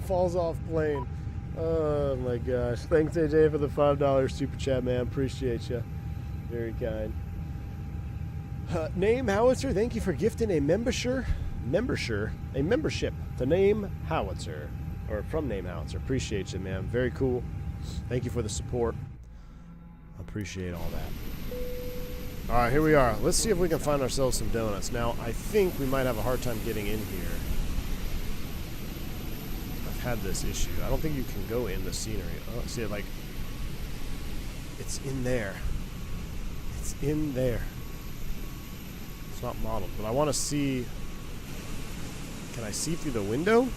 falls off plane. Oh my gosh! Thanks, AJ, for the $5 super chat, man. Appreciate you. Very kind. Name Howitzer, thank you for gifting a membership to Name Howitzer, or from Name Howitzer. Appreciate you, man. Very cool. Thank you for the support. Appreciate all that. All right, here we are. Let's see if we can find ourselves some donuts. Now, I think we might have a hard time getting in here. I've had this issue. I don't think you can go in the scenery. Oh, see, like, it's in there. It's in there. It's not modeled, but I want to see. Can I see through the window?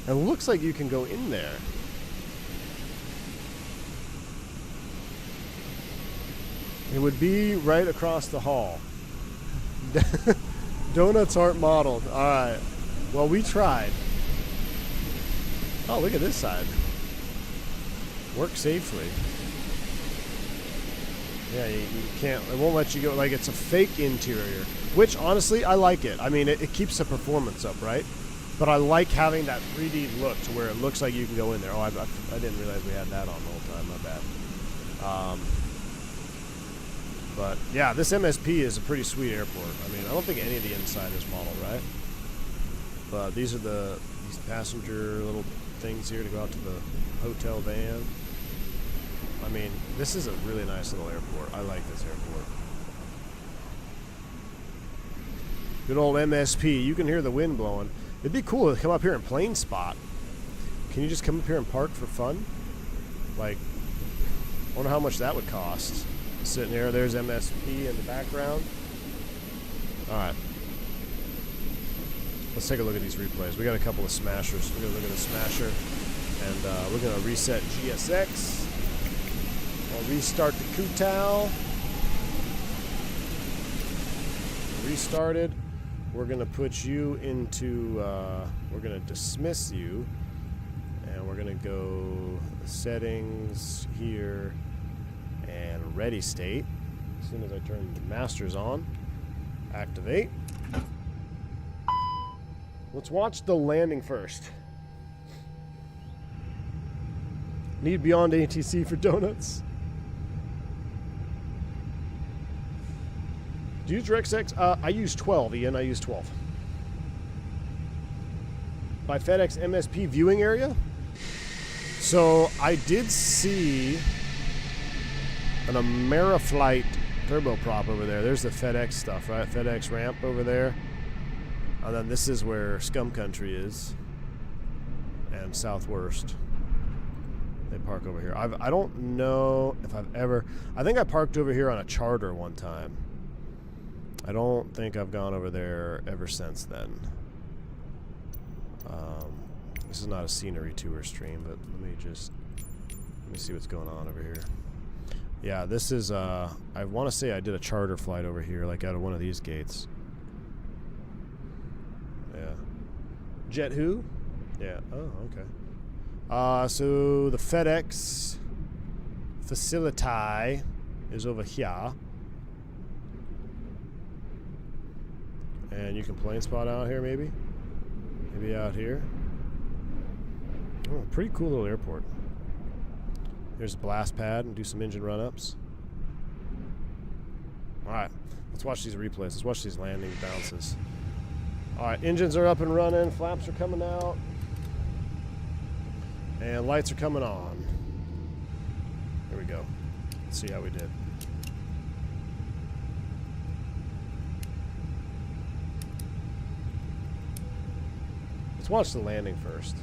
It looks like you can go in there. It would be right across the hall. Donuts aren't modeled. Alright. Well, we tried. Oh, look at this side. Work safely. Yeah, you can't. It won't let you go. Like, it's a fake interior. Which, honestly, I like it. I mean, it keeps the performance up, right? But I like having that 3D look to where it looks like you can go in there. Oh, I didn't realize we had that on the whole time. My bad. But yeah, this MSP is a pretty sweet airport. I mean, I don't think any of the inside is modeled, right? But these are these passenger little things here to go out to the hotel van. I mean, this is a really nice little airport. I like this airport. Good old MSP. You can hear the wind blowing. It'd be cool to come up here and plane spot. Can you just come up here and park for fun? Like, I wonder how much that would cost. Sitting there, there's MSP in the background. Alright. Let's take a look at these replays. We got a couple of smashers. We're going to look at the smasher. And we're going to reset GSX. I'll restart the Kutal. Restarted. We're going to put you into, we're going to dismiss you. And we're going to go settings here. And ready state. As soon as I turn the masters on, activate. Let's watch the landing first. Need beyond ATC for donuts. Do you use DirectX? I use 12, Ian. I use 12. By FedEx MSP viewing area. So I did see an Ameriflight turboprop over there. There's the FedEx stuff, right? FedEx ramp over there. And then this is where Scum Country is. And Southwest. They park over here. I don't know if I've ever... I think I parked over here on a charter one time. I don't think I've gone over there ever since then. This is not a scenery tour stream, but let me see what's going on over here. Yeah, this is, I want to say I did a charter flight over here, like out of one of these gates. Yeah. Jet who? Yeah, oh, okay. So the FedEx facility is over here. And you can plane spot out here, maybe? Maybe out here. Oh, pretty cool little airport. There's a blast pad and do some engine run-ups. Alright, let's watch these replays. Let's watch these landing bounces. Alright, engines are up and running. Flaps are coming out. And lights are coming on. Here we go. Let's see how we did. Let's watch the landing first.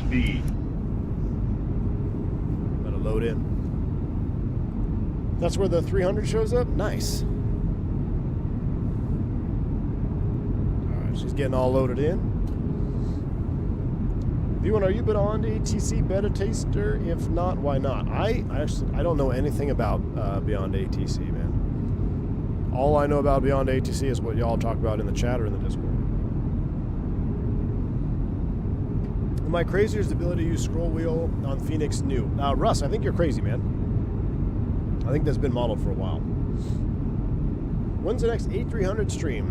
Speed. Let it load in. That's where the 300 shows up? Nice. Alright, she's getting all loaded in. V1, are you beyond ATC beta taster? If not, why not? I don't know anything about beyond ATC, man. All I know about beyond ATC is what y'all talk about in the chat or in the Discord. Am I crazy or is the ability to use scroll wheel on Phoenix new? Russ, I think you're crazy, man. I think that's been modeled for a while. When's the next A300 stream?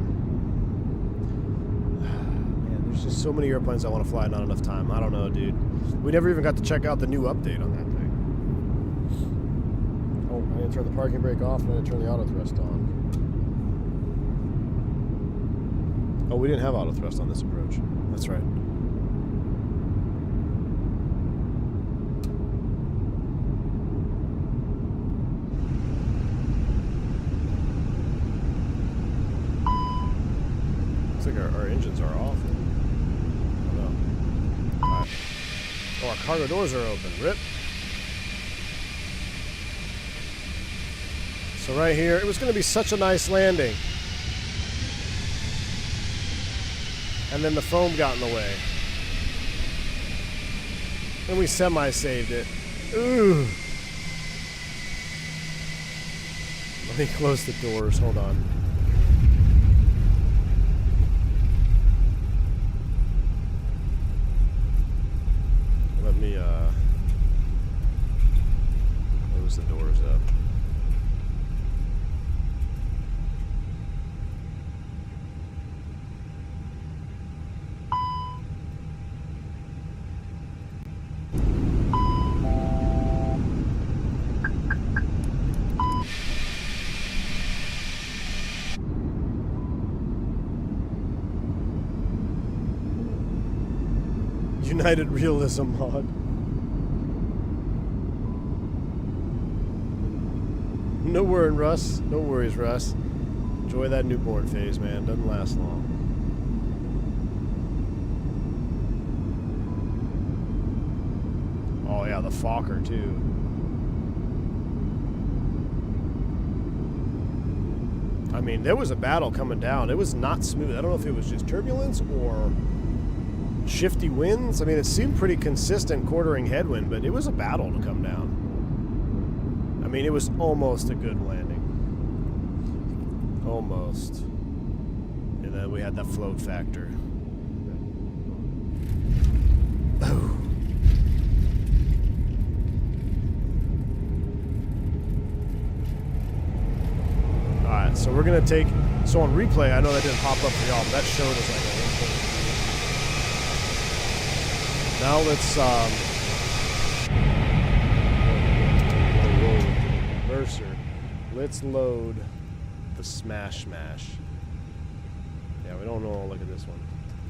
Man, there's just so many airplanes I want to fly, not enough time. I don't know, dude. We never even got to check out the new update on that thing. Oh, I'm going to turn the parking brake off and I'm going to turn the auto thrust on. Oh, we didn't have auto thrust on this approach. That's right. Looks like our engines are off. I don't know. All right. Oh, our cargo doors are open. Rip. So right here, it was going to be such a nice landing. And then the foam got in the way. And we semi-saved it. Ooh. Let me close the doors. Hold on. Let me close the doors up. United Realism mod. No worries, Russ. No worries, Russ. Enjoy that newborn phase, man. Doesn't last long. Oh yeah, the Fokker too. I mean, there was a battle coming down. It was not smooth. I don't know if it was just turbulence or shifty winds. I mean, it seemed pretty consistent quartering headwind, but it was a battle to come down. I mean, it was almost a good landing. Almost. And then we had that float factor. Oh. Alright, so we're going to take... So on replay, I know that didn't pop up for y'all, but that showed us like a 1.3. Now let's, Mercer. Let's load the Smash. Yeah, we don't know. Look at this one.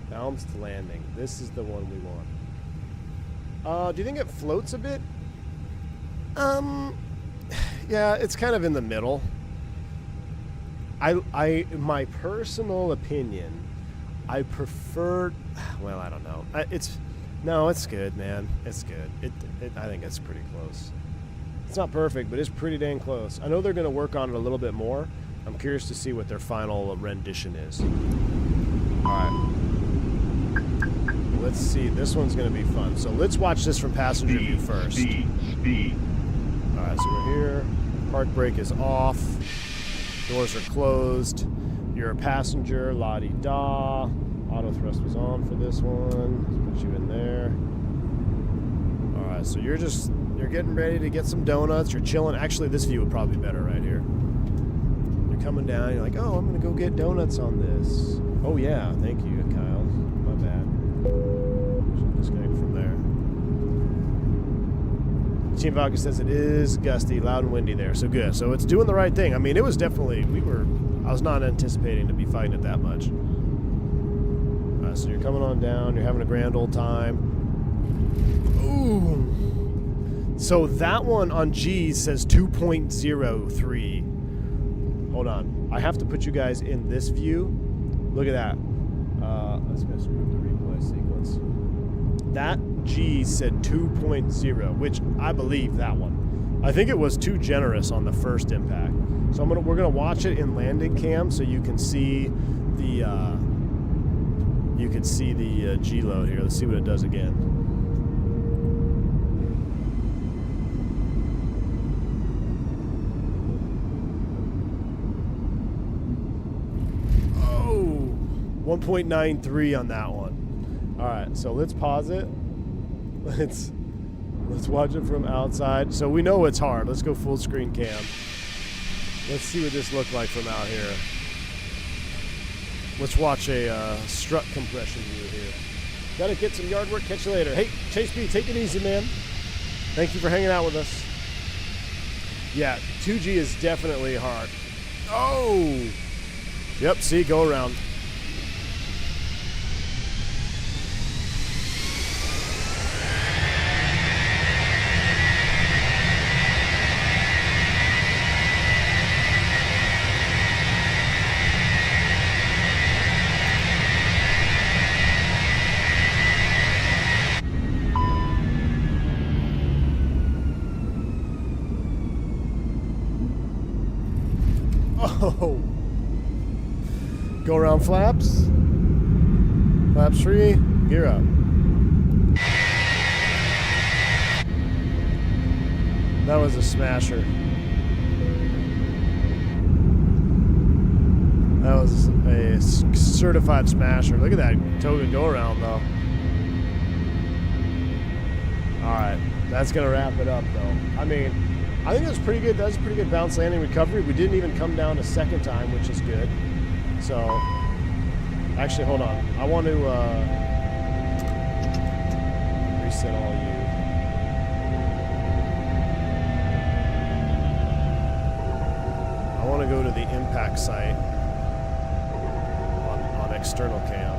Bounced landing. This is the one we want. Do you think it floats a bit? Yeah, it's kind of in the middle. My personal opinion, I prefer, well, I don't know. No, it's good, man. It's good. I think it's pretty close. It's not perfect, but it's pretty dang close. I know they're going to work on it a little bit more. I'm curious to see what their final rendition is. All right. Let's see. This one's going to be fun. So let's watch this from passenger view first. Speed. All right, so we're here. Park brake is off. Doors are closed. You're a passenger. La-di-da. Auto thrust was on for this one. Let's put you in there. All right, so you're getting ready to get some donuts. You're chilling. Actually, this view would probably be better right here. You're coming down. You're like, oh, I'm going to go get donuts on this. Oh, yeah. Thank you, Kyle. My bad. Should disconnect from there. Team Vodka says it is gusty, loud and windy there. So good. So it's doing the right thing. I mean, it was definitely, I was not anticipating to be fighting it that much. So you're coming on down, you're having a grand old time. Ooh. So that one on G says 2.03. Hold on. I have to put you guys in this view. Look at that. Let's go screw up the replay sequence. That G said 2.0, which I believe that one. I think it was too generous on the first impact. So we're gonna watch it in landing cam so you can see the G load here. Let's see what it does again. Oh, 1.93 on that one. All right, so let's pause it. Let's watch it from outside. So we know it's hard. Let's go full screen cam. Let's see what this looked like from out here. Let's watch a strut compression view here. Gotta get some yard work. Catch you later. Hey, Chase B, take it easy, man. Thank you for hanging out with us. Yeah, 2G is definitely hard. Oh! Yep, see, go around. Oh! Go around flaps. Flaps free. Gear up. That was a smasher. That was a certified smasher. Look at that Toga go around though. Alright, that's gonna wrap it up though. I mean, I think it was pretty good. That was a pretty good bounce landing recovery. We didn't even come down a second time, which is good. So, actually, hold on. I want to reset all you. I want to go to the impact site on external cam.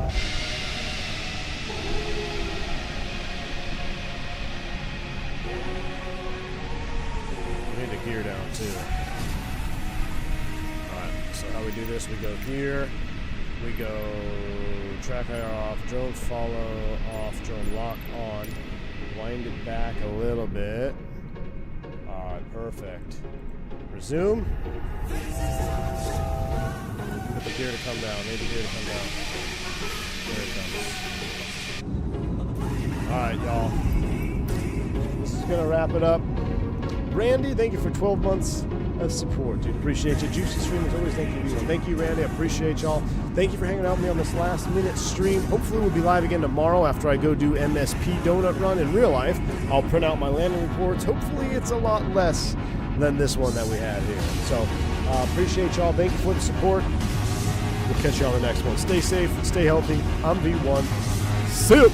Gear down too. Alright, so how we do this, we go here, we go track higher off, drone follow off, drone lock on, wind it back a little bit. Alright, perfect. Resume. Get the gear to come down, need the gear to come down. There it comes. Alright, y'all. This is gonna wrap it up. Randy, thank you for 12 months of support, dude. Appreciate you. Juicy Stream, as always, thank you. Thank you, Randy. I appreciate y'all. Thank you for hanging out with me on this last minute stream. Hopefully we'll be live again tomorrow after I go do MSP donut run in real life. I'll print out my landing reports. Hopefully it's a lot less than this one that we had here. So appreciate y'all. Thank you for the support. We'll catch you on the next one. Stay safe. Stay healthy. I'm V1. See ya.